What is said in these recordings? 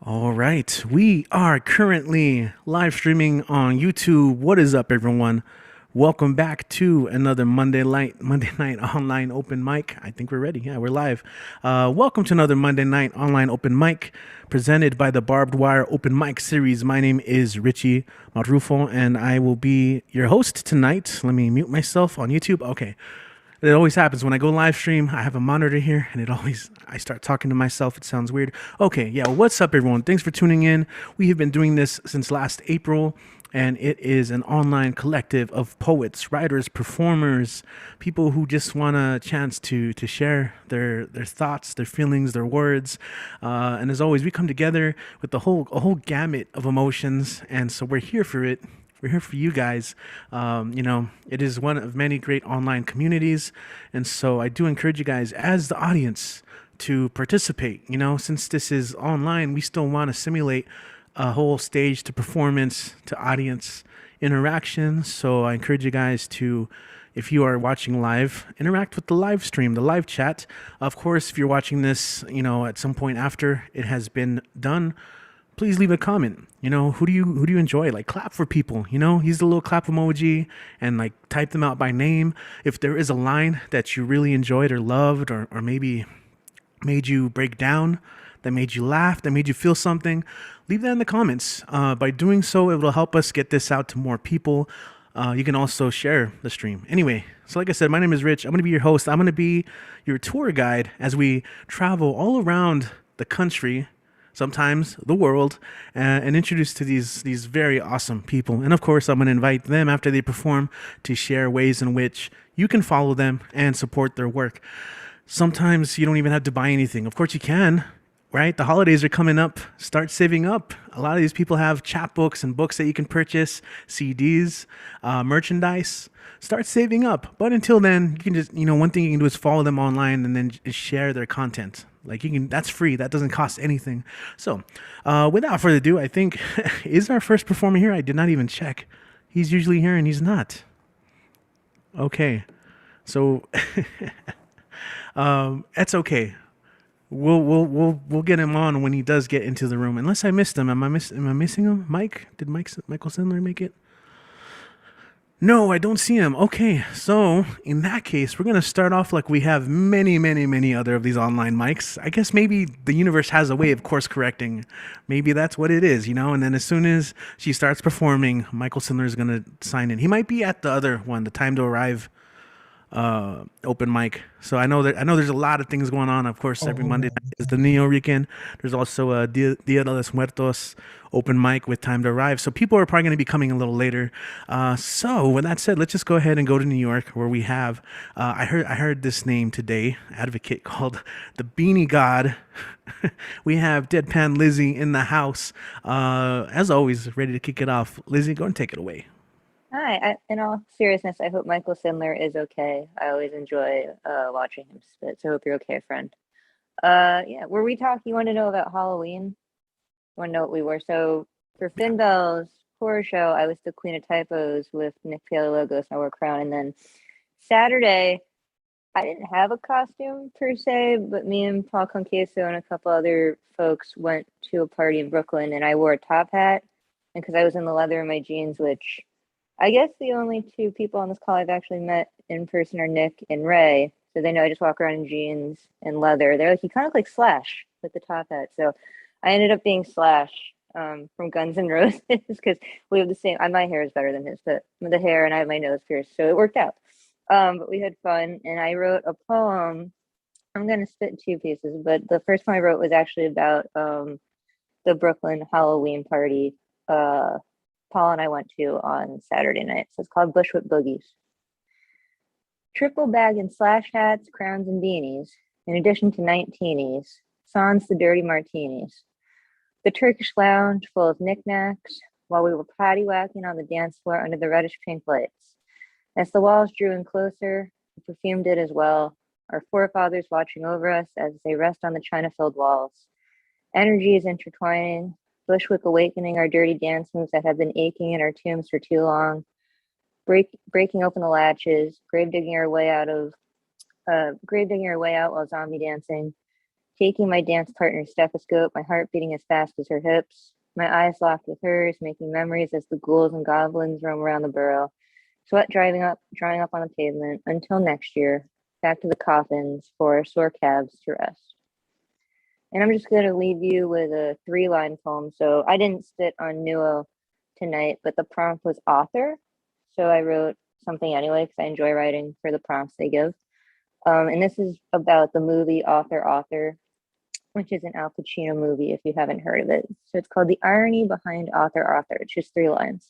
All right, we are currently live streaming on YouTube. What is up, everyone? Welcome back to another Monday night online open mic. I think we're ready. Yeah, we're live. Welcome to another Monday night online open mic presented by the Barbed Wire Open Mic Series. My name is Richie Marrufo, and I will be your host tonight. Let me mute myself on YouTube. Okay. It always happens when I go live stream. I have a monitor here, and I start talking to myself. It sounds weird. Okay, yeah. What's up, everyone? Thanks for tuning in. We have been doing this since last April, and it is an online collective of poets, writers, performers, people who just want a chance to share their thoughts, their feelings, their words. And as always, we come together with a whole gamut of emotions, and so we're here for it. We're here for you guys. It is one of many great online communities. And so I do encourage you guys, as the audience, to participate. Since this is online, we still want to simulate a whole stage to performance to audience interaction. So I encourage you guys to, if you are watching live, interact with the live stream, the live chat. Of course, if you're watching this, at some point after it has been done, please leave a comment. Who do you enjoy? Like, clap for people. Use the little clap emoji and like type them out by name. If there is a line that you really enjoyed or loved, or maybe made you break down, that made you laugh, that made you feel something, leave that in the comments. By doing so, it will help us get this out to more people. You can also share the stream. Anyway, so like I said, my name is Rich. I'm going to be your host. I'm going to be your tour guide as we travel all around the country, sometimes the world, and introduce to these very awesome people. And of course, I'm going to invite them after they perform to share ways in which you can follow them and support their work. Sometimes you don't even have to buy anything. Of course, you can, right? The holidays are coming up. Start saving up. A lot of these people have chapbooks and books that you can purchase, CDs, merchandise. Start saving up. But until then, you can just, one thing you can do is follow them online and then just share their content. Like, that's free. That doesn't cost anything. So, without further ado, I think is our first performer here. I did not even check. He's usually here and he's not. Okay, so that's okay. We'll get him on when he does get into the room. Unless I missed him. Am I missing him? Mike? Did Michael Sandler make it? No, I don't see him. Okay, so in that case, we're gonna start off like we have many, many, many other of these online mics. I guess maybe the universe has a way of course correcting. Maybe that's what it is, And then as soon as she starts performing, Michael Sandler is gonna sign in. He might be at the other one, the Time to Arrive open mic. So I know there's a lot of things going on. Of course, every Monday Oh, night is the Neo Rican. There's also a Dia de los Muertos open mic with Time to Arrive. So people are probably going to be coming a little later. So with that said, let's just go ahead and go to New York, where we have. I heard this name today, advocate, called the Beanie God. We have Deadpan Lizzie in the house. As always, ready to kick it off. Lizzie, go and take it away. Hi. In all seriousness, I hope Michael Sindler is okay. I always enjoy watching him spit, so I hope you're okay, friend. Yeah, were we talking? You want to know about Halloween? Want to know what we were? So for Yeah. Finn Bell's horror show, I was the Queen of Typos with Nick Logos, and I wore a crown. And then Saturday, I didn't have a costume per se, but me and Paul Conqueso and a couple other folks went to a party in Brooklyn, and I wore a top hat, and because I was in the leather in my jeans, which I guess the only two people on this call I've actually met in person are Nick and Ray. So they know I just walk around in jeans and leather. They're like, you kind of look like Slash with the top hat. So I ended up being Slash from Guns N' Roses because we have the same. My hair is better than his, but the hair and I have my nose pierced, so it worked out. But we had fun, and I wrote a poem. I'm gonna spit two pieces, but the first one I wrote was actually about the Brooklyn Halloween party. Paul and I went to on Saturday night. So it's called Bushwick Boogies. Triple bag and slash hats, crowns, and beanies, in addition to 19s, sans the dirty martinis. The Turkish lounge full of knickknacks, while we were paddywhacking on the dance floor under the reddish pink lights. As the walls drew in closer, the perfume did as well, our forefathers watching over us as they rest on the china-filled walls. Energy is intertwining, Bushwick awakening our dirty dance moves that have been aching in our tombs for too long, breaking open the latches, grave digging our way out while zombie dancing, taking my dance partner's stethoscope, my heart beating as fast as her hips, my eyes locked with hers, making memories as the ghouls and goblins roam around the burrow, sweat drying up on the pavement, until next year, back to the coffins for sore calves to rest. And I'm just going to leave you with a 3-line poem. So I didn't sit on Nuo tonight, but the prompt was author. So I wrote something anyway because I enjoy writing for the prompts they give. And this is about the movie Author, which is an Al Pacino movie if you haven't heard of it. So it's called The Irony Behind Author. It's just 3 lines.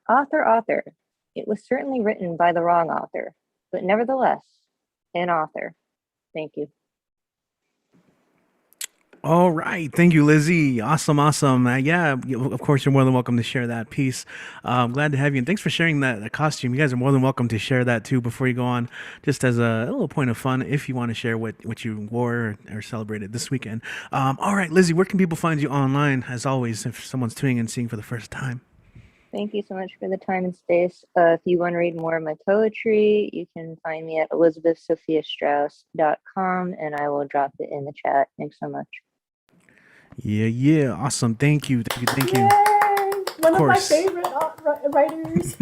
Author. It was certainly written by the wrong author, but nevertheless, an author. Thank you. All right. Thank you, Lizzie. Awesome. Yeah, of course, you're more than welcome to share that piece. I'm glad to have you. And thanks for sharing that costume. You guys are more than welcome to share that too before you go on, just as a little point of fun if you want to share what you wore or celebrated this weekend. All right, Lizzie, where can people find you online, as always, if someone's tuning in and seeing for the first time? Thank you so much for the time and space. If you want to read more of my poetry, you can find me at elizabethsophiastrauss.com and I will drop it in the chat. Thanks so much. Yeah. Awesome. Thank you. Yay! One of my favorite writers.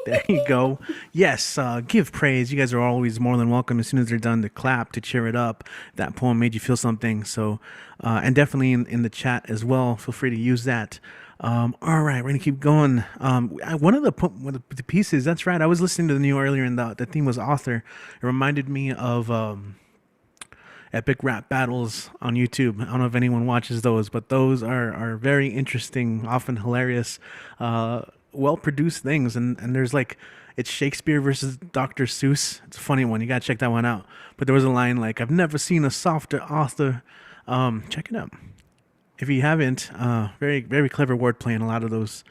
There you go. Yes, give praise. You guys are always more than welcome as soon as they're done to clap, to cheer it up. That poem made you feel something. So, and definitely in the chat as well. Feel free to use that. All right, we're gonna keep going. One of the pieces. That's right. I was listening to the new earlier, and the theme was author. It reminded me of epic rap battles on YouTube. I don't know if anyone watches those, but those are very interesting, often hilarious, well produced things. And there's like, it's Shakespeare versus Dr. Seuss. It's a funny one. You gotta check that one out. But there was a line like, "I've never seen a softer author." Check it out if you haven't. Very, very clever wordplay in a lot of those.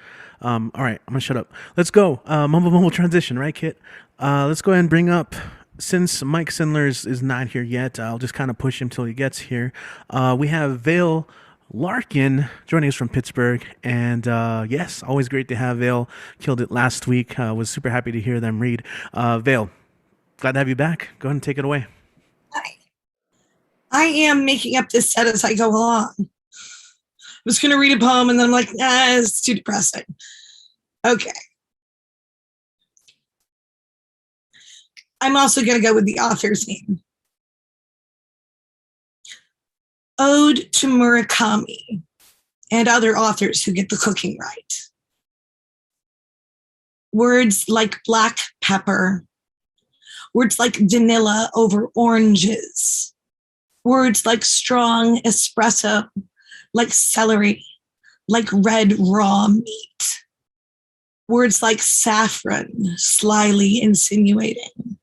All right, I'm gonna shut up. Let's go. Mumble transition, right, Kit? Let's go ahead and bring up, since Mike Sindler's is not here yet, I'll just kind of push him till he gets here. We have Vale Larkin joining us from Pittsburgh. And yes, always great to have Vale. Killed it last week. Was super happy to hear them read. Vale, glad to have you back. Go ahead and take it away. Hi. I am making up this set as I go along. I was going to read a poem and then I'm like, it's too depressing. Okay. I'm also going to go with the author's name. Ode to Murakami and other authors who get the cooking right. Words like black pepper. Words like vanilla over oranges. Words like strong espresso, like celery, like red raw meat. Words like saffron, slyly insinuating.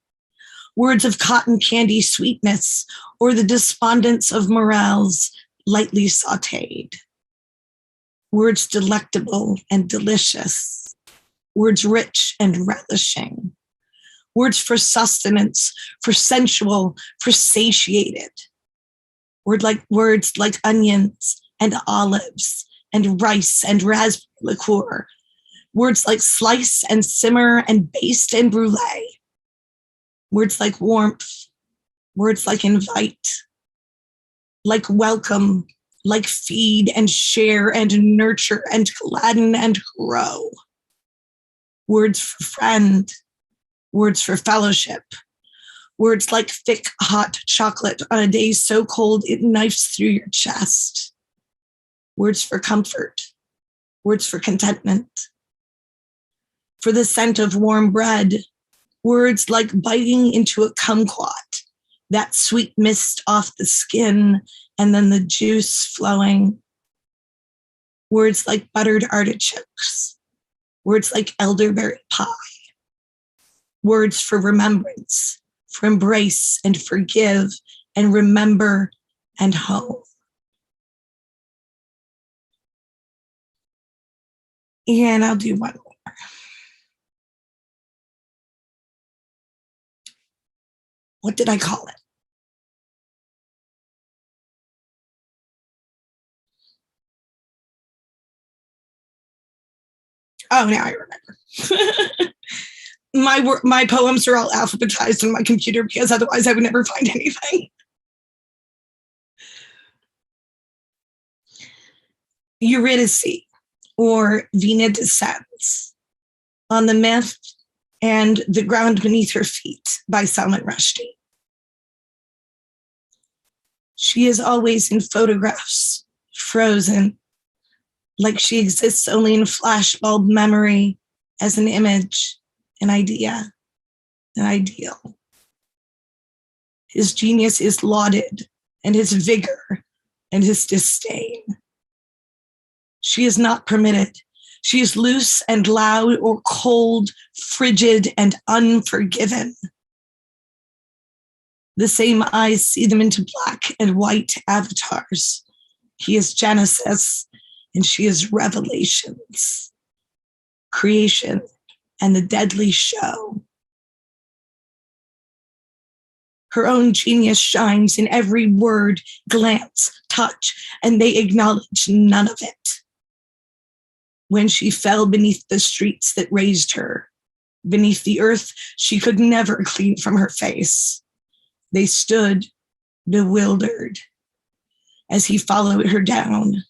Words of cotton candy sweetness, or the despondence of morels, lightly sauteed. Words delectable and delicious. Words rich and relishing. Words for sustenance, for sensual, for satiated. Words like onions and olives and rice and raspberry liqueur. Words like slice and simmer and baste and brulee. Words like warmth, words like invite, like welcome, like feed and share and nurture and gladden and grow. Words for friend, words for fellowship, words like thick, hot chocolate on a day so cold it knifes through your chest. Words for comfort, words for contentment, for the scent of warm bread, words like biting into a kumquat, that sweet mist off the skin and then the juice flowing. Words like buttered artichokes, words like elderberry pie, words for remembrance, for embrace and forgive and remember and home. And I'll do one more. What did I call it? Oh, now I remember. My poems are all alphabetized on my computer because otherwise I would never find anything. Eurydice, or Vina Descends, On the Myth and The Ground Beneath Her Feet by Salman Rushdie. She is always in photographs, frozen, like she exists only in flashbulb memory as an image, an idea, an ideal. His genius is lauded, and his vigor and his disdain. She is not permitted. She is loose and loud or cold, frigid and unforgiven. The same eyes see them into black and white avatars. He is Genesis, and she is Revelations, creation, and the deadly show. Her own genius shines in every word, glance, touch, and they acknowledge none of it. When she fell beneath the streets that raised her, beneath the earth she could never clean from her face, they stood bewildered as he followed her down.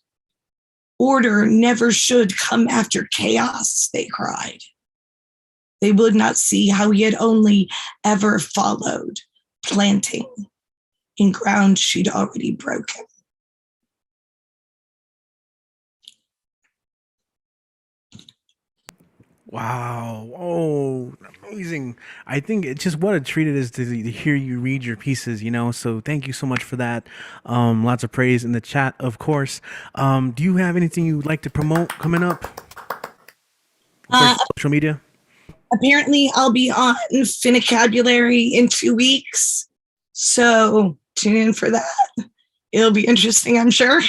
Order never should come after chaos, they cried. They would not see how he had only ever followed, planting in ground she'd already broken. Wow. Oh, amazing. I think it's just what a treat it is to hear you read your pieces, you know? So thank you so much for that. Lots of praise in the chat, of course. Do you have anything you'd like to promote coming up? Social media? Apparently I'll be on Finicabulary in 2 weeks. So tune in for that. It'll be interesting, I'm sure.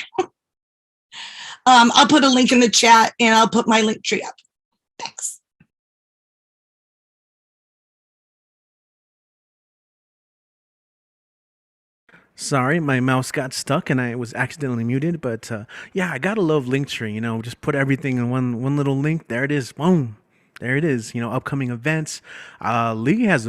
I'll put a link in the chat and I'll put my link tree up. Thanks. Sorry, my mouse got stuck and I was accidentally muted. But yeah, I gotta love Linktree. You know, just put everything in one little link. There it is. Boom. There it is. You know, upcoming events. Lee has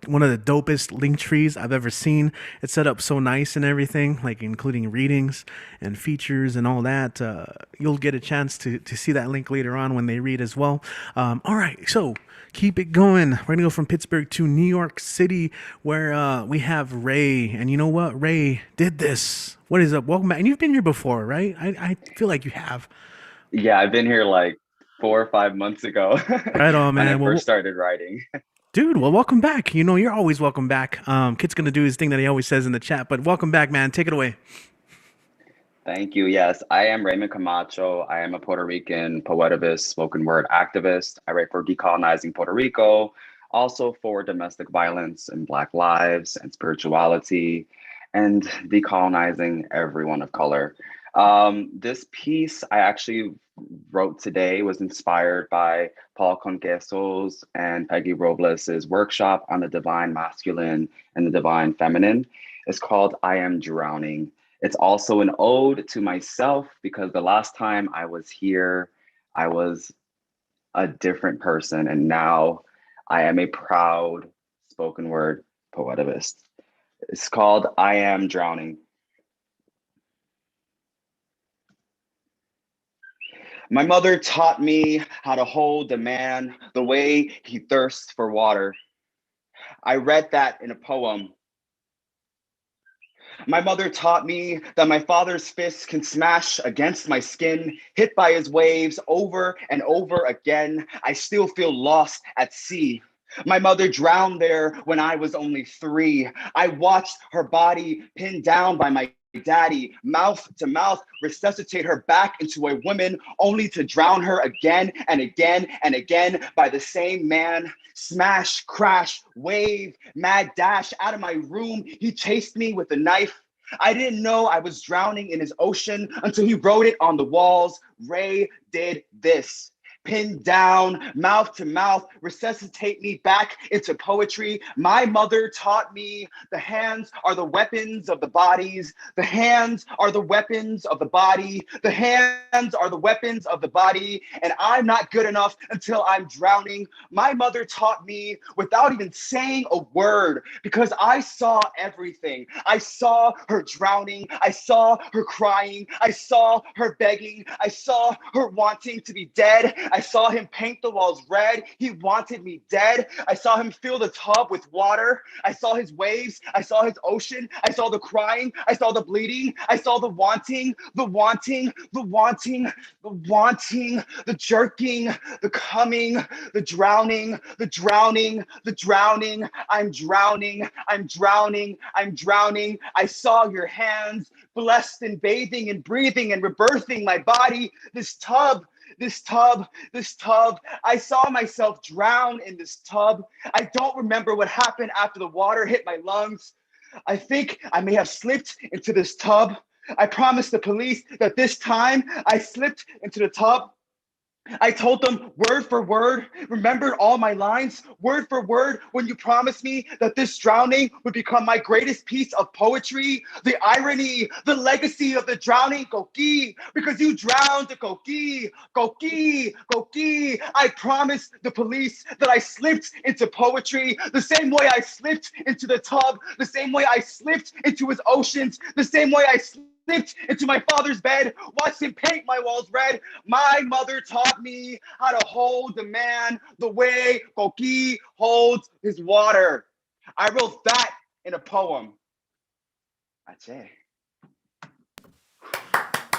one of the dopest link trees I've ever seen. It's set up so nice and everything, like including readings and features and all that. You'll get a chance to see that link later on when they read as well. All right, so keep it going. We're gonna go from Pittsburgh to New York City, where we have Ray. And you know what? Ray did this. What is up? Welcome back. And you've been here before, right? I feel like you have. Yeah, I've been here like 4 or 5 months ago. Right on, man. When I first started writing. Dude, well, welcome back. You know, you're always welcome back. Kid's gonna do his thing that he always says in the chat, but welcome back, man. Take it away. Thank you. Yes, I am Raymond Camacho. I am a Puerto Rican poetivist, spoken word activist. I write for decolonizing Puerto Rico, also for domestic violence and Black lives and spirituality and decolonizing everyone of color. This piece I actually wrote today was inspired by Paul Conqueso's and Peggy Robles's workshop on the divine masculine and the divine feminine. It's called I Am Drowning. It's also an ode to myself because the last time I was here, I was a different person, and now I am a proud spoken word poetivist. It's called I Am Drowning. My mother taught me how to hold a man the way he thirsts for water. I read that in a poem. My mother taught me that my father's fists can smash against my skin, hit by his waves over and over again. I still feel lost at sea. My mother drowned there when I was only 3. I watched her body pinned down by my daddy, mouth to mouth, resuscitate her back into a woman, only to drown her again and again and again by the same man. Smash, crash, wave, mad dash out of my room. He chased me with a knife. I didn't know I was drowning in his ocean until he wrote it on the walls. Ray did this. pinned down, mouth to mouth, resuscitate me back into poetry. My mother taught me the hands are the weapons of the bodies. The hands are the weapons of the body. The hands are the weapons of the body. And I'm not good enough until I'm drowning. My mother taught me without even saying a word because I saw everything. I saw her drowning. I saw her crying. I saw her begging. I saw her wanting to be dead. I saw him paint the walls red. He wanted me dead. I saw him fill the tub with water. I saw his waves. I saw his ocean. I saw the crying. I saw the bleeding. I saw the wanting, the wanting, the wanting, the wanting, the jerking, the coming, the drowning, the drowning, the drowning. I'm drowning. I'm drowning. I'm drowning. I saw your hands blessed and bathing and breathing and rebirthing my body. This tub, this tub, this tub. I saw myself drown in this tub. I don't remember what happened after the water hit my lungs. I think I may have slipped into this tub. I promised the police that this time I slipped into the tub. I told them word for word, remembered all my lines, word for word, when you promised me that this drowning would become my greatest piece of poetry. The irony, the legacy of the drowning, Koki, because you drowned the Koki, Koki, Koki. I promised the police that I slipped into poetry the same way I slipped into the tub, the same way I slipped into his oceans, the same way I slipped into my father's bed, watched him paint my walls red. My mother taught me how to hold the man the way Koki holds his water. I wrote that in a poem. Ache.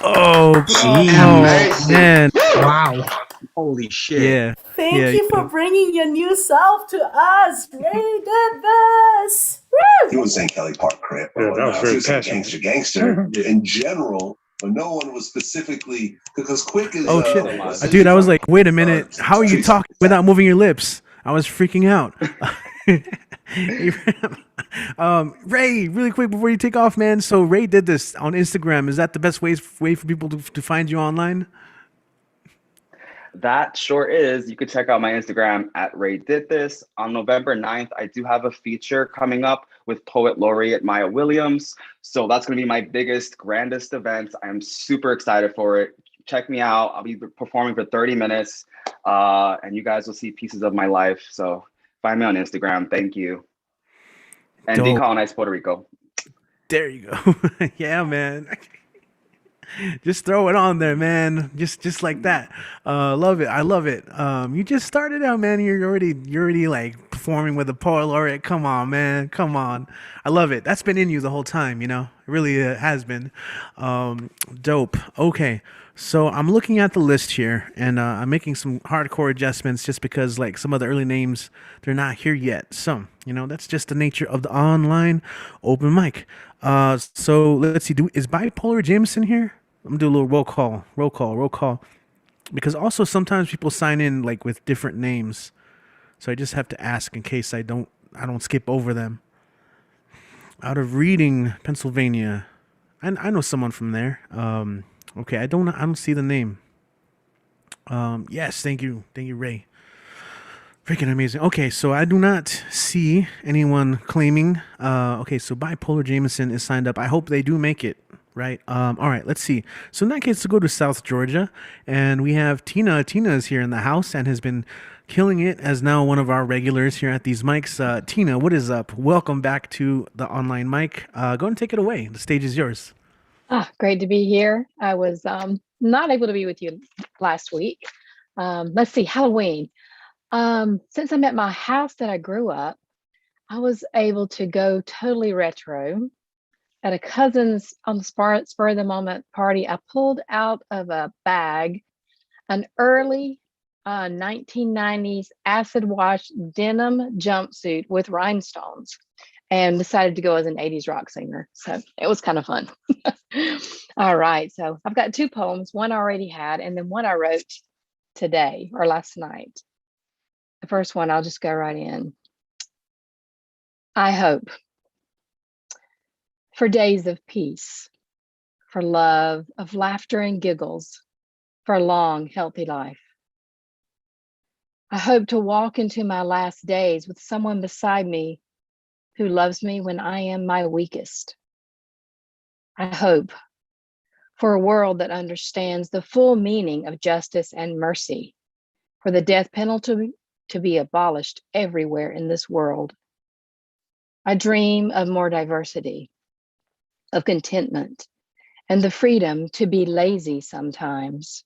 Oh, Jeez. man. Wow. Holy shit. Yeah. Thank you for bringing your new self to us. Ray did this. He was saying Kelly Park Crip or Yeah, that was whatnot. very He was saying passionate. gangster in general, but no one was specifically because Quick is. Oh, shit. essentially Dude, I was from, like, wait a minute. How are you streets. talking without moving your lips? I was freaking out. Ray, really quick before you take off, man. So Ray did this on Instagram. Is that the best way for people to find you online? That sure is. You can check out my Instagram at Ray Did This. On November 9th, I do have a feature coming up with Poet Laureate Maya Williams. So that's going to be my biggest, grandest event. I'm super excited for it. Check me out. I'll be performing for 30 minutes and you guys will see pieces of my life. So find me on Instagram. Thank you. And Dope. decolonize Puerto Rico. There you go. Yeah, man. Just throw it on there, man. Just like that. Love it. I love it. You just started out, man. You're already like performing with the poet laureate. Come on, man. Come on. I love it. That's been in you the whole time, you know. It really has been. Dope. Okay. So I'm looking at the list here, and I'm making some hardcore adjustments just because, like, some of the early names, they're not here yet. So, you know, that's just the nature of the online open mic. So let's see. Is Bipolar Jameson here? I'm gonna do a little roll call. Because also sometimes people sign in like with different names, so I just have to ask in case I don't skip over them. Out of Reading, Pennsylvania, I know someone from there. Okay, I don't see the name. Yes, thank you, Ray. Freaking amazing. Okay, so I do not see anyone claiming. Okay, so Bipolar Jameson is signed up. I hope they do make it. Right. All right. Let's see. So in that case, to go to South Georgia, and we have Tina. Tina is here in the house and has been killing it as now one of our regulars here at these mics. Tina, what is up? Welcome back to the online mic. Go and take it away. The stage is yours. Great to be here. I was not able to be with you last week. Let's see, Halloween. Since I'm at my house that I grew up, I was able to go totally retro. At a cousin's on the spur of the moment party, I pulled out of a bag an early 1990s acid wash denim jumpsuit with rhinestones and decided to go as an 80s rock singer. So it was kind of fun. All right. So I've got two poems, one I already had, and then one I wrote today or last night. The first one, I'll just go right in. I hope. For days of peace, for love, of laughter and giggles, for a long, healthy life. I hope to walk into my last days with someone beside me who loves me when I am my weakest. I hope for a world that understands the full meaning of justice and mercy, for the death penalty to be abolished everywhere in this world. I dream of more diversity, of contentment, and the freedom to be lazy sometimes.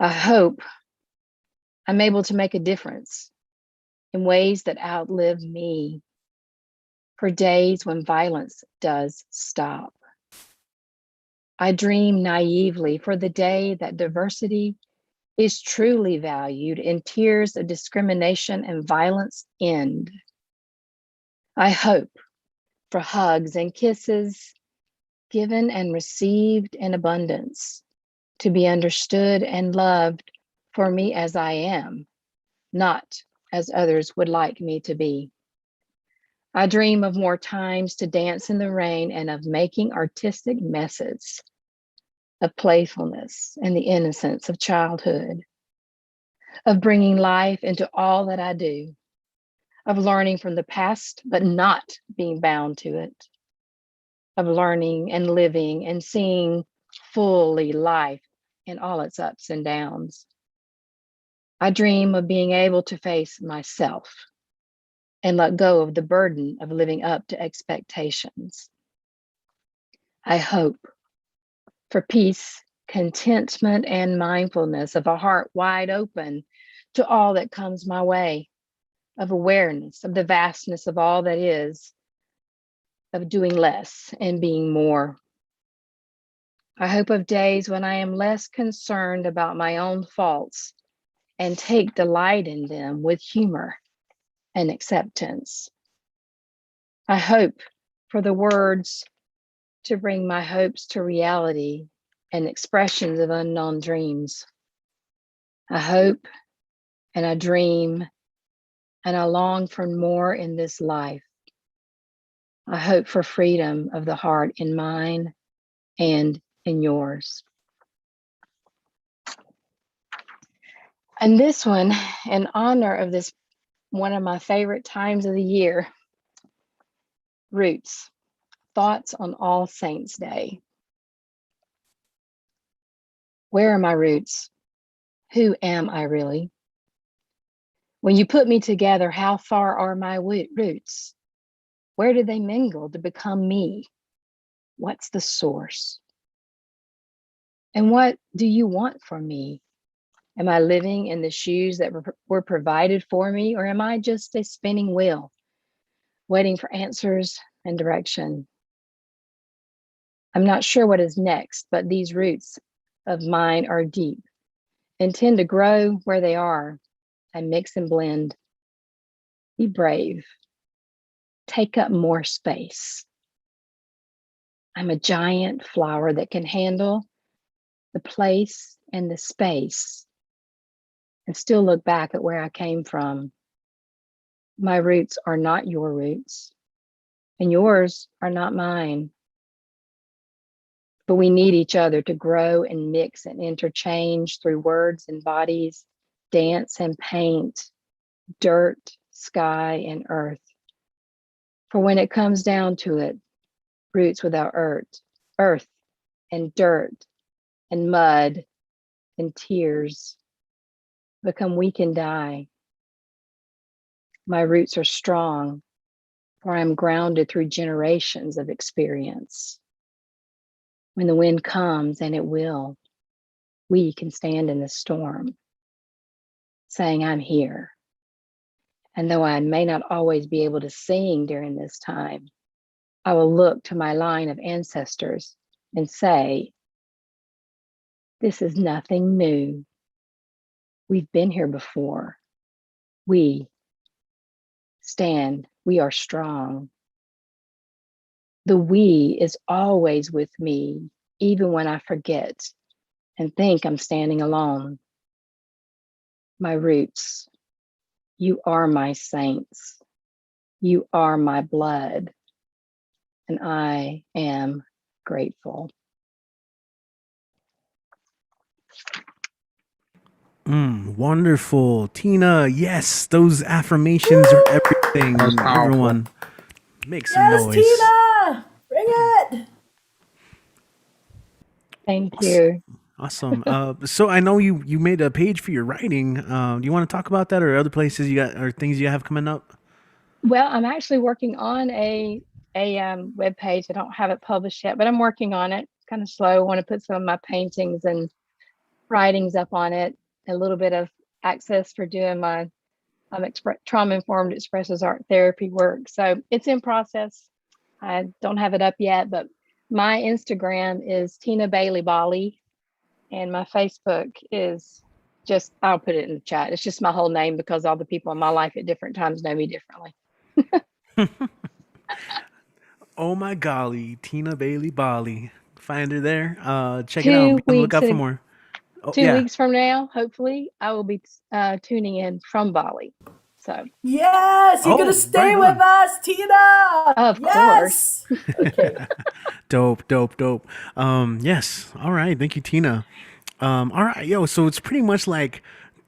I hope I'm able to make a difference in ways that outlive me, for days when violence does stop. I dream naively for the day that diversity is truly valued and tears of discrimination and violence end. I hope for hugs and kisses given and received in abundance, to be understood and loved for me as I am, not as others would like me to be. I dream of more times to dance in the rain and of making artistic messes, of playfulness and the innocence of childhood, of bringing life into all that I do, of learning from the past, but not being bound to it, of learning and living and seeing fully life in all its ups and downs. I dream of being able to face myself and let go of the burden of living up to expectations. I hope for peace, contentment, and mindfulness, of a heart wide open to all that comes my way, of awareness of the vastness of all that is, of doing less and being more. I hope of days when I am less concerned about my own faults and take delight in them with humor and acceptance. I hope for the words to bring my hopes to reality and expressions of unknown dreams. I hope and I dream and I long for more in this life. I hope for freedom of the heart in mine and in yours. And this one, in honor of this, one of my favorite times of the year, Roots, Thoughts on All Saints' Day. Where are my roots? Who am I really? When you put me together, how far are my roots? Where do they mingle to become me? What's the source? And what do you want from me? Am I living in the shoes that were provided for me, or am I just a spinning wheel, waiting for answers and direction? I'm not sure what is next, but these roots of mine are deep and tend to grow where they are. I mix and blend. Be brave. Take up more space. I'm a giant flower that can handle the place and the space and still look back at where I came from. My roots are not your roots, and yours are not mine. But we need each other to grow and mix and interchange through words and bodies, dance and paint, dirt, sky, and earth. For when it comes down to it, roots without earth and dirt and mud and tears become weak and die. My roots are strong, for I am grounded through generations of experience. When the wind comes, and it will, we can stand in the storm, saying, I'm here. And though I may not always be able to sing during this time, I will look to my line of ancestors and say, this is nothing new. We've been here before. We stand, we are strong. The we is always with me, even when I forget and think I'm standing alone. My roots, you are my saints. You are my blood, and I am grateful. Wonderful. Tina, yes, those affirmations are everything. That was powerful. Everyone, make some Yes, noise. Tina! Bring it! Thank you. Awesome. So I know you made a page for your writing. Do you want to talk about that, or other places you got, or things you have coming up? Well, I'm actually working on a web page. I don't have it published yet, but I'm working on it. It's kind of slow. I want to put some of my paintings and writings up on it. A little bit of access for doing my trauma-informed expressive art therapy work. So it's in process. I don't have it up yet, but my Instagram is Tina Bailey Bali, and my Facebook is just, I'll put it in the chat. It's just my whole name because all the people in my life at different times know me differently. Oh my golly, Tina Bailey Bali. Find her there. Check it out. 2 Be on the weeks lookout for and more. Oh, 2 yeah. weeks from now, hopefully, I will be tuning in from Bali. So, Yes, you're Oh, gonna stay right with on. us, Tina! Of Yes! Okay. Dope. Yes. All right. Thank you, Tina. All right, yo. So it's pretty much like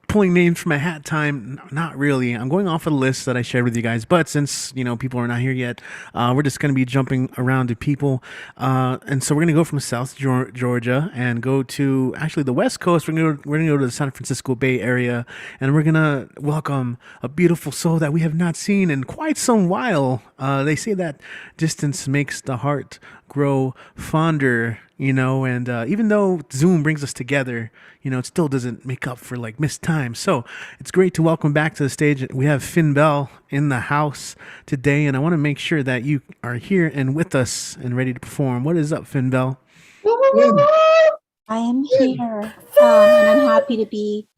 pulling names from a hat time. Not really. I'm going off of the list that I shared with you guys, but since people are not here yet, we're just going to be jumping around to people, and so we're going to go from South Georgia and go to actually the West Coast. We're gonna go to the San Francisco Bay Area, and we're gonna welcome a beautiful soul that we have not seen in quite some while. They say that distance makes the heart grow fonder, and even though Zoom brings us together, it still doesn't make up for like missed time. So it's great to welcome back to the stage. We have Finn Bell in the house today, and I want to make sure that you are here and with us and ready to perform. What is up, Finn Bell? I am here, and I'm happy to be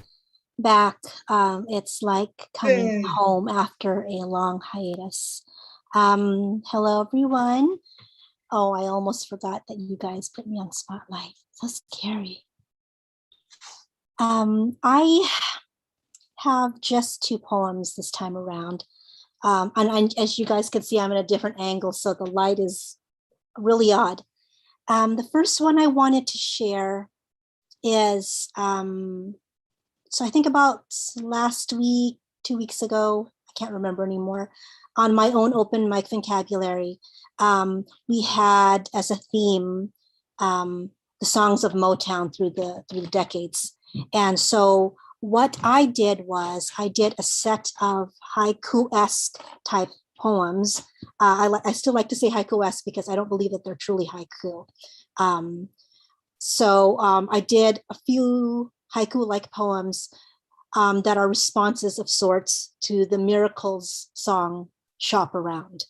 back. It's like coming home after a long hiatus. Hello, everyone. Oh, I almost forgot that you guys put me on spotlight. So scary. I have just 2 poems this time around. As you guys can see, I'm at a different angle, so the light is really odd. The first one I wanted to share is, so I think about last week, 2 weeks ago, I can't remember anymore, on my own open mic vocabulary, we had as a theme the songs of Motown through the decades. And so what I did was I did a set of haiku-esque type poems. I still like to say haiku-esque because I don't believe that they're truly haiku. So I did a few haiku-like poems that are responses of sorts to the Miracles song, Shop Around.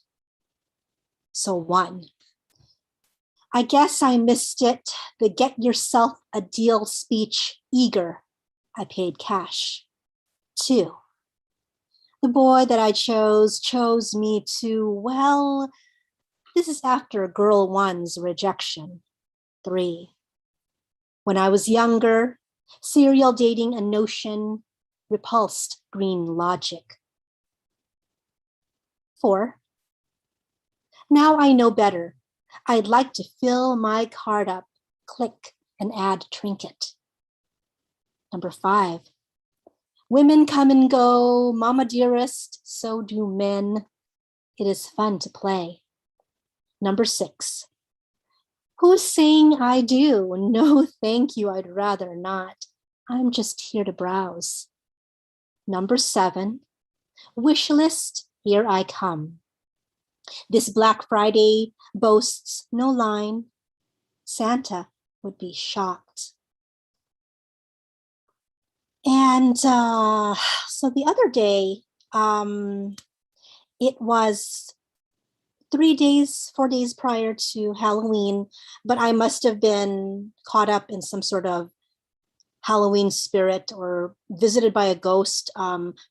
So 1, I guess I missed it, the get yourself a deal speech eager, I paid cash. 2, the boy that I chose me too. Well, this is after girl 1's rejection. 3, when I was younger, serial dating a notion repulsed green logic. 4, now I know better. I'd like to fill my card up, click and add trinket. Number 5, women come and go, mama dearest, so do men. It is fun to play. Number 6, who's saying I do? No, thank you, I'd rather not. I'm just here to browse. Number 7, wish list, here I come. This Black Friday boasts no line. Santa would be shocked. And so the other day, it was 4 days prior to Halloween, but I must have been caught up in some sort of Halloween spirit or visited by a ghost,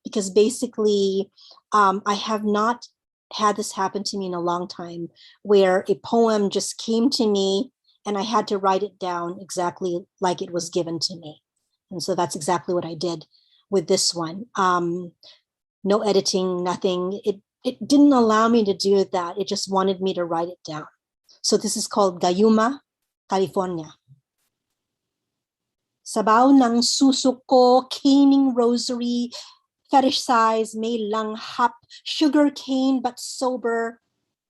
because basically I have not had this happen to me in a long time, where a poem just came to me and I had to write it down exactly like it was given to me. And so that's exactly what I did with this one. No editing, nothing. It didn't allow me to do that. It just wanted me to write it down. So this is called Gayuma, California. Sabaw ng susuko, caning rosary, fetish size, may lang hap, sugar cane but sober,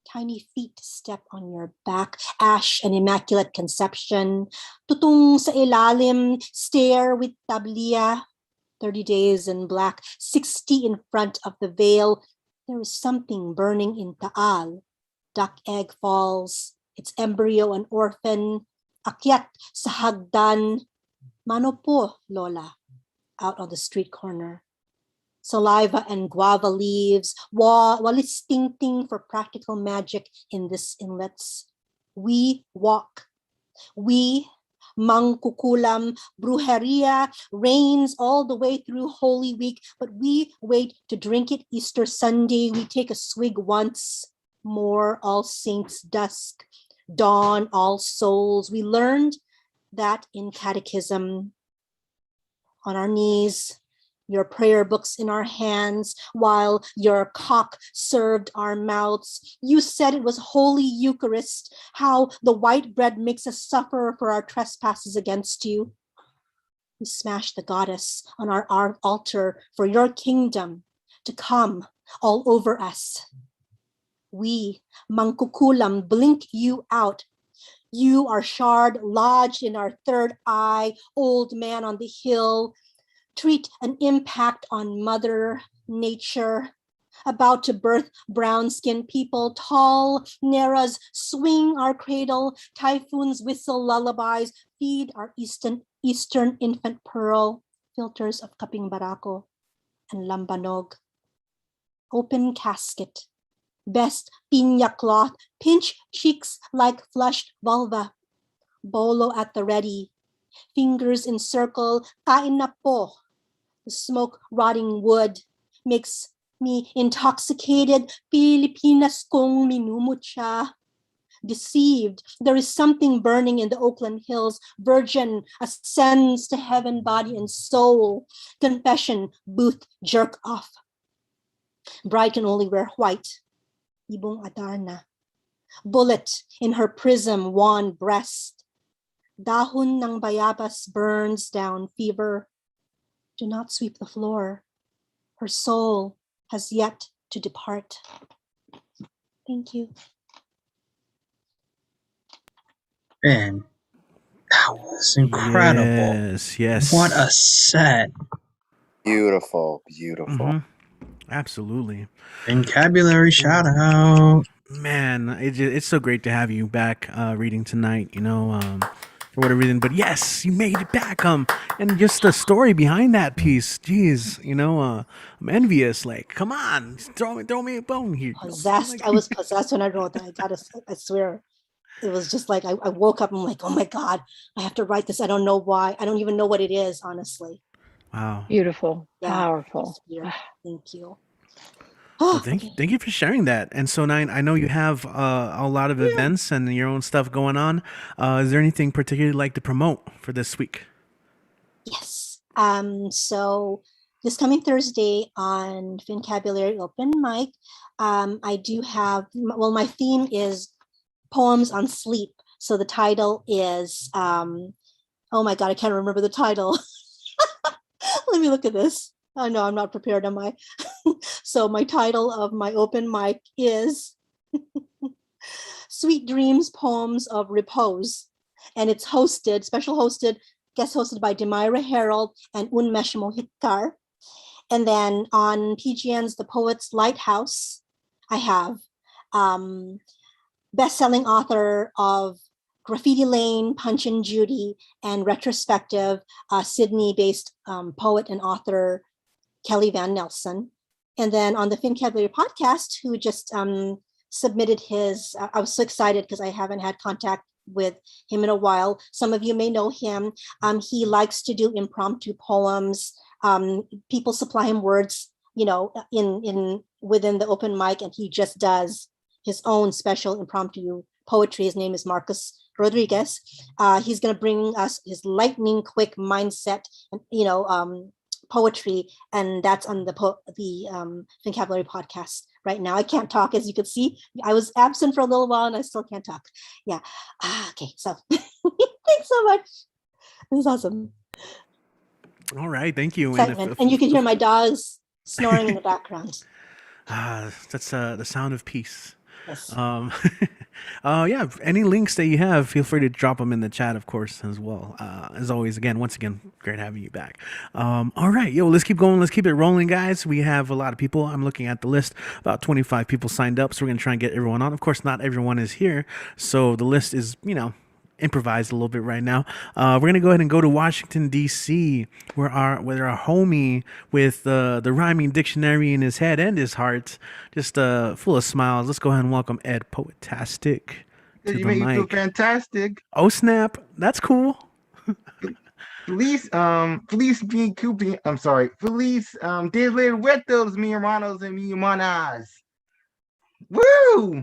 tiny feet step on your back, ash and immaculate conception, tutung sa ilalim, stare with tablia, 30 days in black, 60 in front of the veil. There is something burning in Taal. Duck egg falls, its embryo an orphan, akyat sa hagdan, mano po, Lola, out on the street corner. Saliva and guava leaves, walis ting for practical magic in this inlets. We walk. We, mangkukulam, brujeria, rains all the way through Holy Week, but we wait to drink it Easter Sunday. We take a swig once more, All Saints dusk, dawn, All Souls. We learned that in catechism, on our knees, your prayer books in our hands, while your cock served our mouths. You said it was Holy Eucharist, how the white bread makes us suffer for our trespasses against you. We smashed the goddess on our altar for your kingdom to come all over us. We, mangkukulam, blink you out. You are shard lodged in our third eye, old man on the hill, treat an impact on Mother Nature, about to birth brown-skinned people, tall Neras swing our cradle, typhoons whistle lullabies, feed our Eastern infant pearl, filters of kaping barako and lambanog. Open casket, best piña cloth, pinch cheeks like flushed vulva, bolo at the ready, fingers in circle, kain na po. The smoke rotting wood makes me intoxicated. Pilipinas kong minumutya. Deceived, there is something burning in the Oakland Hills. Virgin ascends to heaven, body and soul. Confession, booth, jerk off. Bride can only wear white. Ibong Adarna. Bullet in her prism, wan breast. Dahon ng bayabas burns down fever. Do not sweep the floor. Her soul has yet to depart. Thank you. Man, that was incredible. Yes. What a set. Beautiful, beautiful. Mhm. Absolutely. Vocabulary shout out. Man, it's so great to have you back reading tonight, for whatever reason. But yes, you made it back. And just the story behind that piece, geez, I'm envious. Like, come on, throw me a bone here. Possessed. I was possessed when I wrote that. I swear. It was just like I woke up and I'm like, oh my God, I have to write this. I don't know why. I don't even know what it is, honestly. Wow. Beautiful. Yeah, Powerful. Thank you. Well, thank you for sharing that. And so, Nine, I know you have a lot of events and your own stuff going on. Is there anything particularly you'd like to promote for this week? Yes. So this coming Thursday on Fincabulary Open Mic, I do have, my theme is poems on sleep. So the title is, oh my God, I can't remember the title. Let me look at this. Oh no, I'm not prepared, am I? So my title of my open mic is Sweet Dreams, Poems of Repose. And it's guest hosted by Demira Harold and Unmesh Mohitkar. And then on PGN's The Poet's Lighthouse, I have best-selling author of Graffiti Lane, Punch and Judy, and Retrospective, Sydney-based poet and author Kelly Van Nelson. And then on the Fincabulary podcast, who just submitted his, I was so excited because I haven't had contact with him in a while. Some of you may know him. He likes to do impromptu poems. People supply him words, in within the open mic, and he just does his own special impromptu poetry. His name is Marcus Rodriguez. He's going to bring us his lightning quick mindset and poetry, and that's on the Fincabulary podcast right now. I can't talk, as you could see. I was absent for a little while and I still can't talk. Yeah. Okay, so thanks so much. This is awesome. All right, thank you. And Excitement. And you can hear my dogs snoring in the background. that's the sound of peace. Yes. Yeah. Any links that you have, feel free to drop them in the chat, of course, as well. As always, once again, great having you back. All right, let's keep going. Let's keep it rolling, guys. We have a lot of people. I'm looking at the list. About 25 people signed up, so we're gonna try and get everyone on. Of course, not everyone is here, so the list is, improvised a little bit right now. We're gonna go ahead and go to Washington D.C., where our homie with the rhyming dictionary in his head and his heart, just full of smiles. Let's go ahead and welcome Ed Poetastic to You the make me feel mic. fantastic. Oh snap! That's cool. Feliz being Coopy. I'm sorry. Feliz Dias Muertos, mi hermanos and mi hermanas. Woo!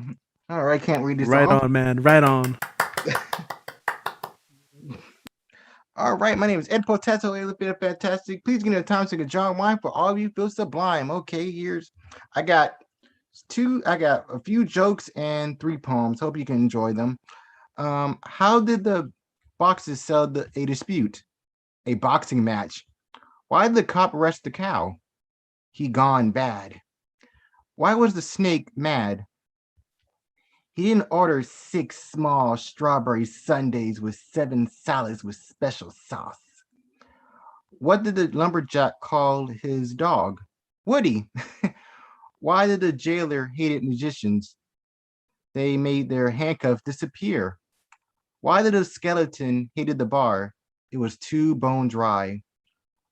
All right, can't read this Right off. on, man. Right on. All right, my name is Ed Potato, a little bit of fantastic. Please give me a time to get John Wine for all of you feel sublime. Okay, I got a few jokes and 3 poems. Hope you can enjoy them. How did the boxers sell a dispute? A boxing match. Why did the cop arrest the cow? He gone bad. Why was the snake mad? He didn't order 6 small strawberry sundaes with 7 salads with special sauce. What did the lumberjack call his dog? Woody. Why did the jailer hated magicians? They made their handcuffs disappear. Why did the skeleton hated the bar? It was too bone dry.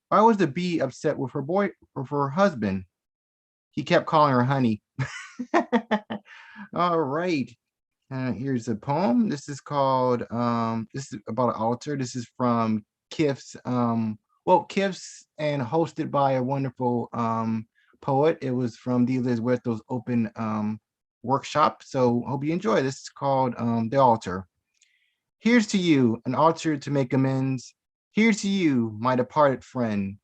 Why was the bee upset with her husband? He kept calling her honey. All right. Here's a poem. This is called, this is about an altar. This is from Kiff's, Kiff's and hosted by a wonderful poet. It was from Diles Huerto's open workshop. So hope you enjoy. This is called The Altar. Here's to you, an altar to make amends. Here's to you, my departed friend.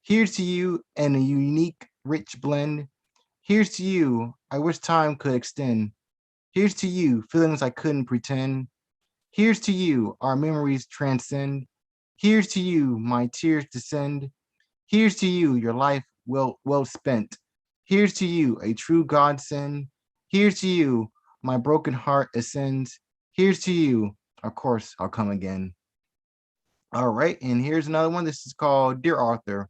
Here's to you, and a unique, rich blend. Here's to you, I wish time could extend. Here's to you, feelings I couldn't pretend. Here's to you, our memories transcend. Here's to you, my tears descend. Here's to you, your life well spent. Here's to you, a true godsend. Here's to you, my broken heart ascends. Here's to you, of course, I'll come again. All right, and here's another one. This is called Dear Arthur.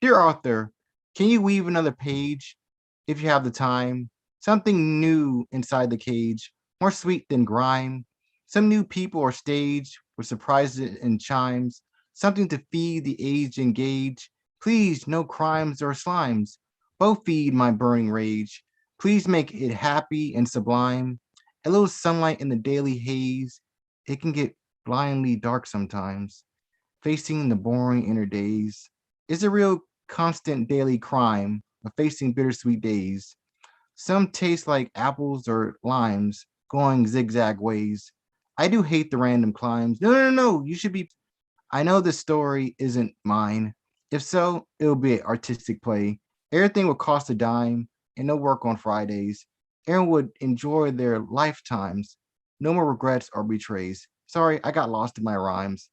Dear Arthur, can you weave another page if you have the time? Something new inside the cage, more sweet than grime. Some new people or stage with surprises and chimes. Something to feed the aged and gauge. Please, no crimes or slimes. Both feed my burning rage. Please make it happy and sublime. A little sunlight in the daily haze. It can get blindly dark sometimes. Facing the boring inner days is a real constant daily crime of facing bittersweet days. Some taste like apples or limes, going zigzag ways. I do hate the random climbs. No, you should be. I know this story isn't mine. If so, it'll be an artistic play. Everything would cost a dime and no work on Fridays. Everyone would enjoy their lifetimes. No more regrets or betrays. Sorry, I got lost in my rhymes.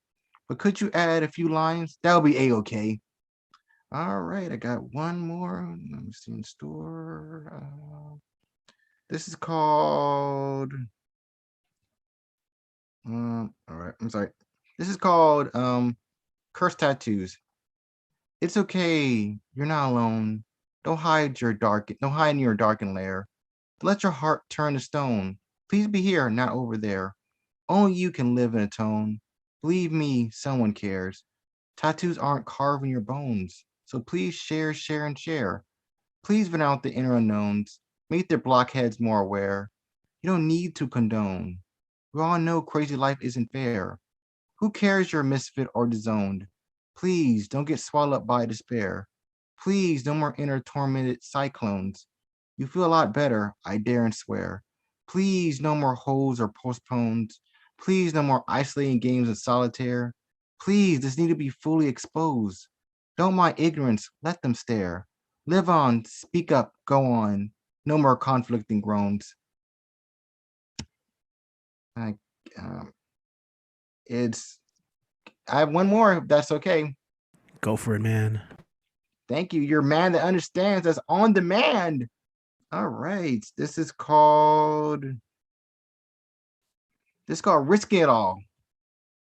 But could you add a few lines? That'll be a-okay. All right, I got one more. Let me see in store. This is called. All right, I'm sorry. This is called Curse Tattoos. It's okay. You're not alone. Don't hide in your darkened lair. Let your heart turn to stone. Please be here, not over there. Only you can live in a tone. Believe me, someone cares. Tattoos aren't carving your bones. So please share, and share. Please ven out the inner unknowns. Make their blockheads more aware. You don't need to condone. We all know crazy life isn't fair. Who cares you're a misfit or disowned? Please don't get swallowed up by despair. Please no more inner tormented cyclones. You feel a lot better, I dare and swear. Please no more holes or postpones. Please no more isolating games of solitaire. Please, this need to be fully exposed. Don't mind ignorance, let them stare. Live on, speak up, go on. No more conflicting groans. It's I have one more, if that's okay. Go for it, man. Thank you. You're a man that understands. That's on demand. All right. This is called Risking It All.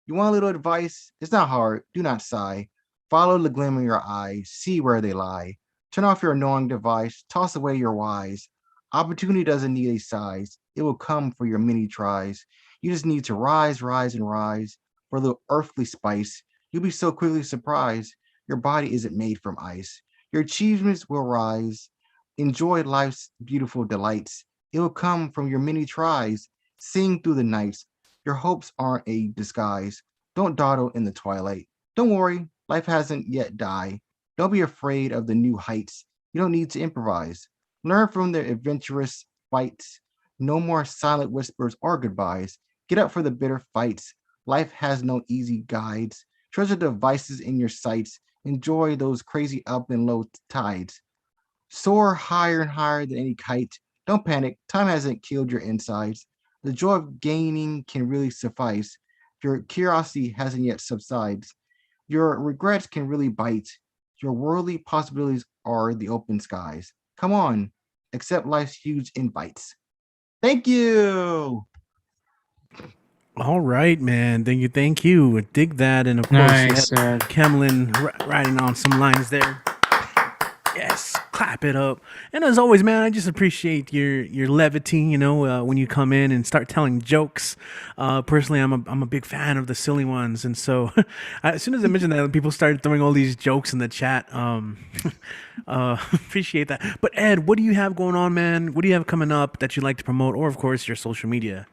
You want a little advice? It's not hard. Do not sigh. Follow the gleam in your eyes. See where they lie. Turn off your annoying device. Toss away your whys. Opportunity doesn't need a size. It will come for your many tries. You just need to rise, rise, and rise for a little earthly spice. You'll be so quickly surprised. Your body isn't made from ice. Your achievements will rise. Enjoy life's beautiful delights. It will come from your many tries. Sing through the nights. Your hopes aren't a disguise. Don't dawdle in the twilight. Don't worry, life hasn't yet died. Don't be afraid of the new heights. You don't need to improvise. Learn from the adventurous fights. No more silent whispers or goodbyes. Get up for the bitter fights. Life has no easy guides. Treasure the vices in your sights. Enjoy those crazy up and low tides. Soar higher and higher than any kite. Don't panic. Time hasn't killed your insides. The joy of gaining can really suffice. Your curiosity hasn't yet subsides. Your regrets can really bite. Your worldly possibilities are the open skies. Come on, accept life's huge invites. Thank you. All right, man. Thank you. Dig that, and of course, Nice. you had Kemlin writing on some lines there. Yes, clap it up. And as always, man, I just appreciate your levity. You know, when you come in and start telling jokes. Personally, I'm a big fan of the silly ones, and so as soon as I mentioned that, people started throwing all these jokes in the chat. Appreciate that. But Ed, what do you have going on, man? What do you have coming up that you'd like to promote, or of course your social media?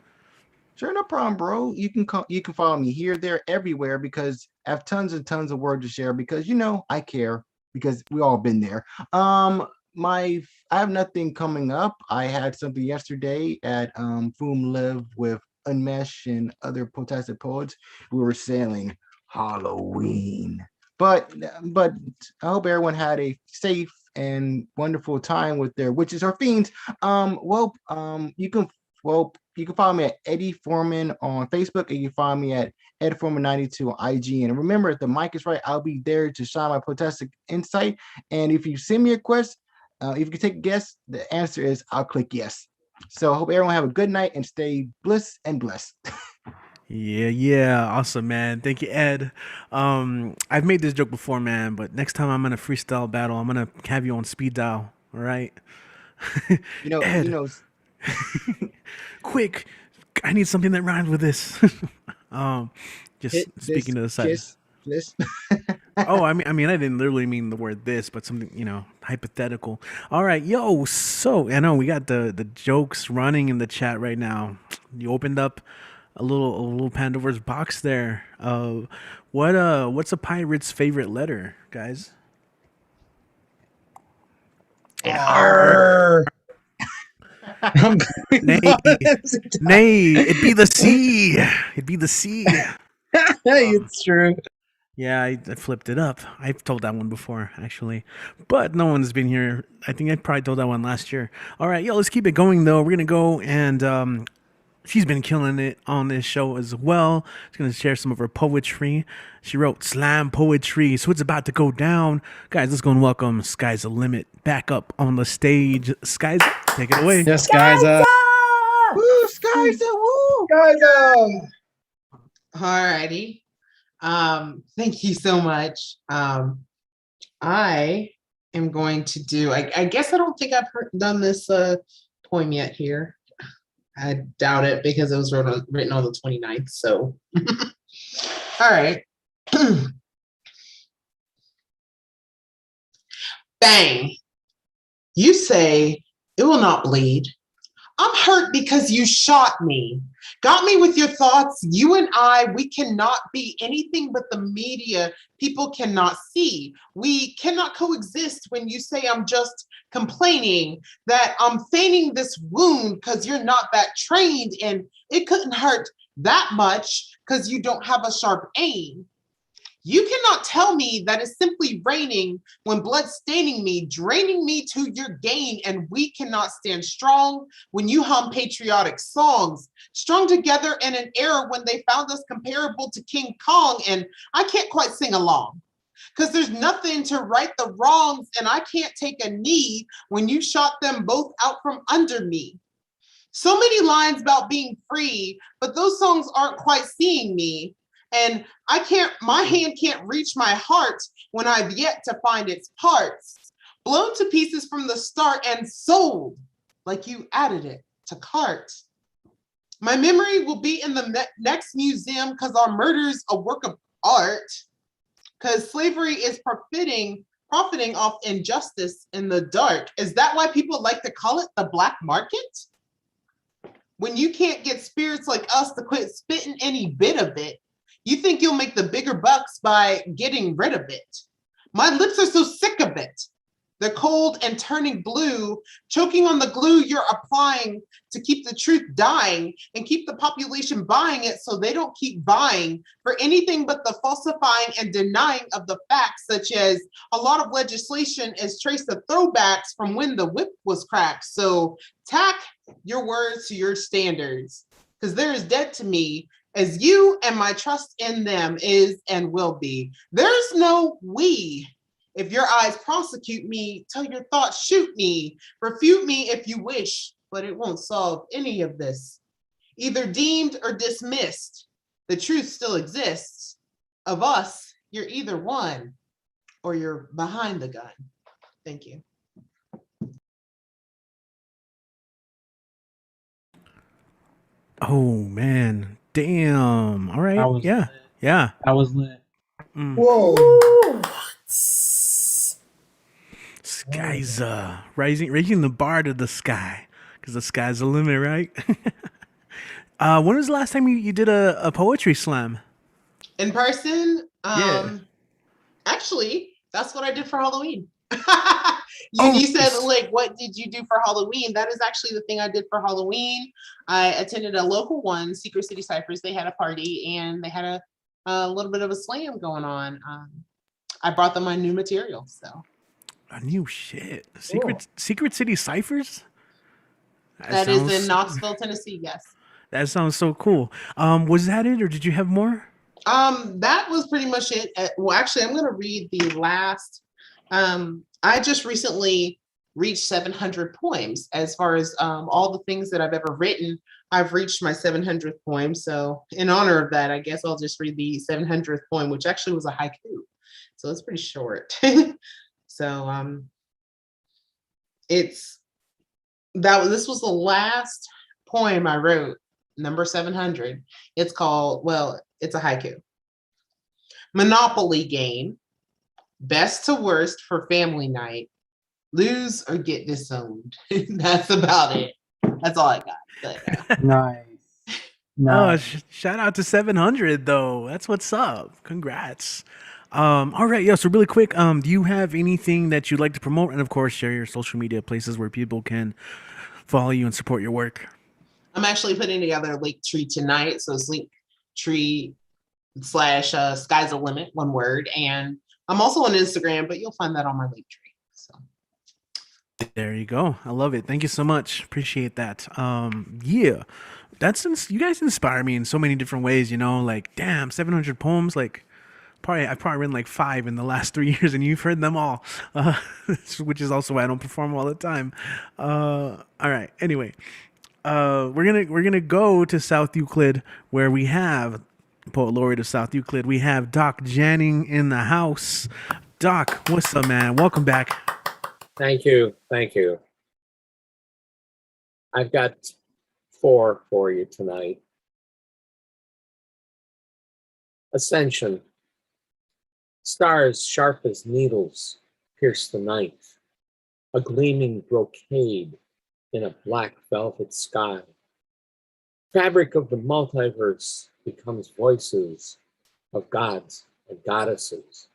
Sure, no problem, bro. You can follow me here, there, everywhere because I have tons and tons of words to share because I care because we all been there. I have nothing coming up. I had something yesterday at Foom Live with Unmesh and other protested poets. We were sailing Halloween. But I hope everyone had a safe and wonderful time with their witches or fiends. You can follow me at Eddie Foreman on Facebook, and you can follow me at Ed Foreman 92 on IG. And remember, if the mic is right, I'll be there to shine my protestic insight. And if you send me a request, if you can take a guess, the answer is I'll click yes. So I hope everyone have a good night and stay bliss and blessed. Yeah, awesome, man. Thank you, Ed. I've made this joke before, man, but next time I'm gonna freestyle battle, I'm gonna have you on speed dial. All right, Ed. Quick, I need something that rhymes with this. Just speaking to the side. This. Oh, I mean, I didn't literally mean the word this, but something, hypothetical. All right, yo. So I know we got the jokes running in the chat right now. You opened up a little Pandora's box there. What's a pirate's favorite letter, guys? Arr. Nay, it'd be the sea. It'd be the sea. It's true. Yeah, I flipped it up. I've told that one before, actually. But no one's been here. I think I probably told that one last year. All right, let's keep it going, though. We're going to go and she's been killing it on this show as well. She's going to share some of her poetry. She wrote slam poetry, so it's about to go down. Guys, let's go and welcome Sky's the Limit back up on the stage. Skyza, take it away. Yes, Skyza. Woo, Skyza, woo. Skyza. Alrighty. Thank you so much. I am going to do, I guess I don't think I've done this poem yet here. I doubt it because it was written on the 29th. So, all right. Bang. You say it will not bleed. I'm hurt because you shot me. Got me with your thoughts. You and I, we cannot be anything but the media people cannot see. We cannot coexist when you say I'm just complaining that I'm feigning this wound because you're not that trained and it couldn't hurt that much because you don't have a sharp aim. You cannot tell me that it's simply raining when blood staining me, draining me to your gain, and we cannot stand strong when you hum patriotic songs, strung together in an era when they found us comparable to King Kong, and I can't quite sing along. Because there's nothing to right the wrongs, and I can't take a knee when you shot them both out from under me. So many lines about being free, but those songs aren't quite seeing me. And my hand can't reach my heart when I've yet to find its parts. Blown to pieces from the start and sold like you added it to cart. My memory will be in the next museum because our murder's a work of art. Because slavery is profiting off injustice in the dark. Is that why people like to call it the black market? When you can't get spirits like us to quit spitting any bit of it, you think you'll make the bigger bucks by getting rid of it. My lips are so sick of it. They're cold and turning blue, choking on the glue you're applying to keep the truth dying and keep the population buying it so they don't keep buying for anything but the falsifying and denying of the facts, such as a lot of legislation is traced to throwbacks from when the whip was cracked. So tack your words to your standards, because they're as dead to me as you, and my trust in them is and will be. There's no we. If your eyes prosecute me, tell your thoughts shoot me, refute me if you wish, but it won't solve any of this. Either deemed or dismissed, the truth still exists. Of us, you're either one or you're behind the gun. Thank you. Oh man, damn. All right, That was yeah, yeah. that was lit. Whoa. Ooh. Sky's raising the bar to the sky, because the sky's the limit, right? When was the last time you did a poetry slam? In person, Yeah. actually, that's what I did for Halloween. Oh, You said, nice. like, what did you do for Halloween? That is actually the thing I did for Halloween. I attended a local one, Secret City Cyphers. They had a party and they had a little bit of a slam going on. I brought them my new material, so. A new shit. Cool. Secret City Ciphers? That is in Knoxville, Tennessee, yes. That sounds so cool. Was that it, or did you have more? That was pretty much it. Well, actually, I'm going to read the last. I just recently reached 700 poems. As far as all the things that I've ever written, I've reached my 700th poem. So in honor of that, I guess I'll just read the 700th poem, which actually was a haiku. So it's pretty short. So this was the last poem I wrote, number 700. It's called, well, it's a haiku. Monopoly game, best to worst for family night, lose or get disowned. That's about it. That's all I got. But, Nice. Oh, shout out to 700 though. That's what's up. Congrats. All right, yeah. So really quick, do you have anything that you'd like to promote, and of course, share your social media places where people can follow you and support your work? I'm actually putting together a Linktree tonight, so it's Linktree / sky's the limit, one word, and I'm also on Instagram, but you'll find that on my Linktree. So there you go. I love it. Thank you so much. Appreciate that. Yeah, you guys inspire me in so many different ways. You know, like damn, 700 poems, like. I've probably written like 5 in the last 3 years, and you've heard them all, which is also why I don't perform all the time. All right. Anyway, we're gonna go to South Euclid, where we have Poet Laureate of South Euclid. We have Doc Janning in the house. Doc, what's up, man? Welcome back. Thank you. Thank you. I've got 4 for you tonight. Ascension. Stars sharp as needles pierce the night, a gleaming brocade in a black velvet sky. Fabric of the multiverse becomes voices of gods and goddesses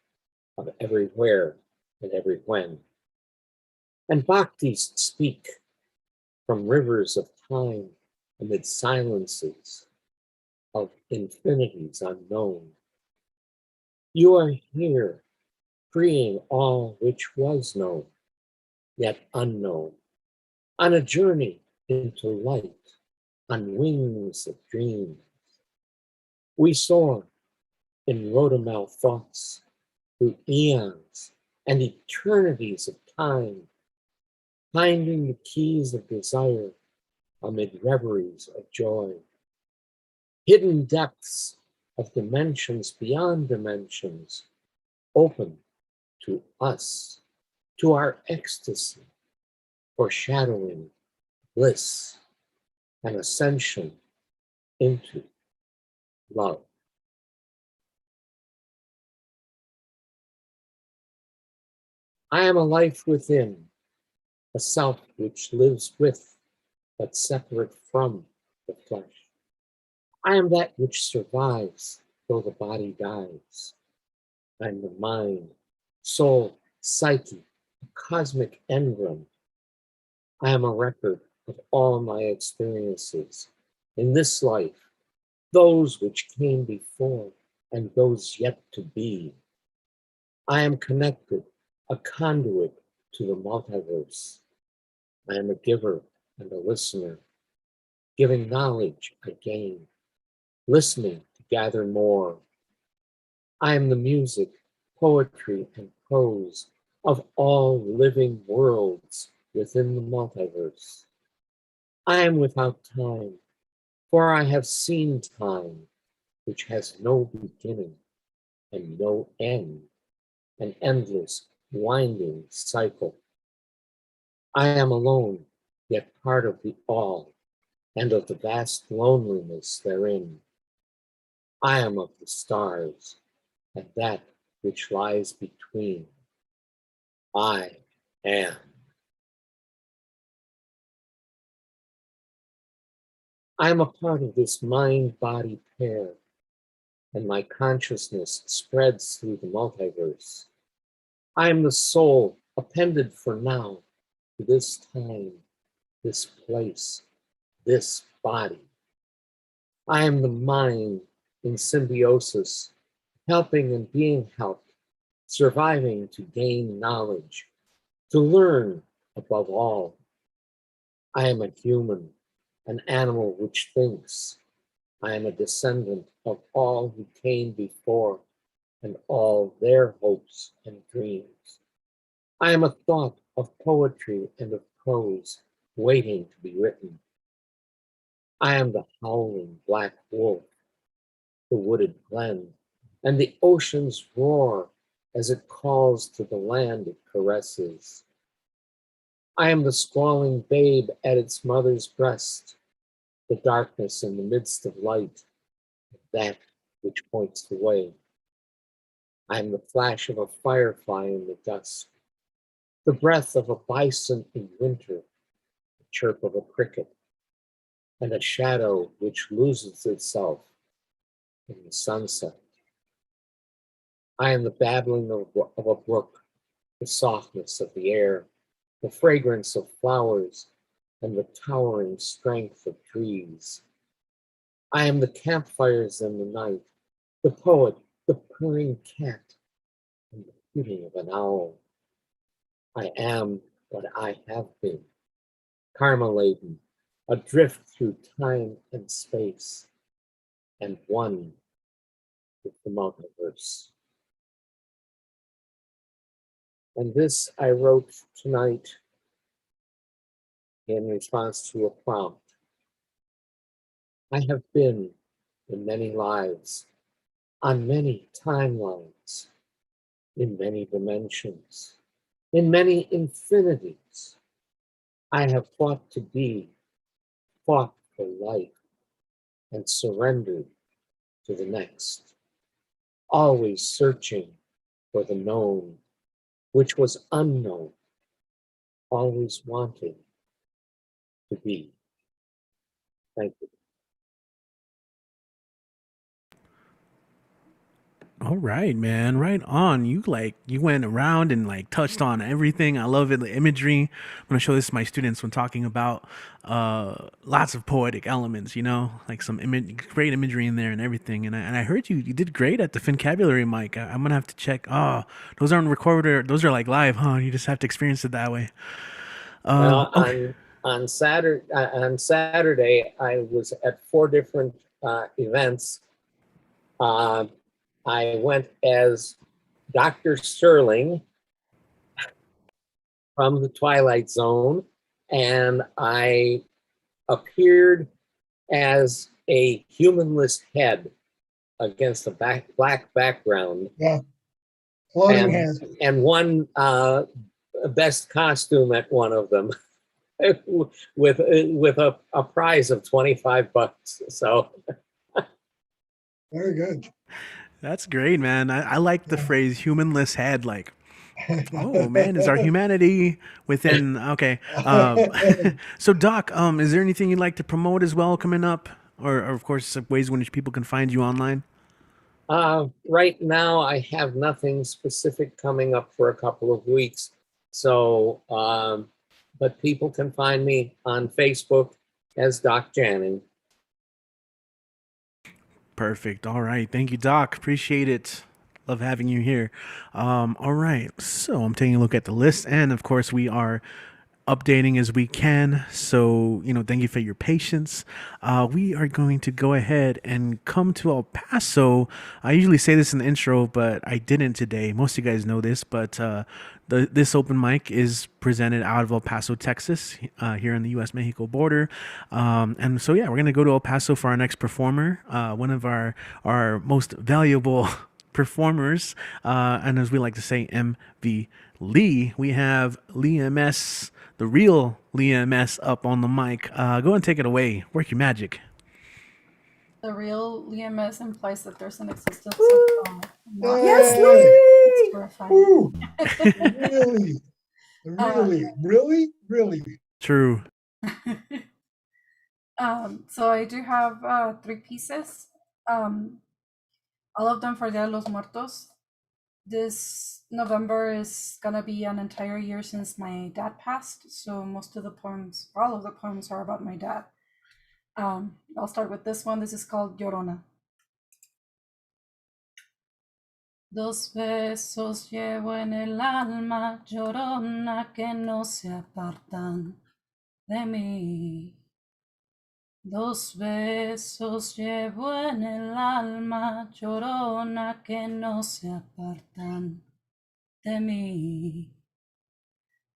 of everywhere and every when. And bhaktis speak from rivers of time amid silences of infinities unknown. You are here, freeing all which was known, yet unknown, on a journey into light, on wings of dreams. We soar in rhodomel thoughts through eons and eternities of time, finding the keys of desire amid reveries of joy. Hidden depths of dimensions beyond dimensions open to us, to our ecstasy, foreshadowing bliss and ascension into love. I am a life within, a self which lives with, but separate from the flesh. I am that which survives, though the body dies. I am the mind, soul, psyche, a cosmic engram. I am a record of all my experiences in this life, those which came before and those yet to be. I am connected, a conduit to the multiverse. I am a giver and a listener. Giving knowledge, I gain. Listening to gather more. I am the music, poetry, and prose of all living worlds within the multiverse. I am without time, for I have seen time, which has no beginning and no end, an endless, winding cycle. I am alone, yet part of the all, and of the vast loneliness therein. I am of the stars, and that which lies between. I am. I am a part of this mind-body pair, and my consciousness spreads through the multiverse. I am the soul appended for now to this time, this place, this body. I am the mind in symbiosis, helping and being helped, surviving to gain knowledge, to learn above all. I am a human, an animal which thinks. I am a descendant of all who came before and all their hopes and dreams. I am a thought of poetry and of prose waiting to be written. I am the howling black wolf, the wooded glen, and the ocean's roar as it calls to the land it caresses. I am the squalling babe at its mother's breast, the darkness in the midst of light, that which points the way. I am the flash of a firefly in the dusk, the breath of a bison in winter, the chirp of a cricket, and a shadow which loses itself in the sunset. I am the babbling of a brook, the softness of the air, the fragrance of flowers, and the towering strength of trees. I am the campfires in the night, the poet, the purring cat, and the hooting of an owl. I am what I have been, karma-laden, adrift through time and space, and one with the multiverse. And this I wrote tonight in response to a prompt. I have been in many lives, on many timelines, in many dimensions, in many infinities. I have fought to be, fought for life, and surrendered to the next, always searching for the known, which was unknown, always wanting to be. Thank you. All right, man. Right on. You went around and like touched on everything. I love it. The imagery. I'm gonna show this to my students when talking about lots of poetic elements. Like some great imagery in there and everything. And I heard you did great at the Fincabulary mic. I'm gonna have to check. Oh, those aren't recorded. Those are like live, huh? You just have to experience it that way. Well, Okay. on Saturday, I was at 4 different events. I went as Dr. Sterling from the Twilight Zone, and I appeared as a humanless head against a black background. Yeah. Floating head. And won best costume at one of them with a prize of $25. So Very good. That's great, man. I like the phrase humanless head. Like, oh man, is our humanity within? Okay. So Doc, is there anything you'd like to promote as well coming up, or of course ways in which people can find you online? right now, I have nothing specific coming up for a couple of weeks. So, but people can find me on Facebook as Doc Janning. Perfect. All right. Thank you, Doc. Appreciate it. Love having you here. All right. So I'm taking a look at the list, and of course, we are updating as we can. So, thank you for your patience. We are going to go ahead and come to El Paso. I usually say this in the intro, but I didn't today. Most of you guys know this, but this open mic is presented out of El Paso, Texas, here on the U.S.-Mexico border. And so, yeah, we're going to go to El Paso for our next performer, one of our most valuable performers, and as we like to say, MV Lee. We have Lee MS, the real Lee MS, up on the mic. Go and take it away. Work your magic. The real LMS implies that there's an existence of Yes, It's terrifying. Ooh. Really? True. So I do have 3 pieces. All of them for Dia de los Muertos. This November is gonna be an entire year since my dad passed, so most of the poems, all of the poems are about my dad. I'll start with this one. This is called Llorona. Dos besos llevo en el alma, llorona, que no se apartan de mí. Dos besos llevo en el alma, llorona, que no se apartan de mí.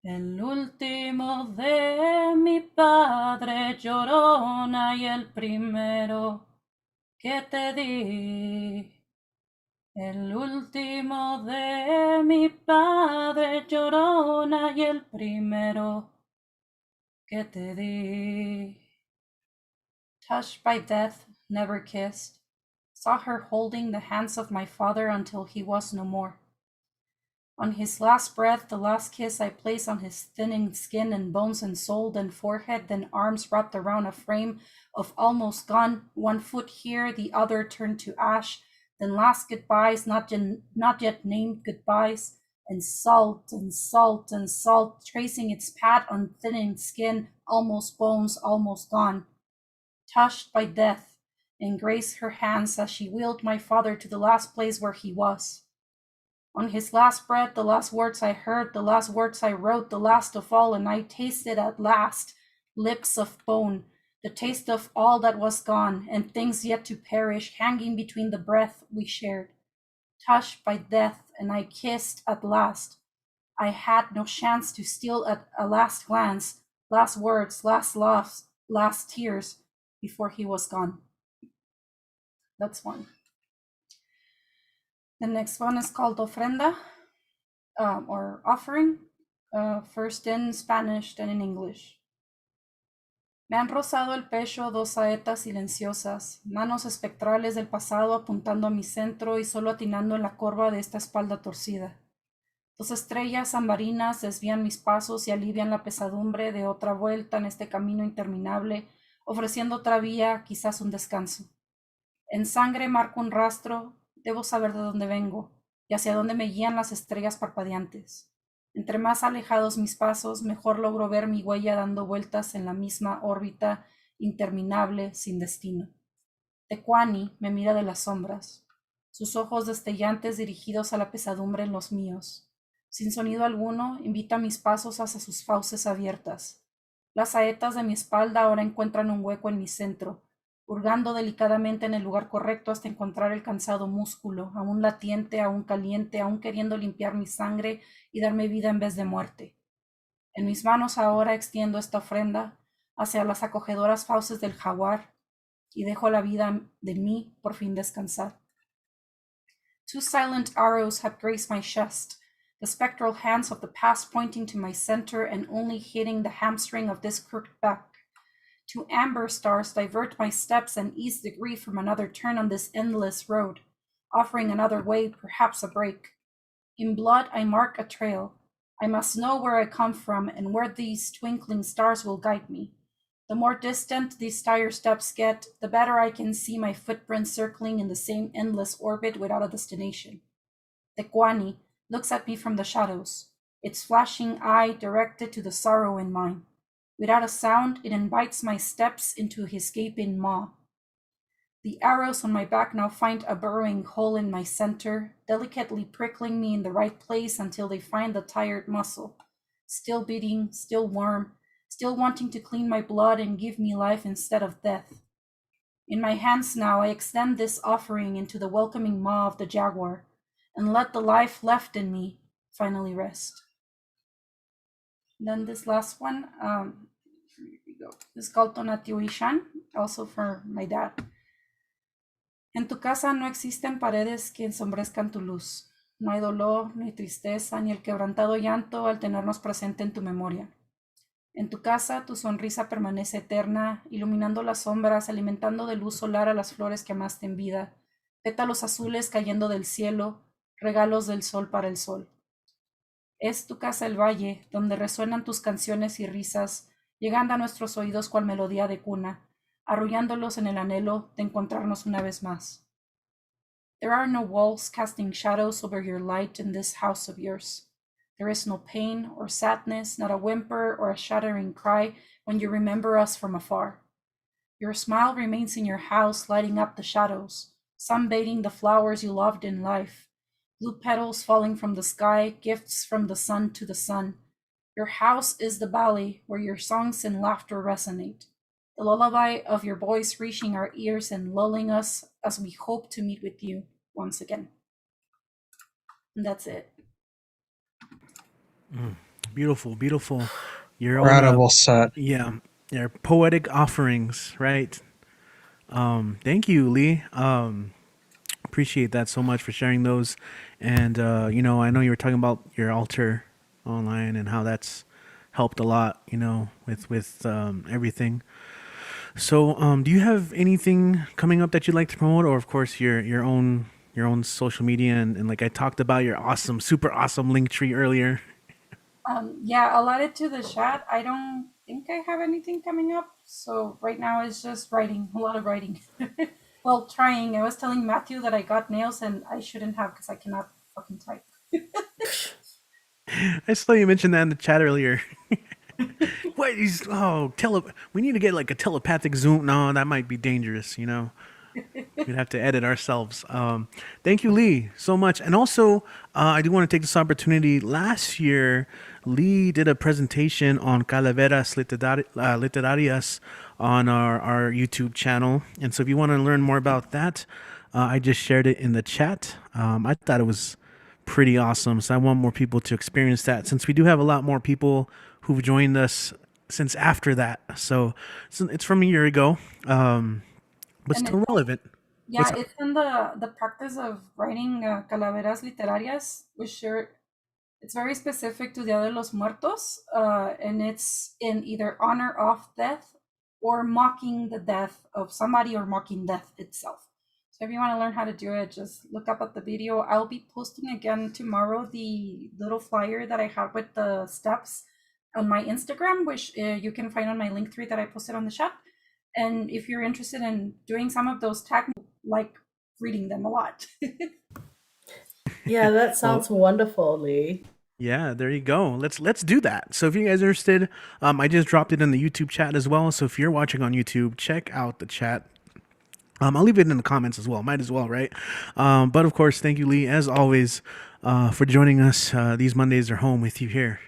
El último de mi padre, llorona, y el primero que te di. El último de mi padre, llorona, y el primero que te di. Touched by death, never kissed, saw her holding the hands of my father until he was no more. On his last breath, the last kiss I placed on his thinning skin and bones and soul, then forehead, then arms wrapped around a frame of almost gone, 1 foot here, the other turned to ash, then last goodbyes, not yet named goodbyes, and salt and salt and salt, tracing its path on thinning skin, almost bones, almost gone. Touched by death, embraced her hands as she wheeled my father to the last place where he was. On his last breath, the last words I heard, the last words I wrote, the last of all, and I tasted at last, lips of bone, the taste of all that was gone, and things yet to perish, hanging between the breath we shared. Touched by death, and I kissed at last. I had no chance to steal at a last glance, last words, last laughs, last tears, before he was gone. That's one. The next one is called Ofrenda, or Offering, first in Spanish, then in English. Me han rozado el pecho 2 saetas silenciosas, manos espectrales del pasado apuntando a mi centro y solo atinando en la curva de esta espalda torcida. 2 estrellas ambarinas desvían mis pasos y alivian la pesadumbre de otra vuelta en este camino interminable, ofreciendo otra vía, quizás un descanso. En sangre marco un rastro, Debo saber de dónde vengo y hacia dónde me guían las estrellas parpadeantes. Entre más alejados mis pasos, mejor logro ver mi huella dando vueltas en la misma órbita interminable sin destino. Tecuani me mira de las sombras, sus ojos destellantes dirigidos a la pesadumbre en los míos. Sin sonido alguno, invita mis pasos hacia sus fauces abiertas. Las saetas de mi espalda ahora encuentran un hueco en mi centro, hurgando delicadamente en el lugar correcto hasta encontrar el cansado músculo, aún latiente, aún caliente, aún queriendo limpiar mi sangre y darme vida en vez de muerte. En mis manos ahora extiendo esta ofrenda hacia las acogedoras fauces del jaguar y dejo la vida de mí por fin descansar. Two silent arrows have graced my chest, the spectral hands of the past pointing to my center and only hitting the hamstring of this crooked back. Two amber stars divert my steps and ease the grief from another turn on this endless road, offering another way, perhaps a break. In blood I mark a trail. I must know where I come from and where these twinkling stars will guide me. The more distant these tired steps get, the better I can see my footprints circling in the same endless orbit without a destination. Tecuani looks at me from the shadows, its flashing eye directed to the sorrow in mine. Without a sound, it invites my steps into his gaping maw. The arrows on my back now find a burrowing hole in my center, delicately prickling me in the right place until they find the tired muscle, still beating, still warm, still wanting to clean my blood and give me life instead of death. In my hands now I extend this offering into the welcoming maw of the jaguar, and let the life left in me finally rest. Then this last one, here we go. This is called Tonatiuh, also for my dad. En tu casa no existen paredes que ensombrezcan tu luz. No hay dolor, ni tristeza, ni el quebrantado llanto al tenernos presente en tu memoria. En tu casa, tu sonrisa permanece eterna, iluminando las sombras, alimentando de luz solar a las flores que amaste en vida, pétalos azules cayendo del cielo, regalos del sol para el sol. Es tu casa el valle, donde resuenan tus canciones y risas, llegando a nuestros oídos cual melodía de cuna, arrullándolos en el anhelo de encontrarnos una vez más. There are no walls casting shadows over your light in this house of yours. There is no pain or sadness, not a whimper or a shattering cry when you remember us from afar. Your smile remains in your house, lighting up the shadows, sunbathing the flowers you loved in life, blue petals falling from the sky, gifts from the sun to the sun. Your house is the valley where your songs and laughter resonate, the lullaby of your voice reaching our ears and lulling us as we hope to meet with you once again. And that's it. Beautiful, beautiful. Your Incredible set. Yeah, your poetic offerings, right? Thank you, Lee. Appreciate that so much for sharing those. And you know, I know you were talking about your altar online and how that's helped a lot, you know, with everything. So, do you have anything coming up that you'd like to promote, or of course your own social media and like I talked about your awesome, super awesome link tree earlier. Yeah, I'll add it to the chat. I don't think I have anything coming up. So right now it's just writing, a lot of writing. Well, trying. I was telling Matthew that I got nails and I shouldn't have because I cannot fucking type. I saw you mentioned that in the chat earlier. What is we need to get like a telepathic Zoom. No, that might be dangerous, you know. We'd have to edit ourselves. Thank you, Lee, so much. And also, I do want to take this opportunity. Last year, Lee did a presentation on Calaveras Literarias on our YouTube channel. And so if you want to learn more about that, I just shared it in the chat. I thought it was pretty awesome. So I want more people to experience that since we do have a lot more people who've joined us since after that. So it's from a year ago. But And still relevant. Yeah, it's in the practice of writing Calaveras Literarias, which it's very specific to Dia de los Muertos, and it's in either honor of death or mocking the death of somebody or mocking death itself. So if you want to learn how to do it, just look up at the video. I'll be posting again tomorrow the little flyer that I have with the steps on my Instagram, which you can find on my link tree that I posted on the chat. And if you're interested in doing some of those like reading them a lot. Yeah, that Well, sounds wonderful, Lee. yeah, there you go. Let's do that. So if you guys are interested, I just dropped it in the YouTube chat as well. So if you're watching on YouTube, check out the chat. I'll leave it in the comments as well. Might as well, right? But of course, thank you, Lee, as always, for joining us. These Mondays are home with you here,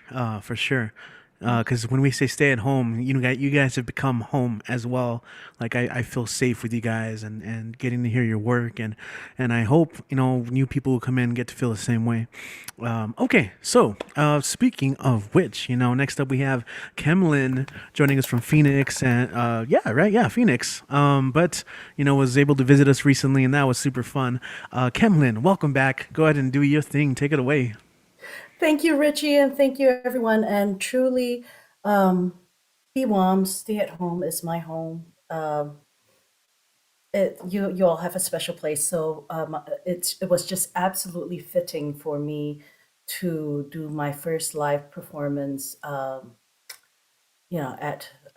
for sure. Because when we say stay at home, you guys have become home as well. Like I feel safe with you guys and getting to hear your work and I hope new people who come in get to feel the same way. Okay, so speaking of which, next up we have Kemlin joining us from Phoenix and Phoenix. But was able to visit us recently and that was super fun. Kemlin, welcome back. Go ahead and do your thing. Take it away. Thank you, Richie, and thank you, everyone. And truly, BWOMS, stay at home is my home. You all have a special place, so it was just absolutely fitting for me to do my first live performance, at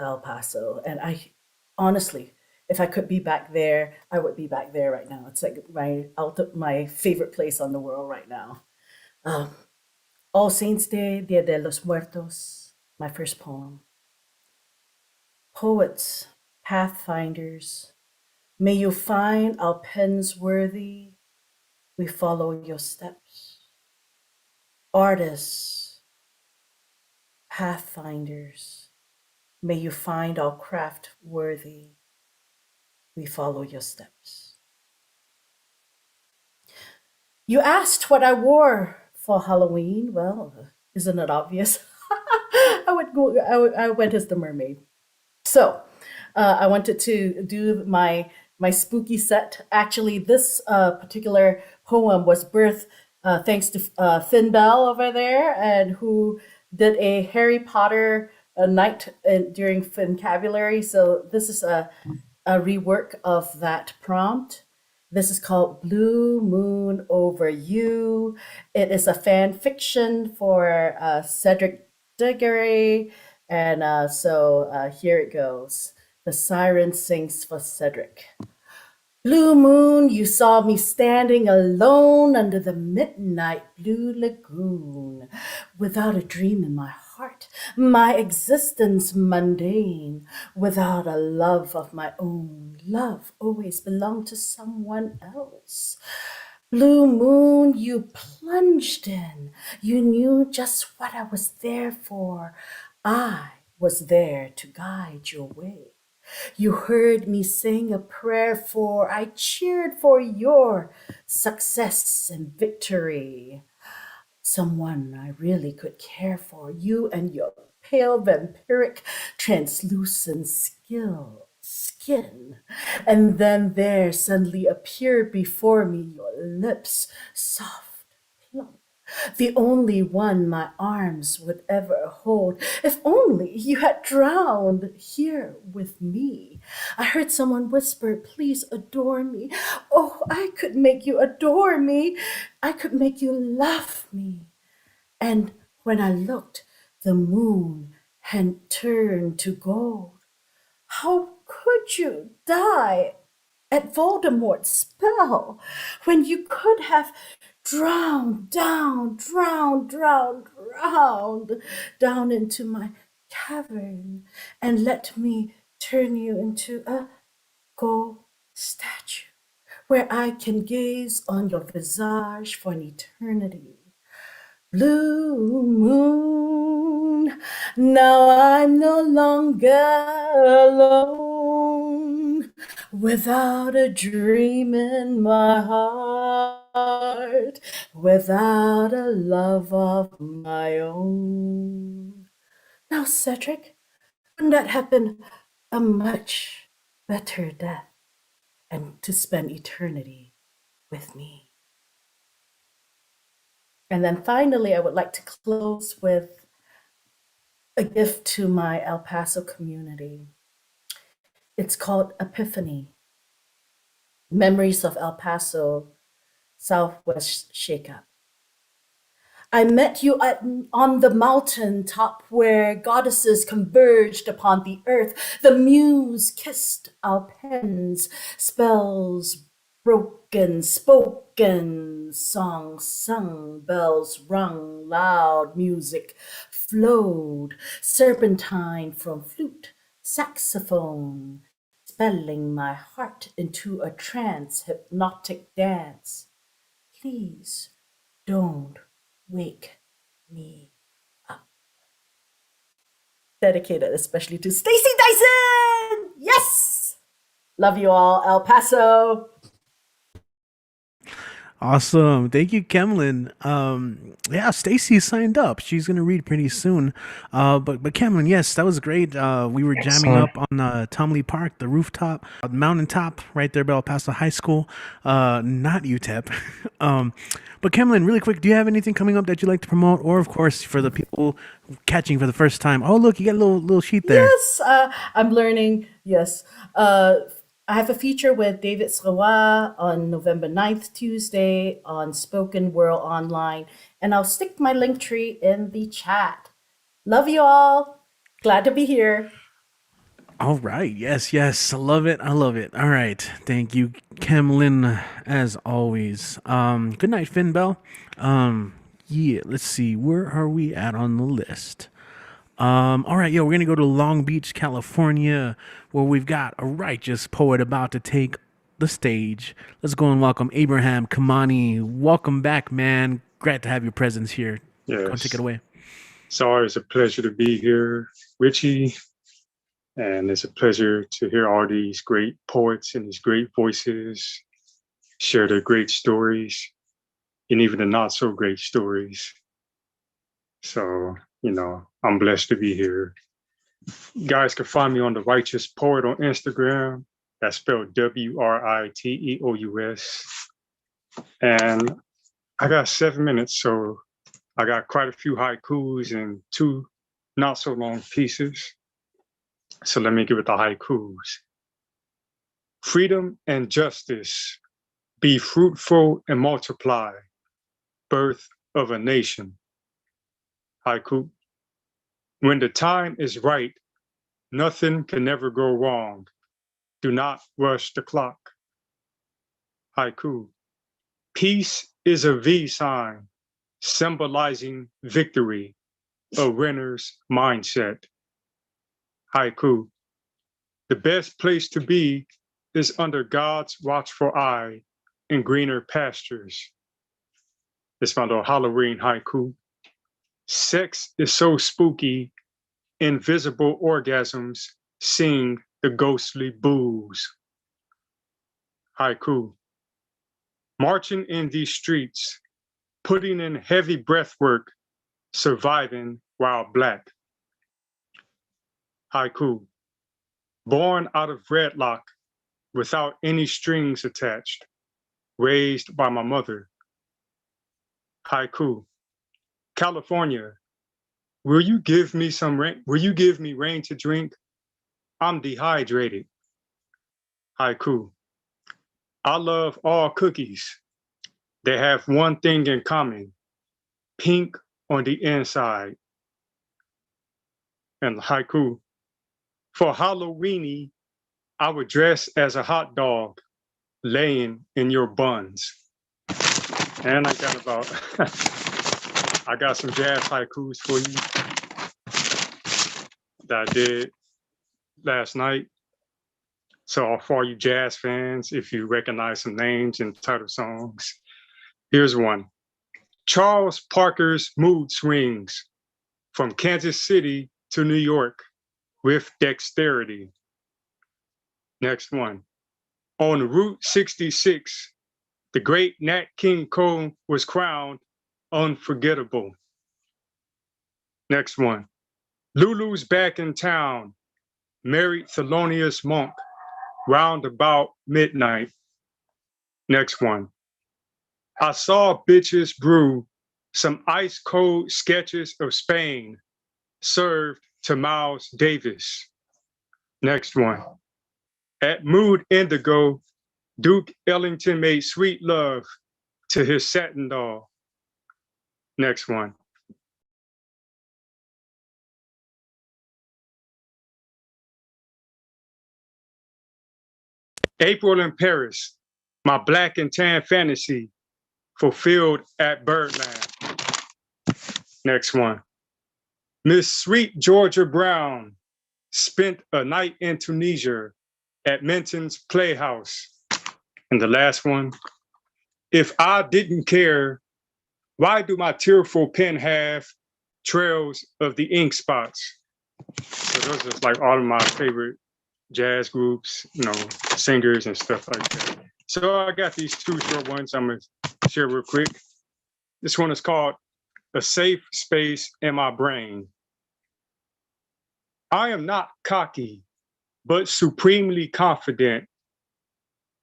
El Paso. And I honestly, if I could be back there, I would be back there right now. It's like my favorite place on the world right now. Um, All Saints Day, Dia de los Muertos, my first poem. Poets, pathfinders, may you find our pens worthy, we follow your steps. Artists, pathfinders, may you find our craft worthy, we follow your steps. You asked what I wore for Halloween. Well, isn't it obvious? I went as the mermaid. So I wanted to do my spooky set. Actually, this particular poem was birthed thanks to Finn Bell over there, and who did a Harry Potter night during Fincabulary. So this is a rework of that prompt. This is called Blue Moon Over You. It is a fan fiction for Cedric Diggory. And so here it goes. The siren sings for Cedric. Blue moon, you saw me standing alone under the midnight blue lagoon, without a dream in my heart, my existence mundane, without a love of my own. Love always belonged to someone else. Blue moon, you plunged in. You knew just what I was there for. I was there to guide your way. You heard me sing a prayer for, I cheered for your success and victory. Someone I really could care for, you and your pale vampiric translucent skin. And then there suddenly appeared before me your lips, soft, plump, the only one my arms would ever hold. If only you had drowned here with me. I heard someone whisper, please adore me. Oh, I could make you adore me. I could make you love me. And when I looked, the moon had turned to gold. How could you die at Voldemort's spell when you could have drowned down into my cavern and let me turn you into a gold statue where I can gaze on your visage for an eternity. Blue moon, now I'm no longer alone, without a dream in my heart, without a love of my own. Now, Cedric, wouldn't that have been a much better death and to spend eternity with me? And then finally, I would like to close with a gift to my El Paso community. It's called Epiphany, Memories of El Paso Southwest Shakeup. I met you on the mountain top where goddesses converged upon the earth. The muse kissed our pens, spells Broken spoken, songs sung, bells rung, loud music flowed, serpentine from flute, saxophone, spelling my heart into a trance, hypnotic dance. Please don't wake me up. Dedicated especially to Stacy Dyson. Yes. Love you all, El Paso. Awesome. Thank you, Kemlin. Yeah, Stacy signed up. She's gonna read pretty soon. But Kemlin, yes, that was great. We were jamming Excellent. up on Tom Lee Park, the rooftop, mountaintop, right there by El Paso High School. Not UTEP. But Kemlin, really quick, do you have anything coming up that you'd like to promote, or of course for the people catching for the first time? Oh, look, you got a little sheet there. Yes, I'm learning. Yes. I have a feature with David Srawa on November 9th, Tuesday, on Spoken World Online. And I'll stick my link tree in the chat. Love you all. Glad to be here. All right. Yes, yes. I love it. I love it. All right. Thank you, Kemlin, as always. Good night, Finn Bell. Yeah, let's see. Where are we at on the list? All right, we're gonna go to Long Beach, California, where we've got a righteous poet about to take the stage. Let's go and welcome Abraham Kamani. Welcome back, man. Glad to have your presence here. Go and take it away. It's always a pleasure to be here, Richie. And it's a pleasure to hear all these great poets and these great voices share their great stories and even the not so great stories. So, I'm blessed to be here. You guys can find me on The Righteous Poet on Instagram. That's spelled WRITEOUS. And I got 7 minutes, so I got quite a few haikus and 2 not so long pieces. So let me give it the haikus. Freedom and justice, be fruitful and multiply, birth of a nation. Haiku. When the time is right, nothing can ever go wrong. Do not rush the clock. Haiku. Peace is a V sign, symbolizing victory, a winner's mindset. Haiku. The best place to be is under God's watchful eye in greener pastures. It's my little Halloween haiku. Sex is so spooky, invisible orgasms sing the ghostly boos. Haiku. Marching in these streets, putting in heavy breath work, surviving while Black. Haiku. Born out of wedlock, without any strings attached, raised by my mother. Haiku. California, will you give me some rain? Will you give me rain to drink? I'm dehydrated. Haiku. I love all cookies. They have one thing in common, pink on the inside. And haiku. For Halloweeny, I would dress as a hot dog laying in your buns. And I got some jazz haikus for you that I did last night. So for all you jazz fans, if you recognize some names and title songs, here's one. Charles Parker's mood swings from Kansas City to New York with dexterity. Next one. On Route 66, the great Nat King Cole was crowned unforgettable. Next one. Lulu's back in town, married Thelonious Monk, round about midnight. Next one. I saw bitches brew some ice cold sketches of Spain, served to Miles Davis. Next one. At Mood Indigo, Duke Ellington made sweet love to his satin doll. Next one. April in Paris, my black and tan fantasy fulfilled at Birdland. Next one. Miss Sweet Georgia Brown spent a night in Tunisia at Minton's Playhouse. And the last one. If I didn't care, why do my tearful pen have trails of the ink spots? So those are like all of my favorite jazz groups, singers and stuff like that. So I got these two short ones I'm gonna share real quick. This one is called A Safe Space in My Brain. I am not cocky, but supremely confident.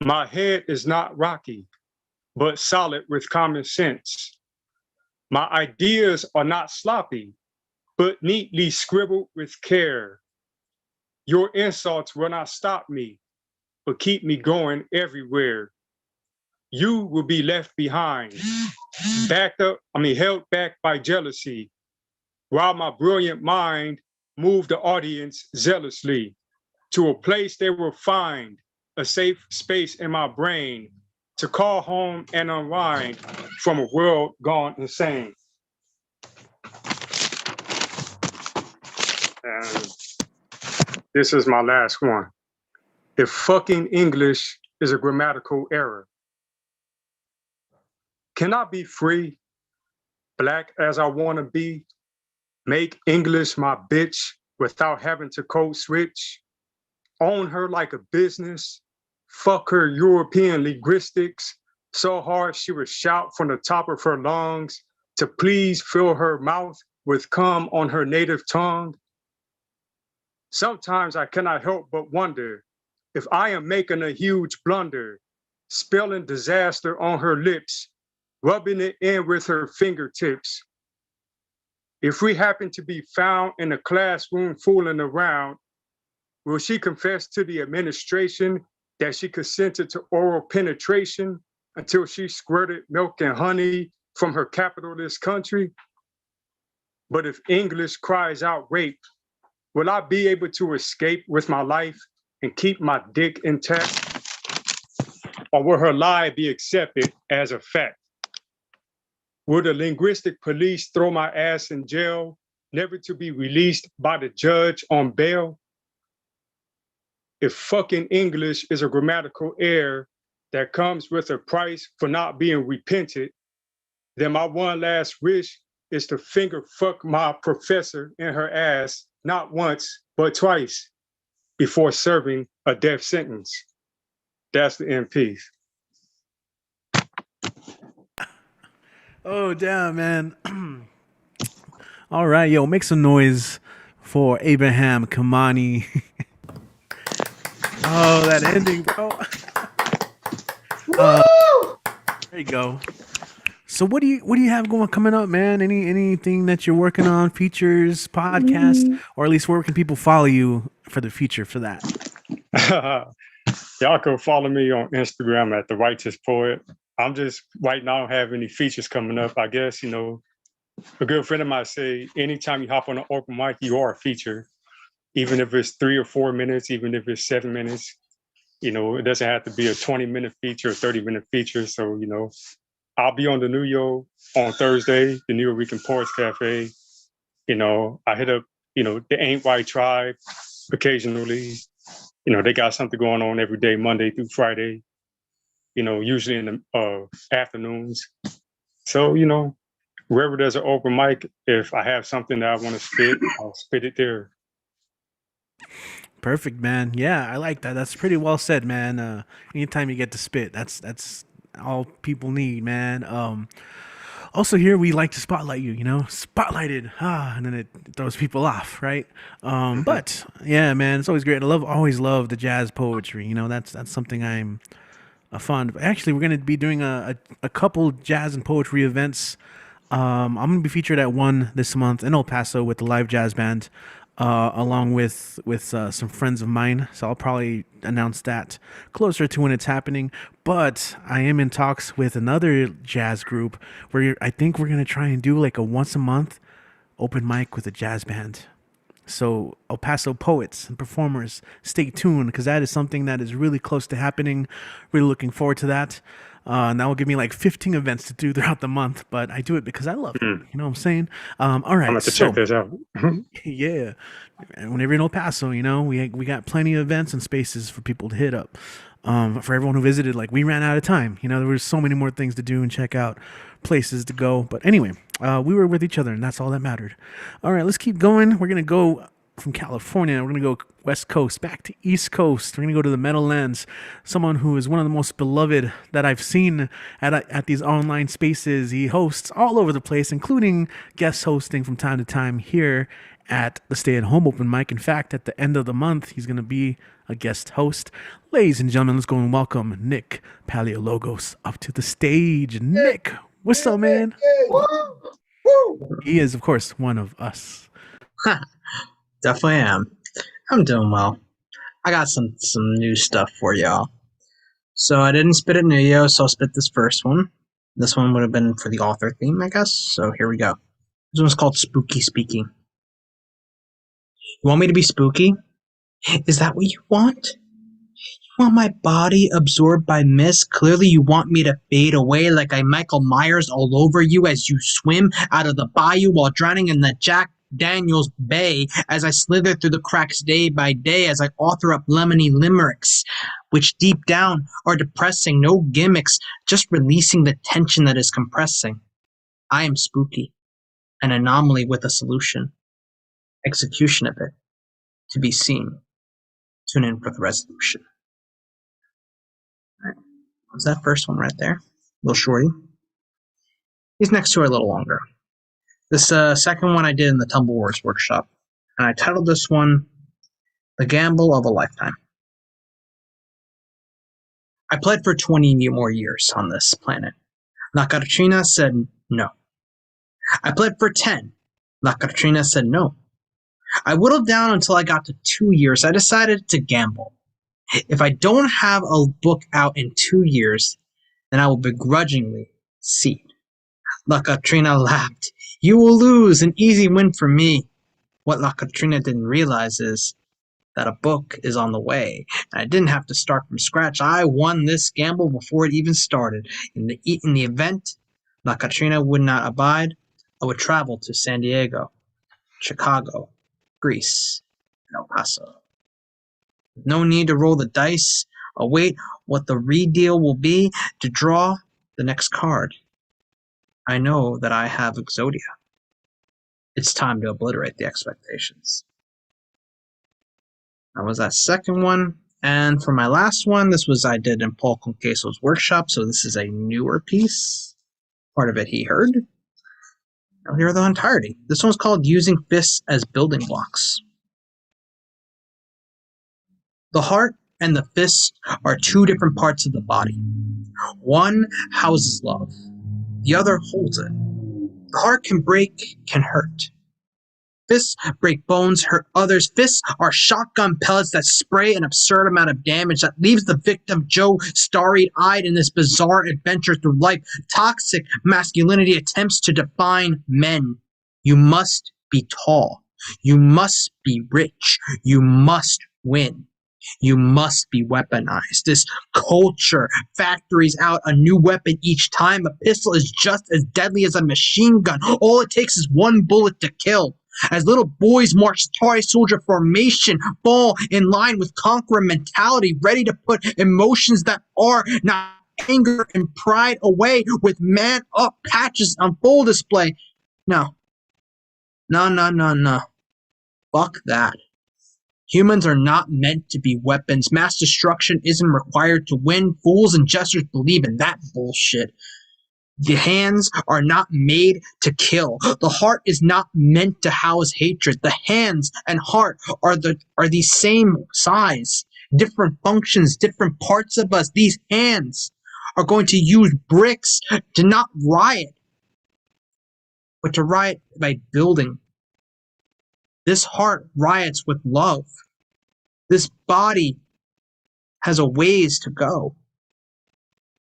My head is not rocky, but solid with common sense. My ideas are not sloppy, but neatly scribbled with care. Your insults will not stop me, but keep me going everywhere. You will be left behind, held back by jealousy, while my brilliant mind moved the audience zealously to a place they will find a safe space in my brain to call home and unwind from a world gone insane. And this is my last one. If fucking English is a grammatical error, can I be free, black as I want to be, make English my bitch without having to code switch, own her like a business, fuck her European linguistics so hard she would shout from the top of her lungs to please fill her mouth with cum on her native tongue? Sometimes I cannot help but wonder if I am making a huge blunder, spilling disaster on her lips, rubbing it in with her fingertips. If we happen to be found in a classroom fooling around, will she confess to the administration that she consented to oral penetration until she squirted milk and honey from her capitalist country? But if English cries out rape, will I be able to escape with my life and keep my dick intact? Or will her lie be accepted as a fact? Will the linguistic police throw my ass in jail, never to be released by the judge on bail? If fucking English is a grammatical error that comes with a price for not being repented, then my one last wish is to finger fuck my professor in her ass, not once, but twice, before serving a death sentence. That's the MP. Oh, damn, man. All right, yo, make some noise for Abraham Kamani. Oh, that ending, bro. There you go. So what do you have coming up, man? Anything that you're working on, features, podcast, or at least where can people follow you for the future for that? Y'all can follow me on Instagram at The Righteous Poet. I'm just right now don't have any features coming up. I guess, a good friend of mine say, anytime you hop on an open mic, you are a feature. Even if it's 3 or 4 minutes, even if it's 7 minutes, it doesn't have to be a 20-minute feature or 30-minute feature. So, I'll be on the New York on Thursday, the New York Weekend Poets Cafe. I hit up, the Ain't White Tribe occasionally. They got something going on every day, Monday through Friday, usually in the afternoons. So, wherever there's an open mic, if I have something that I want to spit, I'll spit it there. Perfect, man. Yeah, I like that. That's pretty well said, man. Anytime you get to spit, that's all people need, man. Also here we like to spotlight you, spotlighted, and then it throws people off, right? But yeah, man, it's always great. I always love the jazz poetry. That's something I'm fond of. Actually, we're gonna be doing a couple jazz and poetry events. I'm gonna be featured at one this month in El Paso with the live jazz band. Along with some friends of mine. So I'll probably announce that closer to when it's happening. But I am in talks with another jazz group where I think we're going to try and do like a once a month open mic with a jazz band. So El Paso poets and performers, stay tuned because that is something that is really close to happening. Really looking forward to that. And that will give me like 15 events to do throughout the month, but I do it because I love it. You know what I'm saying? All I'm right, going to check this out. yeah. And whenever you're in El Paso, we got plenty of events and spaces for people to hit up. For everyone who visited, like we ran out of time. There were so many more things to do and check out, places to go. But anyway, we were with each other, and that's all that mattered. All right, let's keep going. We're gonna go from California. We're gonna go West Coast back to East Coast. We're gonna go to the Meadowlands. Someone who is one of the most beloved that I've seen at these online spaces. He hosts all over the place, including guest hosting from time to time here at the Stay at Home Open Mic. In fact, at the end of the month, he's going to be a guest host. Ladies and gentlemen, let's go and welcome Nick Paleologos up to the stage. Nick, what's up, man? He is, of course, one of us. Definitely am. I'm doing well. I got some new stuff for y'all. So I didn't spit at New Year, so I'll spit this first one. This one would have been for the author theme, I guess. So here we go. This one's called Spooky Speaking. You want me to be spooky? Is that what you want? You want my body absorbed by mist? Clearly you want me to fade away like I'm Michael Myers all over you as you swim out of the bayou while drowning in the Jack Daniels Bay as I slither through the cracks day by day as I author up lemony limericks, which deep down are depressing, no gimmicks, just releasing the tension that is compressing. I am spooky, an anomaly with a solution. Execution of it, to be seen. Tune in for the resolution. All right. Was that first one right there? Little shorty. These next two are a little longer. This second one I did in the Tumble Wars workshop, and I titled this one The Gamble of a Lifetime. I pled for 20 more years on this planet. La Catrina said no. I pled for 10. La Catrina said no. I whittled down until I got to 2 years. I decided to gamble. If I don't have a book out in 2 years, then I will begrudgingly cede. La Catrina laughed. You will lose, an easy win for me. What La Catrina didn't realize is that a book is on the way, and I didn't have to start from scratch. I won this gamble before it even started. In the event La Catrina would not abide, I would travel to San Diego, Chicago, Greece, and El Paso. No need to roll the dice, await what the redeal will be to draw the next card. I know that I have Exodia. It's time to obliterate the expectations. That was that second one. And for my last one, this was I did in Paul Conqueso's workshop, so this is a newer piece. Part of it he heard. I'll hear the entirety. This one's called Using Fists as Building Blocks. The heart and the fist are two different parts of the body. One houses love. The other holds it. The heart can break, can hurt. Fists break bones, hurt others. Fists are shotgun pellets that spray an absurd amount of damage that leaves the victim Joe starry-eyed in this bizarre adventure through life. Toxic masculinity attempts to define men. You must be tall. You must be rich. You must win. You must be weaponized. This culture factories out a new weapon each time. A pistol is just as deadly as a machine gun. All it takes is one bullet to kill. As little boys march Atari soldier formation, fall in line with conqueror mentality, ready to put emotions that are not anger and pride away with man up patches on full display. No. No. Fuck that. Humans are not meant to be weapons. Mass destruction isn't required to win. Fools and jesters believe in that bullshit. The hands are not made to kill. The heart is not meant to house hatred. The hands and heart are the same size, different functions, different parts of us. These hands are going to use bricks to not riot, but to riot by building. This heart riots with love. This body has a ways to go.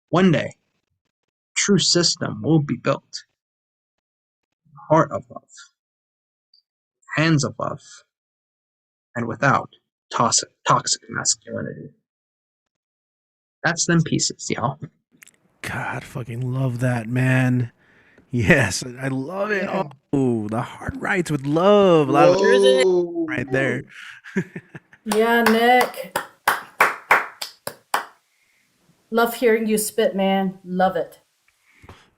One day, true system will be built. Heart of love. Hands of love. and without toxic masculinity. That's them pieces, y'all. God, fucking love that, man. Yes, I love it. Yeah. Oh, the hard rights with love. A lot of Whoa. right there. Yeah, Nick. Love hearing you spit, man. Love it.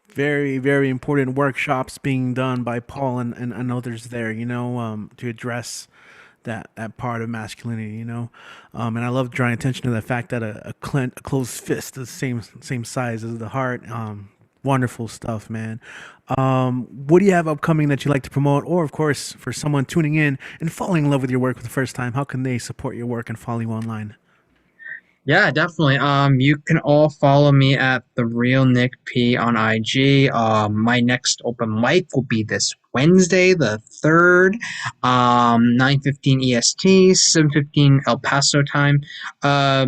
Very, very important workshops being done by Paul and others there, to address that part of masculinity, and I love drawing attention to the fact that a closed fist is the same size as the heart. Wonderful stuff, man. What do you have upcoming that you like to promote? Or, of course, for someone tuning in and falling in love with your work for the first time, how can they support your work and follow you online? Yeah, definitely. You can all follow me at The Real Nick P on IG. My next open mic will be this Wednesday, the 3rd, 9:15 EST, 7:15 El Paso time. I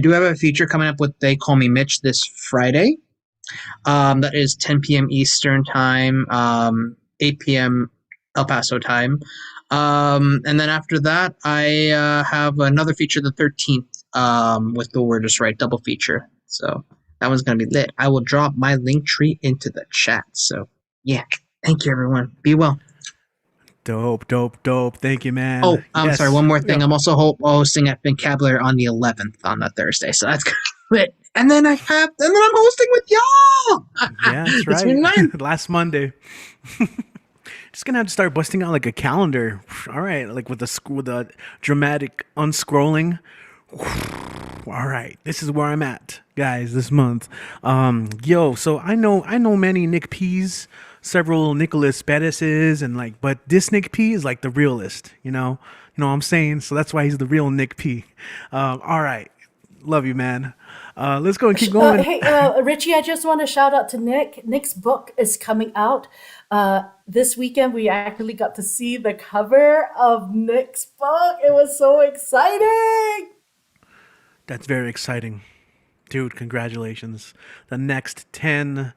do have a feature coming up with They Call Me Mitch this Friday. That is 10 p.m. Eastern time, 8 p.m. El Paso time. And then after that, I have another feature the 13th with The Word Is Right, double feature. So that one's going to be lit. I will drop my link tree into the chat. So yeah, thank you, everyone. Be well. Dope. Thank you, man. Oh, I'm sorry. One more thing. Yeah. I'm also hosting at Vocabulary on the 11th on that Thursday. So that's lit. And then I'm hosting with y'all. Yeah, that's right. Last Monday. Just gonna have to start busting out like a calendar. All right, like with the dramatic unscrolling. All right, this is where I'm at, guys, this month. So I know many Nick P's, several Nicholas Pettises, and but this Nick P is like the realest, you know what I'm saying? So that's why he's the real Nick P. All right, love you, man. Let's go and keep going. Hey, Richie, I just want to shout out to Nick. Nick's book is coming out. This weekend, we actually got to see the cover of Nick's book. It was so exciting. That's very exciting. Dude, congratulations. The next 10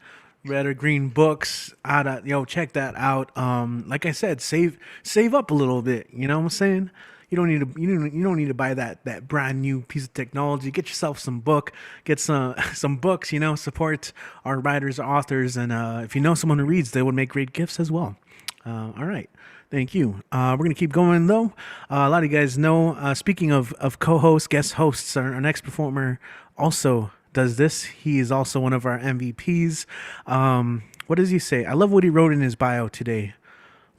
red or green books out of, check that out. Like I said, save up a little bit, you know what I'm saying? You don't need to buy that brand new piece of technology. Get yourself some book, get some books, support our writers, our authors, and if you know someone who reads, they would make great gifts as well. All right. Thank you. We're going to keep going, though. A lot of you guys know, speaking of co-hosts, guest hosts, our next performer also does this. He is also one of our MVPs. What does he say? I love what he wrote in his bio today.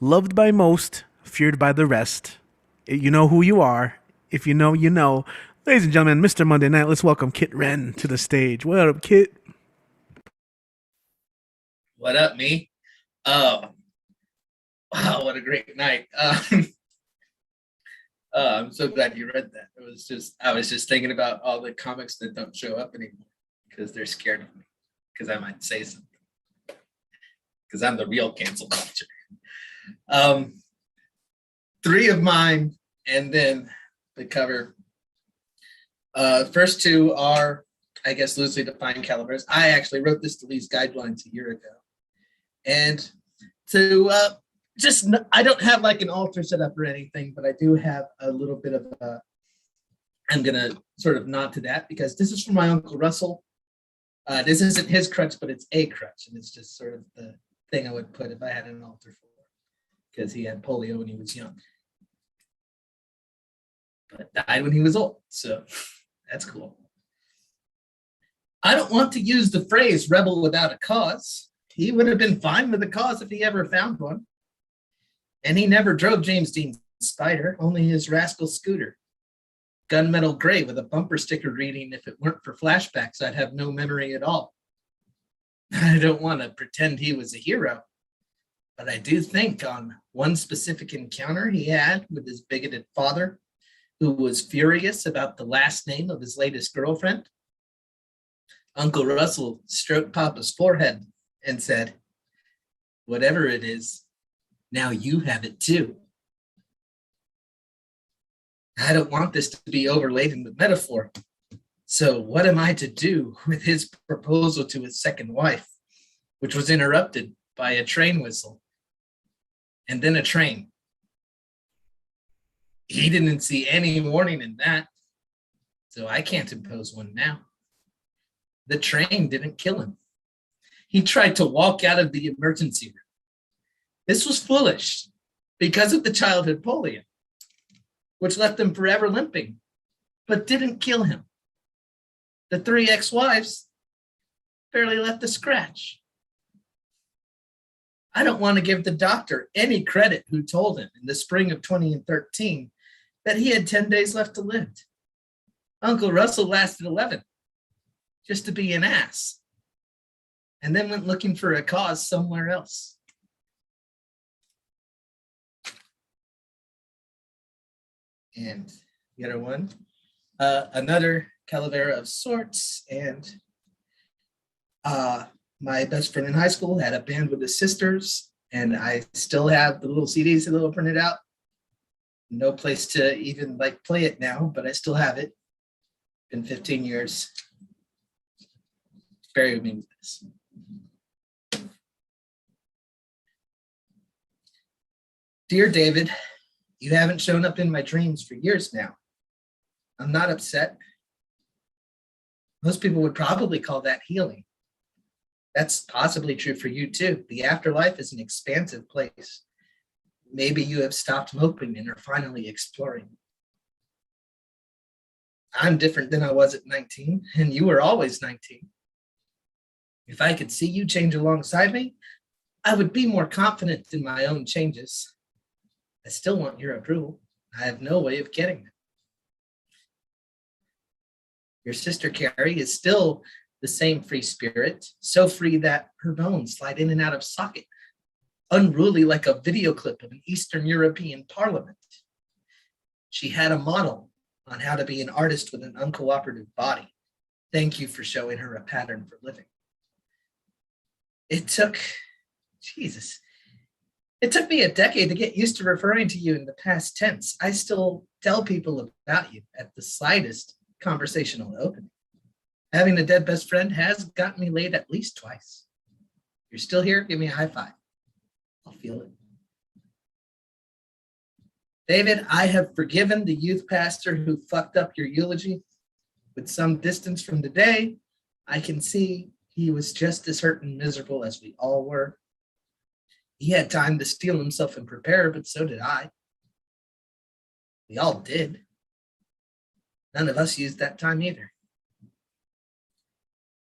Loved by most, feared by the rest. You know who you are. If you know, you know. Ladies and gentlemen, Mr. Monday Night, let's welcome Kit Wren to the stage. What up, Kit? What up, me? Wow, what a great night. I'm so glad you read that. I was just thinking about all the comics that don't show up anymore because they're scared of me because I might say something because I'm the real cancel culture. 3 of mine and then the cover. First 2 are, I guess, loosely defined calibers. I actually wrote this to Lee's Guidelines a year ago. And I don't have like an altar set up or anything, but I do have a little bit of I'm going to sort of nod to that because this is from my Uncle Russell. This isn't his crutch, but it's a crutch. And it's just sort of the thing I would put if I had an altar for because he had polio when he was young. But died when he was old. So that's cool. I don't want to use the phrase rebel without a cause. He would have been fine with a cause if he ever found one. And he never drove James Dean's Spider, only his rascal scooter. Gunmetal gray with a bumper sticker reading, if it weren't for flashbacks, I'd have no memory at all. I don't want to pretend he was a hero, but I do think on one specific encounter he had with his bigoted father, who was furious about the last name of his latest girlfriend. Uncle Russell stroked Papa's forehead and said, "Whatever it is, now you have it too." I don't want this to be overladen with metaphor. So what am I to do with his proposal to his second wife, which was interrupted by a train whistle and then a train? He didn't see any warning in that, so I can't impose one now. The train didn't kill him. He tried to walk out of the emergency room. This was foolish because of the childhood polio, which left him forever limping, but didn't kill him. The 3 ex-wives barely left a scratch. I don't want to give the doctor any credit who told him in the spring of 2013 that he had 10 days left to live. Uncle Russell lasted 11 just to be an ass, and then went looking for a cause somewhere else. And the other one, another Calavera of sorts. And my best friend in high school had a band with his sisters, and I still have the little CDs that they'll print it out. No place to even like play it now, but I still have it. Been 15 years. Bury me with this. Dear David, you haven't shown up in my dreams for years now. I'm not upset. Most people would probably call that healing. That's possibly true for you too. The afterlife is an expansive place. Maybe you have stopped moping and are finally exploring. I'm different than I was at 19, and you were always 19. If I could see you change alongside me, I would be more confident in my own changes. I still want your approval. I have no way of getting it. Your sister Carrie is still the same free spirit, so free that her bones slide in and out of socket, unruly like a video clip of an Eastern European parliament. She had a model on how to be an artist with an uncooperative body. Thank you for showing her a pattern for living. It took me a decade to get used to referring to you in the past tense. I still tell people about you at the slightest conversational opening. Having a dead best friend has gotten me laid at least twice. You're still here? Give me a high five. I'll feel it. David, I have forgiven the youth pastor who fucked up your eulogy. With some distance from the day, I can see he was just as hurt and miserable as we all were. He had time to steel himself and prepare, but so did I. We all did. None of us used that time either.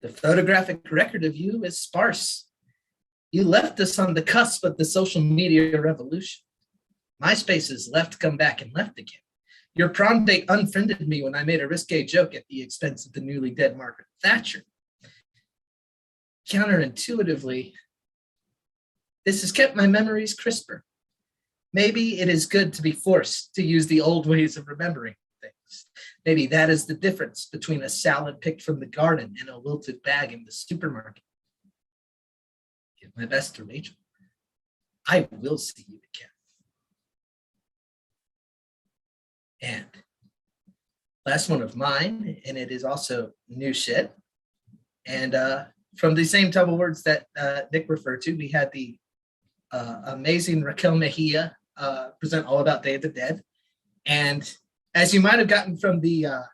The photographic record of you is sparse. You left us on the cusp of the social media revolution. MySpace is left, come back, and left again. Your prom date unfriended me when I made a risque joke at the expense of the newly dead Margaret Thatcher. Counterintuitively, this has kept my memories crisper. Maybe it is good to be forced to use the old ways of remembering things. Maybe that is the difference between a salad picked from the garden and a wilted bag in the supermarket. Give my best to Rachel. I will see you again. And last one of mine, and it is also new shit. And from the same type of words that Nick referred to, we had the amazing Raquel Mejia present All About Day of the Dead. And as you might have gotten from the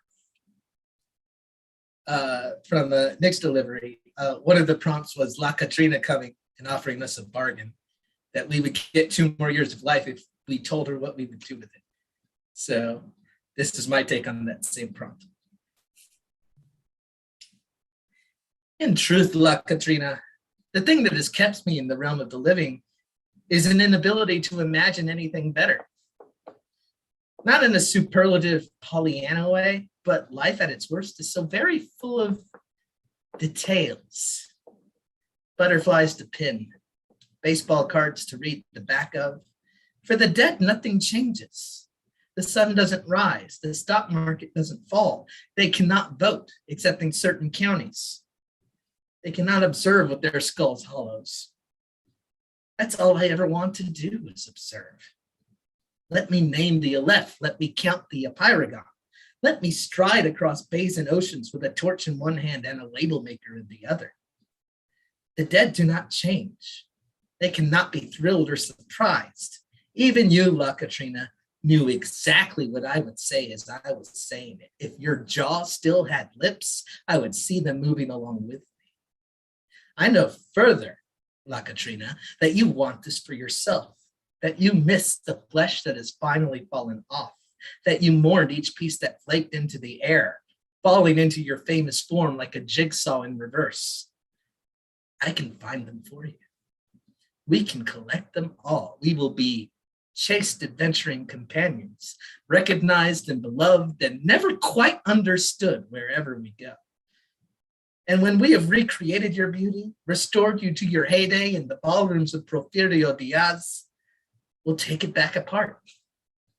Nick's delivery, one of the prompts was La Katrina coming and offering us a bargain that we would get 2 more years of life if we told her what we would do with it. So this is my take on that same prompt. In truth, La Katrina, the thing that has kept me in the realm of the living is an inability to imagine anything better. Not in a superlative Pollyanna way, but life at its worst is so very full of details. Butterflies to pin, baseball cards to read the back of. For the dead, nothing changes. The sun doesn't rise. The stock market doesn't fall. They cannot vote, except in certain counties. They cannot observe with their skulls hollows. That's all I ever want to do is observe. Let me name the Aleph. Let me count the Epiragon. Let me stride across bays and oceans with a torch in one hand and a label maker in the other. The dead do not change. They cannot be thrilled or surprised. Even you, La Katrina, knew exactly what I would say as I was saying it. If your jaw still had lips, I would see them moving along with me. I know further, La Katrina, that you want this for yourself, that you miss the flesh that has finally fallen off, that you mourned each piece that flaked into the air, falling into your famous form like a jigsaw in reverse. I can find them for you. We can collect them all. We will be chaste adventuring companions, recognized and beloved and never quite understood wherever we go. And when we have recreated your beauty, restored you to your heyday in the ballrooms of Porfirio Diaz, we'll take it back apart.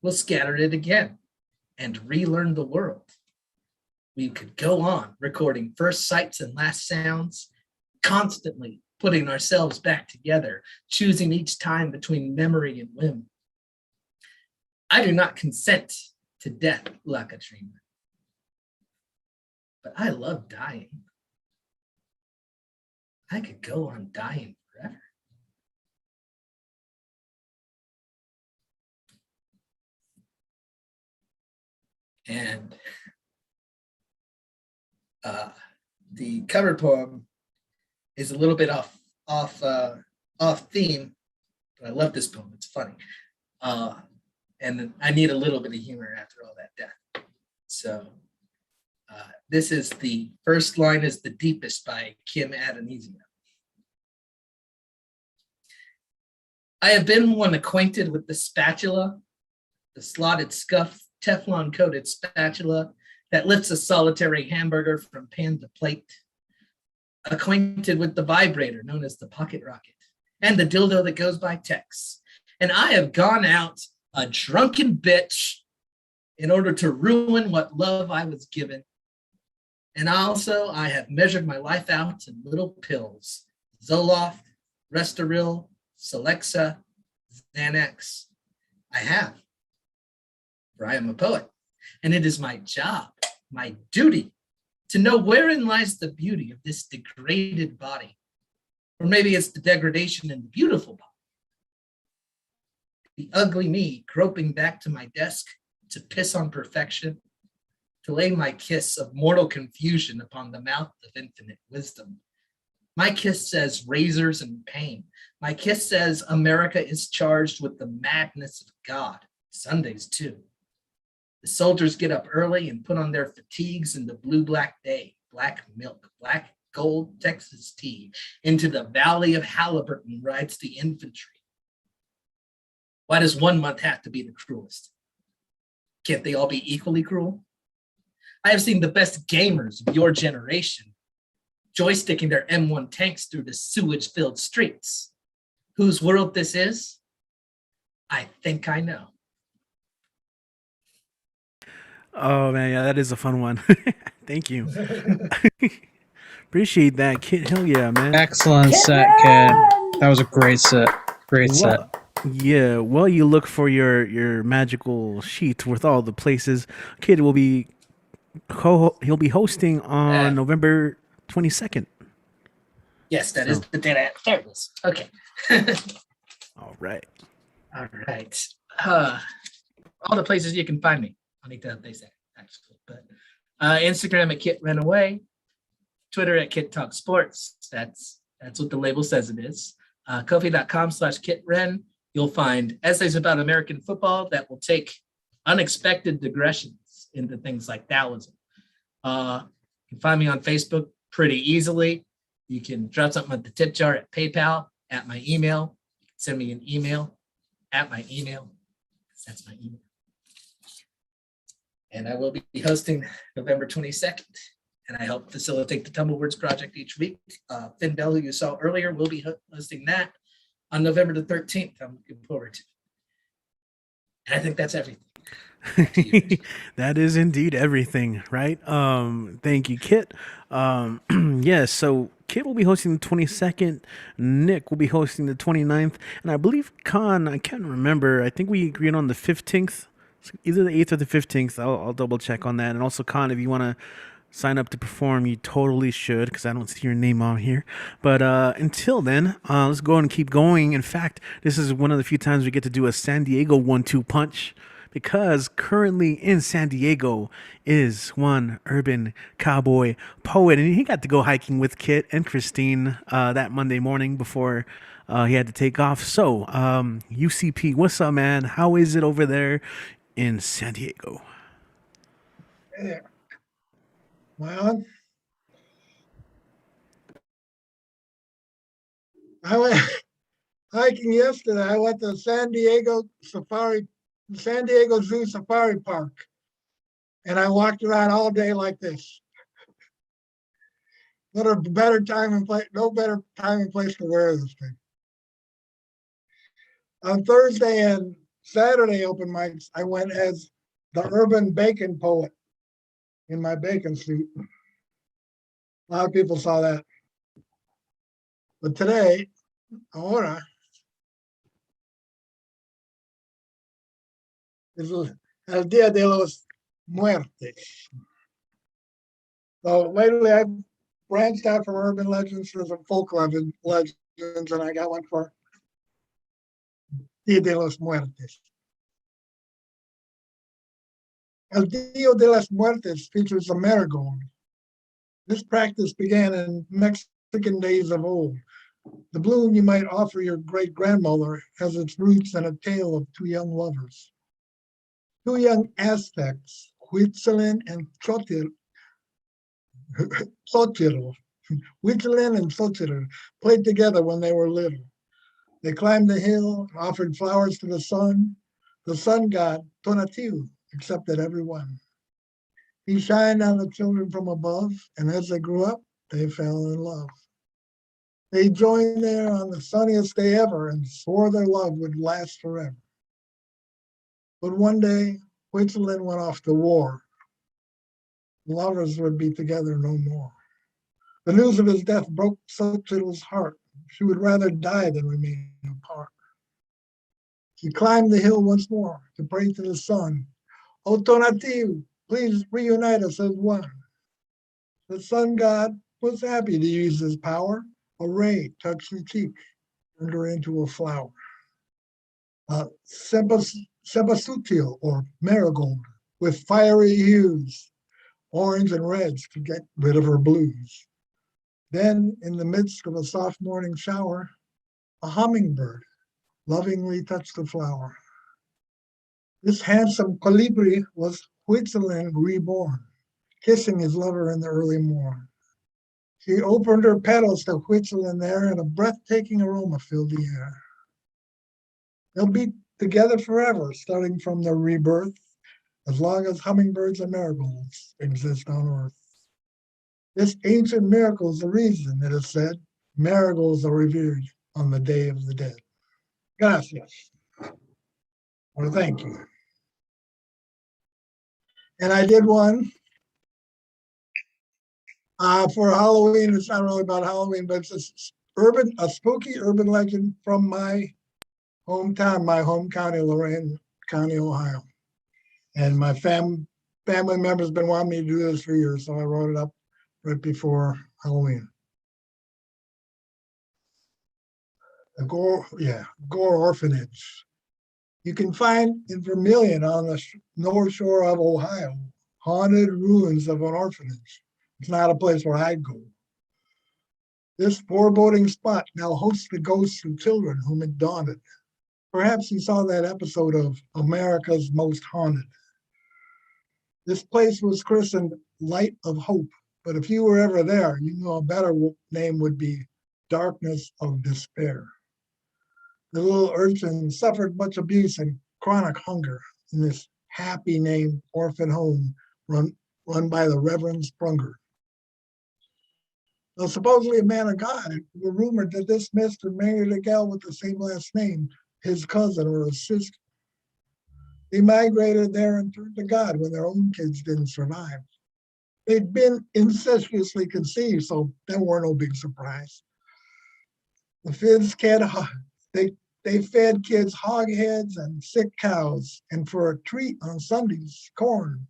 We'll scatter it again and relearn the world. We could go on recording first sights and last sounds, constantly putting ourselves back together, choosing each time between memory and whim. I do not consent to death, La Katrina, but I love dying. I could go on dying forever. And the cover poem is a little bit off theme, but I love this poem. It's funny. And I need a little bit of humor after all that death. So this is the first line is The Deepest by Kim Adonisio. I have been one acquainted with the spatula, the slotted scuff, Teflon coated spatula that lifts a solitary hamburger from pan to plate. Acquainted with the vibrator known as the pocket rocket and the dildo that goes by text. And I have gone out a drunken bitch in order to ruin what love I was given. And also I have measured my life out in little pills, Zoloft, Restoril, Celexa, Xanax. I have, for I am a poet, and it is my job, my duty, to know wherein lies the beauty of this degraded body. Or maybe it's the degradation in the beautiful body. The ugly me groping back to my desk to piss on perfection, to lay my kiss of mortal confusion upon the mouth of infinite wisdom. My kiss says razors and pain. My kiss says America is charged with the madness of God. Sundays too. The soldiers get up early and put on their fatigues in the blue-black day, black milk, black gold Texas tea. Into the valley of Halliburton rides the infantry. Why does 1 month have to be the cruelest? Can't they all be equally cruel? I have seen the best gamers of your generation joysticking their M1 tanks through the sewage-filled streets. Whose world this is? I think I know. Oh man, yeah, that is a fun one. Thank you. Appreciate that, Kid. Hell yeah, man. Excellent set, Kid. That was a great set. Great set. Yeah, well, you look for your magical sheet with all the places. Kid will be he'll be hosting on November 22nd. Yes, that is the day that there it is. Okay. All right. All right. All the places you can find me. I need to update that actually, but Instagram at Kit Ran Away, Twitter at Kit Talk Sports. That's what the label says it is. Kofi.com/KitRen. You'll find essays about American football that will take unexpected digressions into things like Taoism. You can find me on Facebook pretty easily. You can drop something at the tip jar at PayPal, at my email. You can send me an email at my email. That's my email. And I will be hosting November 22nd. And I help facilitate the Tumblewords project each week. Finn Bell, who you saw earlier, will be hosting that on November the 13th. I'm looking forward to it. And I think that's everything. That is indeed everything, right? Thank you, Kit. Yes, so Kit will be hosting the 22nd, Nick will be hosting the 29th, and I believe Khan, I can't remember, I think we agreed on the 15th, either the 8th or the 15th. I'll double check on that. And also, Khan, if you want to sign up to perform, you totally should, because I don't see your name on here. But until then, let's go and keep going. In fact, this is one of the few times we get to do a San Diego 1-2 punch, because currently in San Diego is one urban cowboy poet, and he got to go hiking with Kit and Christine that Monday morning before he had to take off. So, UCP, what's up, man? How is it over there in San Diego? Hey there. Am I on? I went hiking yesterday. I went to San Diego Zoo Safari Park, and I walked around all day like this. What a better time and place, no better time and place to wear this thing. On Thursday and Saturday open mics, I went as the urban bacon poet in my bacon suit. A lot of people saw that. But today, ahora, is el Día de los Muertes. So lately I've branched out from urban legends to some folk legends, and I got one for Día de los Muertes. El Día de las Muertes features a marigold. This practice began in Mexican days of old. The bloom you might offer your great-grandmother has its roots in a tale of two young lovers. Two young Aztecs, Huitzilin and Xochitl, Huitzilin and Xochitl played together when they were little. They climbed the hill and offered flowers to the sun. The sun god, Tonatiuh, accepted every one. He shined on the children from above, and as they grew up, they fell in love. They joined there on the sunniest day ever and swore their love would last forever. But one day, Huitzilin went off to war. The lovers would be together no more. The news of his death broke Xochitl's heart. She would rather die than remain apart. She climbed the hill once more to pray to the sun. O Tonatiuh, please reunite us as one. The sun god was happy to use his power. A ray touched her cheek, turned her into a flower. Sebasutil, or marigold, with fiery hues, orange and reds to get rid of her blues. Then, in the midst of a soft morning shower, a hummingbird lovingly touched the flower. This handsome colibri was Huitzilin reborn, kissing his lover in the early morn. She opened her petals to Huitzilin there, and a breathtaking aroma filled the air. They'll be together forever, starting from their rebirth, as long as hummingbirds and marigolds exist on Earth. This ancient miracle is the reason, it is said, marigolds are revered on the Day of the Dead. Gracias. Or thank you. And I did one for Halloween. It's not really about Halloween, but it's a spooky urban legend from my hometown, my home county, Lorain County, Ohio. And my family members have been wanting me to do this for years, so I wrote it up right before Halloween. The Gore Orphanage. You can find in Vermilion on the north shore of Ohio, haunted ruins of an orphanage. It's not a place where I'd go. This foreboding spot now hosts the ghosts of children whom it daunted. Perhaps you saw that episode of America's Most Haunted. This place was christened Light of Hope, but if you were ever there, you know a better name would be Darkness of Despair. The little urchin suffered much abuse and chronic hunger in this happy named orphan home run by the Reverend Sprunger. Now, supposedly a man of God, it was rumored that this mister married a gal with the same last name, his cousin or his sister. They migrated there and turned to God when their own kids didn't survive. They'd been incestuously conceived, so that were no big surprise. The Finns they fed kids hog heads and sick cows, and for a treat on Sundays, corn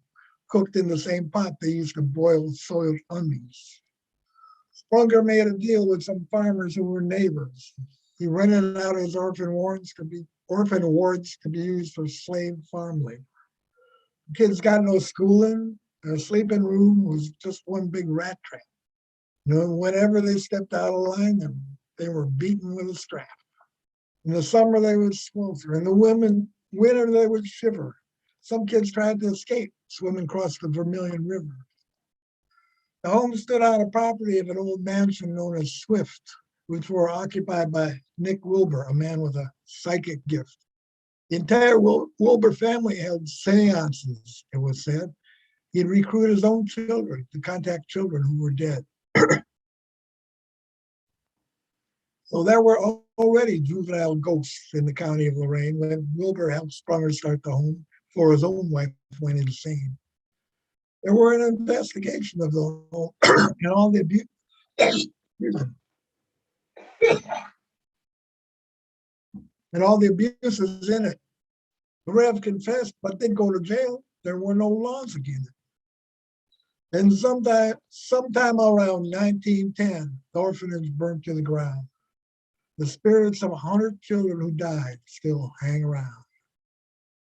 cooked in the same pot they used to boil soiled onions. Sprunger made a deal with some farmers who were neighbors. He rented out his orphan wards to be used for slave farm labor. Kids got no schooling. Their sleeping room was just one big rat trap. You know, whenever they stepped out of line, they were beaten with a strap. In the summer, they would swelter. In the winter, they would shiver. Some kids tried to escape, swimming across the Vermilion River. The home stood on a property of an old mansion known as Swift, which were occupied by Nick Wilbur, a man with a psychic gift. The entire Wilbur family held seances, it was said. He'd recruit his own children to contact children who were dead. So there were already juvenile ghosts in the county of Lorraine when Wilbur helped Sprunger start the home before his own wife went insane. There were an investigation of the home and all the abuse. And all the abuses in it. The Rev confessed, but didn't go to jail. There were no laws against it. And sometime around 1910, the orphanage burned to the ground. The spirits of 100 children who died still hang around.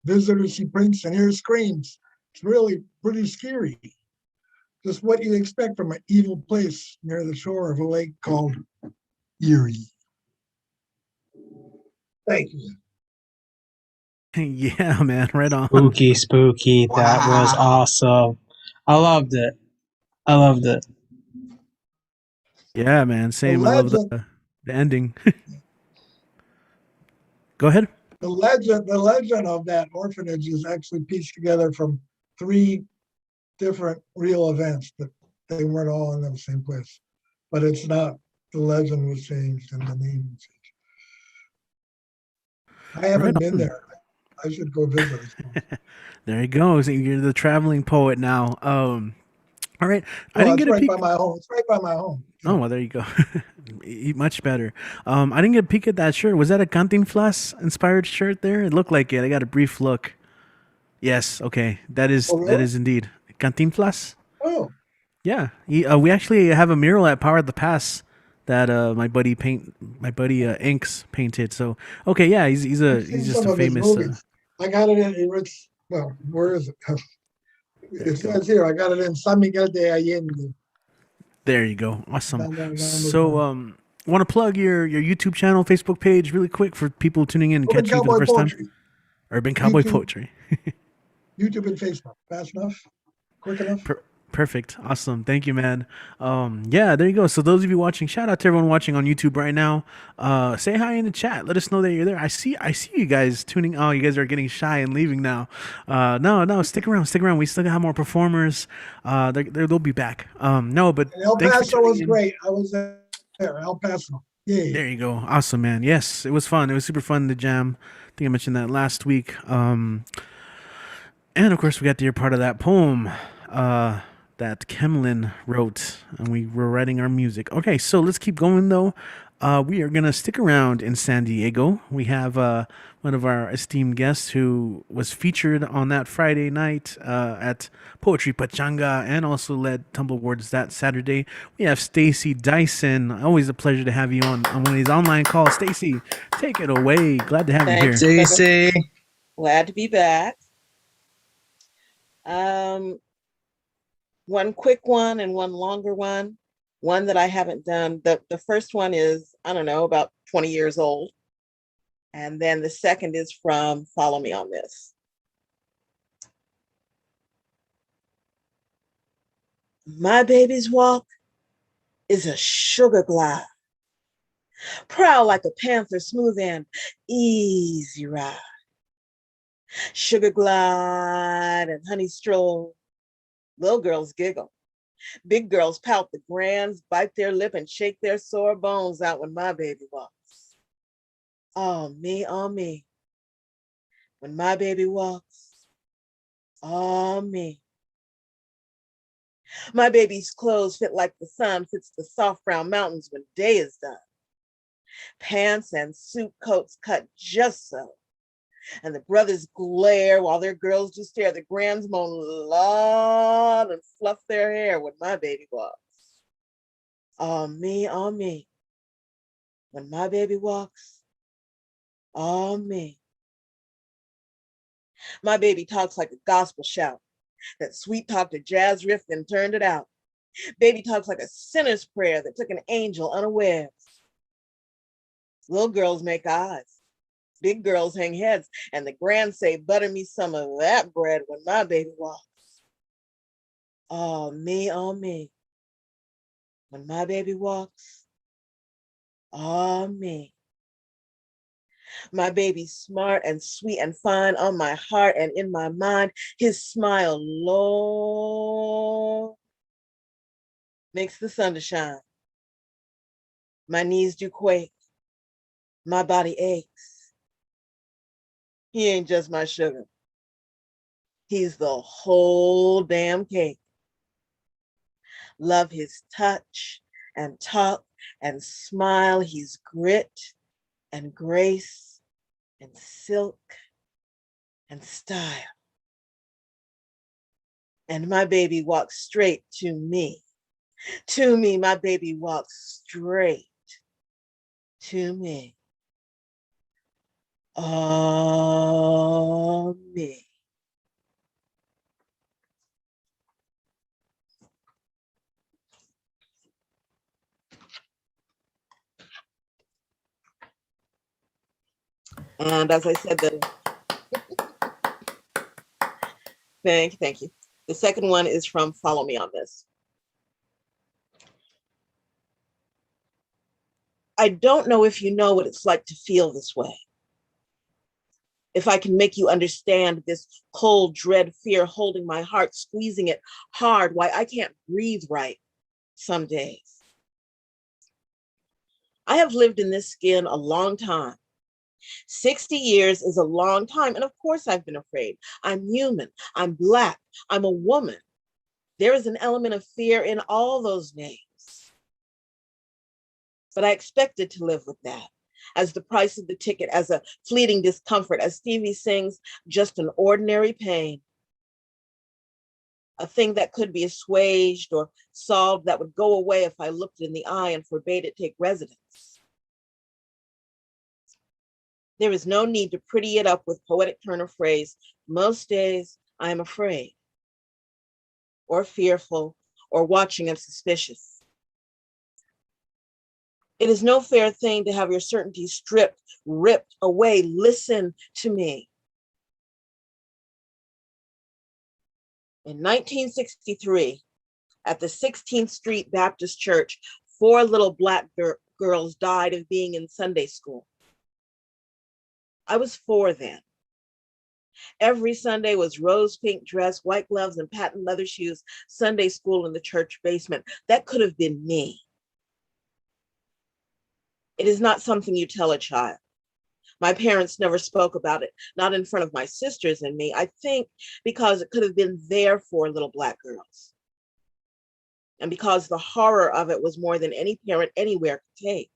Visitors see prints and hear screams. It's really pretty scary. Just what you expect from an evil place near the shore of a lake called Erie. Thank you. Yeah, man, right on. Spooky, spooky. That was awesome. I loved it. I loved it. Yeah, man, same. I love the ending. Go ahead. The legend of that orphanage is actually pieced together from 3 different real events, that they weren't all in the same place. But it's not. The legend was changed and the name was changed. I haven't Right been on. there. I should go visit. There you go. So you're the traveling poet now. All right. I Well, didn't it's get a right peek. by my home. It's right by my home. Oh, well, there you go. Much better. I didn't get a peek at that shirt. Was that a Cantinflas inspired shirt there? It looked like it. I got a brief look. Yes. Okay. That is Oh, really? indeed Cantinflas. Oh, Yeah. We actually have a mural at Power of the Pass that my buddy Inks painted. So okay, yeah, he's I've seen just some a of his famous. movies. I got it in Rich. Well, where is it? There you It go. says here. I got it in San Miguel de Allende. There you go. Awesome. Down there, So want to plug your YouTube channel, Facebook page, really quick for people tuning in and Urban catching you for the Cowboy first time. Poetry. Urban Cowboy YouTube. Poetry. YouTube and Facebook. Fast enough? Quick enough? Perfect. Awesome. Thank you, man. Yeah, there you go. So those of you watching, shout out to everyone watching on YouTube right now. Say hi in the chat. Let us know that you're there. I see you guys tuning. Oh, you guys are getting shy and leaving now. No, stick around. We still have more performers. They'll be back. No, but And El thanks for Paso tuning was in. great. I was there. El Paso. Yeah. There you go. Awesome, man. Yes, it was fun. It was super fun to jam. I think I mentioned that last week. And of course, we got to hear part of that poem that Kemlin wrote, and we were writing our music. Okay, so let's keep going, though. We are going to stick around in San Diego. We have one of our esteemed guests who was featured on that Friday night at Poetry Pachanga and also led Tumble Awards that Saturday. We have Stacy Dyson. Always a pleasure to have you on one of these online calls. Stacy, take it away. Glad to have you here. Stacy. Glad to be back. One quick one and one longer one. One that I haven't done. The first one is, I don't know, about 20 years old. And then the second is from Follow Me on This. My baby's walk is a sugar glide. Proud like a panther, smooth and easy ride. Sugar glide and honey stroll. Little girls giggle. Big girls pout, the grands bite their lip and shake their sore bones out when my baby walks. Oh, me, when my baby walks. Oh, me. My baby's clothes fit like the sun fits the soft brown mountains when day is done. Pants and suit coats cut just so. And the brothers glare while their girls do stare. The grands moan loud and fluff their hair when my baby walks. Oh, me, when my baby walks. Oh, me. My baby talks like a gospel shout. That sweet talked a jazz riff and turned it out. Baby talks like a sinner's prayer that took an angel unawares. Little girls make eyes. Big girls hang heads. And the grands say, butter me some of that bread when my baby walks. Oh, me, when my baby walks. Oh, me. My baby's smart and sweet and fine on my heart and in my mind. His smile, Lord, makes the sun to shine. My knees do quake. My body aches. He ain't just my sugar. He's the whole damn cake. Love his touch and talk and smile. He's grit and grace and silk and style. And my baby walks straight to me. To me, my baby walks straight to me. Oh, me. And as I said, thank you. The second one is from Follow Me on This. I don't know if you know what it's like to feel this way. If I can make you understand this cold dread fear holding my heart, squeezing it hard, why I can't breathe right some days. I have lived in this skin a long time. 60 years is a long time. And of course I've been afraid. I'm human. I'm Black. I'm a woman. There is an element of fear in all those names. But I expected to live with that as the price of the ticket, as a fleeting discomfort, as Stevie sings, just an ordinary pain. A thing that could be assuaged or solved, that would go away if I looked in the eye and forbade it take residence. There is no need to pretty it up with poetic turn of phrase. Most days I am afraid, or fearful, or watching and suspicious. It is no fair thing to have your certainty stripped, ripped away. Listen to me. In 1963, at the 16th Street Baptist Church, 4 little Black girls died of being in Sunday school. I was 4 then. Every Sunday was rose pink dress, white gloves, and patent leather shoes, Sunday school in the church basement. That could have been me. It is not something you tell a child. My parents never spoke about it, not in front of my sisters and me, I think because it could have been their 4 little Black girls. And because the horror of it was more than any parent anywhere could take.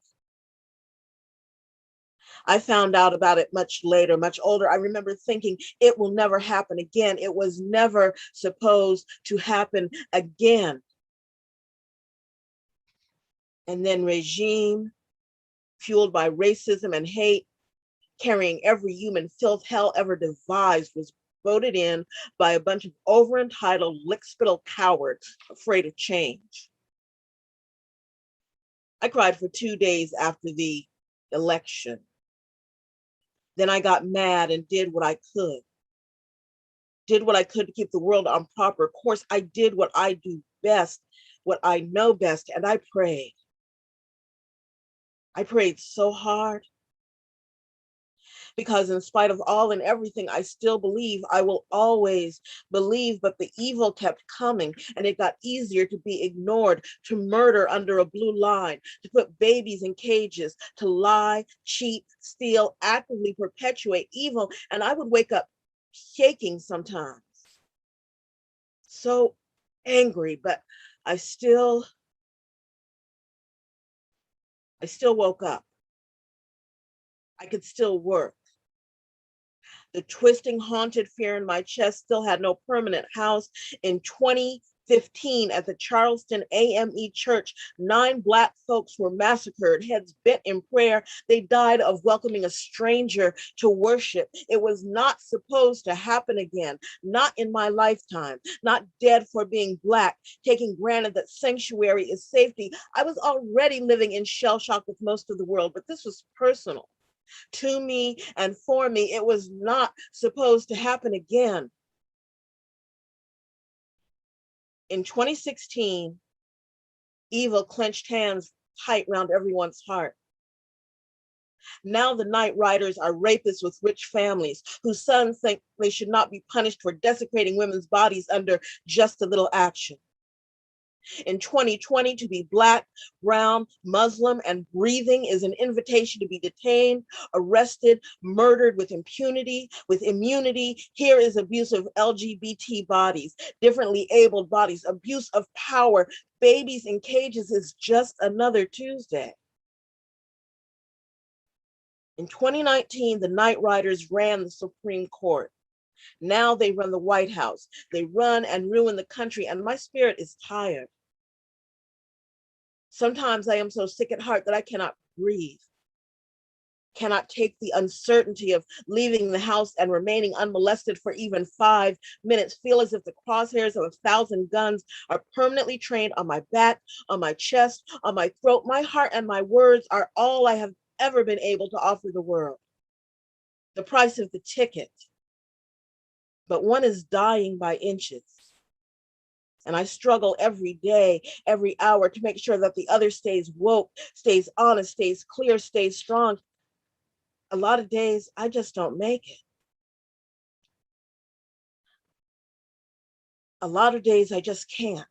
I found out about it much later, much older. I remember thinking it will never happen again. It was never supposed to happen again. And then regime, fueled by racism and hate, carrying every human filth hell ever devised, was voted in by a bunch of over-entitled, lick-spittle cowards afraid of change. I cried for 2 days after the election. Then I got mad and did what I could. Did what I could to keep the world on proper course. I did what I do best, what I know best, and I prayed. I prayed so hard. Because in spite of all and everything, I still believe, I will always believe, but the evil kept coming and it got easier to be ignored, to murder under a blue line, to put babies in cages, to lie, cheat, steal, actively perpetuate evil. And I would wake up shaking sometimes. So angry, but I still woke up. I could still work. The twisting, haunted fear in my chest still had no permanent house. In 20 15 at the Charleston AME Church, 9 Black folks were massacred, heads bent in prayer. They died of welcoming a stranger to worship. It was not supposed to happen again, not in my lifetime, not dead for being Black, taking granted that sanctuary is safety. I was already living in shell shock with most of the world, but this was personal to me and for me. It was not supposed to happen again. In 2016, evil clenched hands tight round everyone's heart. Now the night riders are rapists with rich families whose sons think they should not be punished for desecrating women's bodies under just a little action. In 2020, to be Black, brown, Muslim, and breathing is an invitation to be detained, arrested, murdered with impunity, with immunity. Here is abuse of LGBT bodies, differently abled bodies, abuse of power. Babies in cages is just another Tuesday. In 2019, the Night Riders ran the Supreme Court. Now they run the White House. They run and ruin the country, and my spirit is tired. Sometimes I am so sick at heart that I cannot breathe, cannot take the uncertainty of leaving the house and remaining unmolested for even 5 minutes, feel as if the crosshairs of 1,000 guns are permanently trained on my back, on my chest, on my throat. My heart and my words are all I have ever been able to offer the world. The price of the ticket. But one is dying by inches. And I struggle every day, every hour to make sure that the other stays woke, stays honest, stays clear, stays strong. A lot of days I just don't make it. A lot of days I just can't.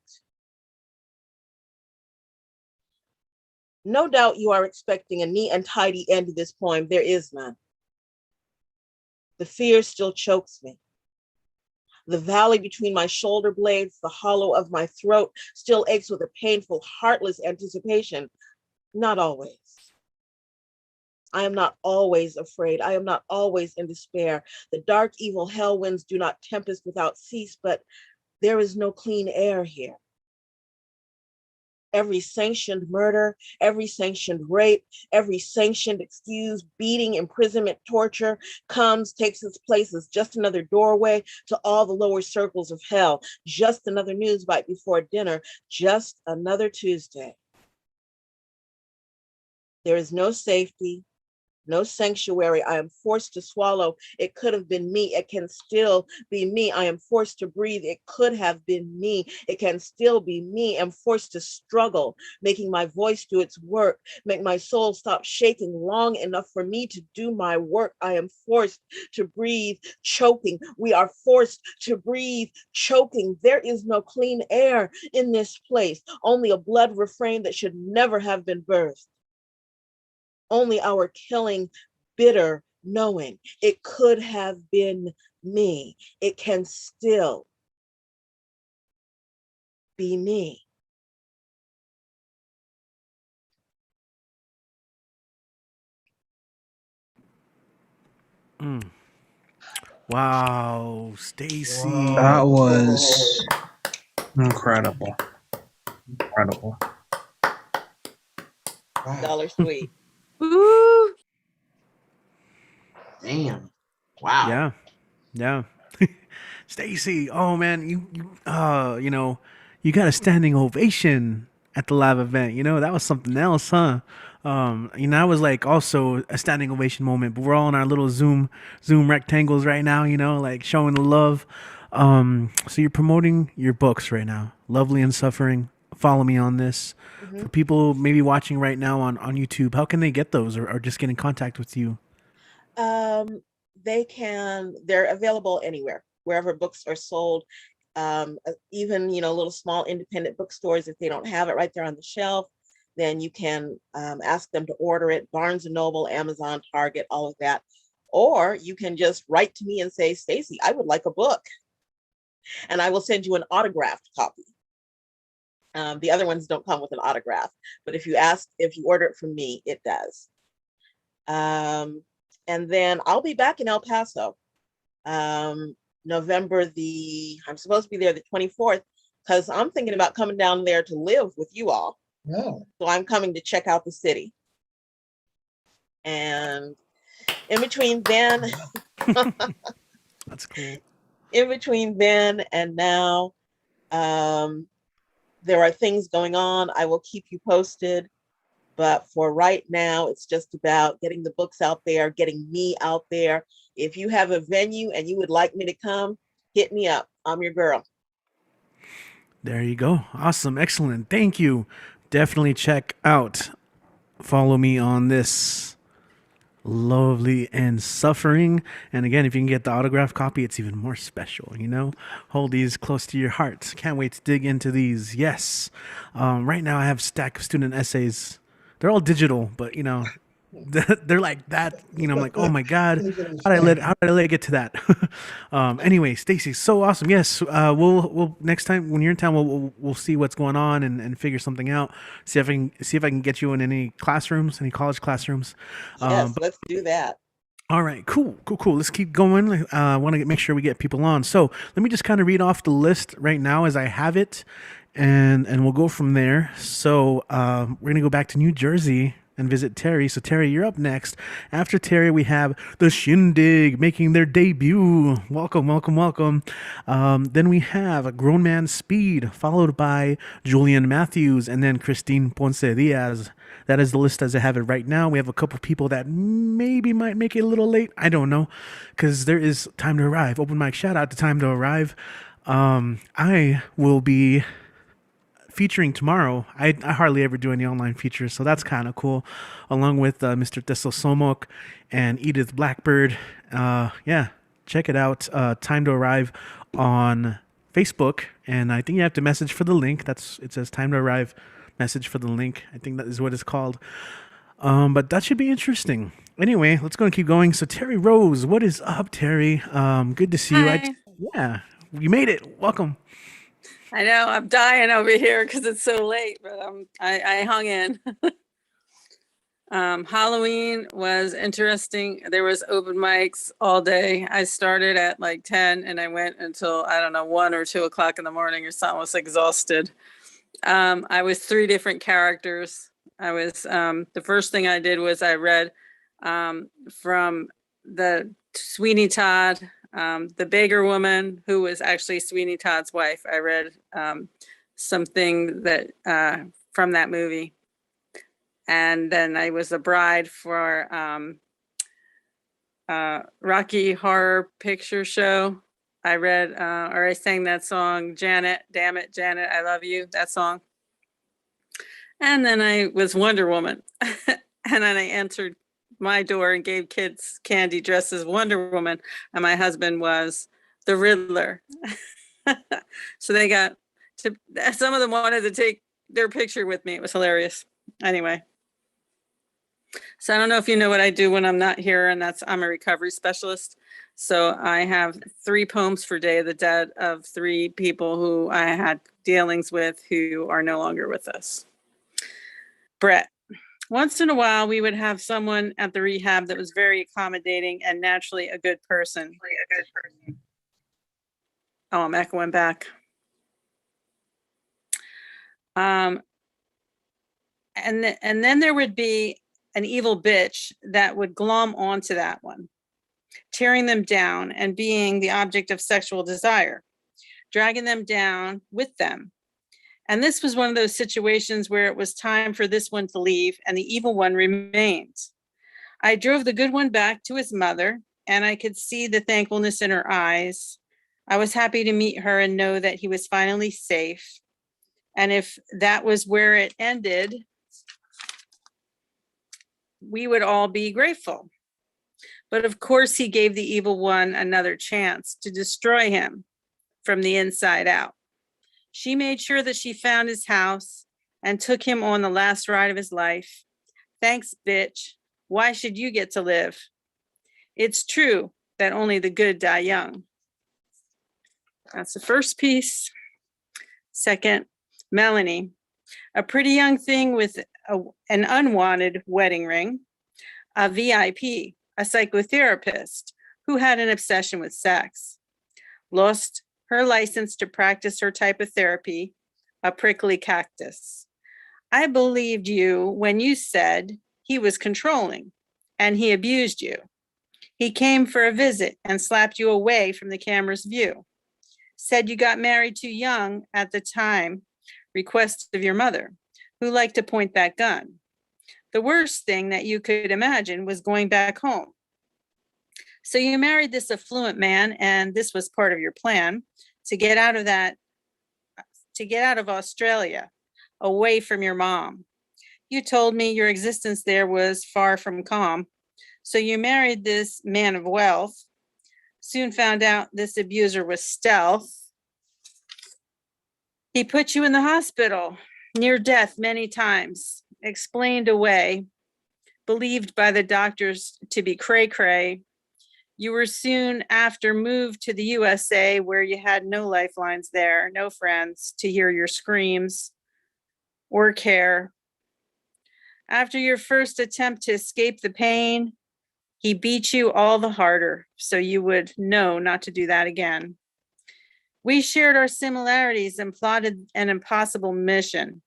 No doubt you are expecting a neat and tidy end to this poem. There is none. The fear still chokes me. The valley between my shoulder blades, the hollow of my throat still aches with a painful, heartless anticipation. Not always. I am not always afraid. I am not always in despair. The dark, evil hell winds do not tempest without cease, but there is no clean air here. Every sanctioned murder, every sanctioned rape, every sanctioned excused beating, imprisonment, torture comes, takes its place as just another doorway to all the lower circles of hell, just another news bite before dinner, just another Tuesday. There is no safety, no sanctuary. I am forced to swallow. It could have been me. It can still be me. I am forced to breathe. It could have been me. It can still be me. I'm forced to struggle, making my voice do its work, make my soul stop shaking long enough for me to do my work. I am forced to breathe, choking. We are forced to breathe, choking. There is no clean air in this place, only a blood refrain that should never have been birthed. Only our killing, bitter knowing. It could have been me. It can still be me. Wow, Stacy. That was incredible. Incredible. Dollar Sweet. Ooh. Damn. Wow. Yeah. Yeah. Stacy, oh man, you know, you got a standing ovation at the live event. You know, that was something else, huh? You know, that was like also a standing ovation moment, but we're all in our little Zoom rectangles right now, you know, like showing the love. So you're promoting your books right now, Lovely and Suffering. Follow me on this. For people maybe watching right now on YouTube, how can they get those or just get in contact with you? They're available anywhere, wherever books are sold. Even, you know, little small independent bookstores, if they don't have it right there on the shelf, then you can ask them to order it. Barnes & Noble, Amazon, Target, all of that. Or you can just write to me and say, Stacy, I would like a book. And I will send you an autographed copy. The other ones don't come with an autograph, but if you order it from me, it does. And then I'll be back in El Paso. I'm supposed to be there the 24th, because I'm thinking about coming down there to live with you all. No. So I'm coming to check out the city. And in between then, That's cool. in between then and now, there are things going on. I will keep you posted. But for right now, it's just about getting the books out there, getting me out there. If you have a venue and you would like me to come, hit me up. I'm your girl. There you go. Awesome. Excellent. Thank you. Definitely check out. Follow me on this lovely and suffering. And again, if you can get the autograph copy, it's even more special, you know? Hold these close to your heart. Can't wait to dig into these. Yes. Right now I have a stack of student essays. They're all digital, but you know, they're like that, you know, I'm like, oh my God, how did I let it get to that? Anyway, Stacy, so awesome. Yes. We'll next time when you're in town, we'll see what's going on and figure something out. See if I can get you in any classrooms, any college classrooms. Yes, let's do that. All right, cool. Let's keep going. I want to make sure we get people on. So let me just kind of read off the list right now as I have it, and we'll go from there. So we're gonna go back to New Jersey and visit Terry. So Terry, you're up next. After Terry, we have the Shindig making their debut. Welcome. Then we have a Grown Man Speed, followed by Julian Matthews, and then Christine Ponce Diaz. That is the list as I have it right now. We have a couple people that maybe might make it a little late. I don't know, because there is Time to Arrive. Open mic shout out to Time to Arrive. I will be featuring tomorrow. I hardly ever do any online features, so that's kind of cool. Along with Mr. Teso Somok and Edith Blackbird. Yeah, check it out. Time to Arrive on Facebook, and I think you have to message for the link. It says Time to Arrive. Message for the link. I think that is what it's called. But that should be interesting. Anyway, let's go and keep going. So Terry Rose, what is up, Terry? Good to see you. Hi. Yeah, you made it. Welcome. I know I'm dying over here because it's so late, but I hung in. Halloween was interesting. There was open mics all day. I started at like 10 and I went until, I don't know, 1 or 2 o'clock in the morning or something. I was exhausted. I was 3 different characters. I was, the first thing I did was I read from the Sweeney Todd, the beggar woman who was actually Sweeney Todd's wife. I read something that from that movie. And then I was a bride for Rocky Horror Picture Show. I read, or I sang that song, Janet, damn it, Janet, I love you, that song. And then I was Wonder Woman. And then I entered my door and gave kids candy dressed as Wonder Woman. And my husband was the Riddler. So they got to, some of them wanted to take their picture with me. It was hilarious. Anyway. So I don't know if you know what I do when I'm not here, and that's I'm a recovery specialist. So I have 3 poems for Day of the Dead of 3 people who I had dealings with who are no longer with us. Brett. Once in a while, we would have someone at the rehab that was very accommodating and naturally a good person. Oh, I'm echoing back. And then there would be an evil bitch that would glom onto that one, tearing them down and being the object of sexual desire, dragging them down with them. And this was one of those situations where it was time for this one to leave and the evil one remained. I drove the good one back to his mother, and I could see the thankfulness in her eyes. I was happy to meet her and know that he was finally safe. And if that was where it ended, we would all be grateful. But of course, he gave the evil one another chance to destroy him from the inside out. She made sure that she found his house and took him on the last ride of his life. Thanks, bitch. Why should you get to live? It's true that only the good die young. That's the first piece. Second, Melanie, a pretty young thing with an unwanted wedding ring, a VIP, a psychotherapist who had an obsession with sex, lost her license to practice her type of therapy, a prickly cactus. I believed you when you said he was controlling and he abused you. He came for a visit and slapped you away from the camera's view. Said you got married too young at the time, request of your mother, who liked to point that gun. The worst thing that you could imagine was going back home. So you married this affluent man, and this was part of your plan to get out of Australia, away from your mom. You told me your existence there was far from calm. So you married this man of wealth, soon found out this abuser was stealth. He put you in the hospital, near death many times, explained away, believed by the doctors to be cray-cray. You were soon after moved to the USA, where you had no lifelines there, no friends to hear your screams or care. After your first attempt to escape the pain, he beat you all the harder, so you would know not to do that again. We shared our similarities and plotted an impossible mission.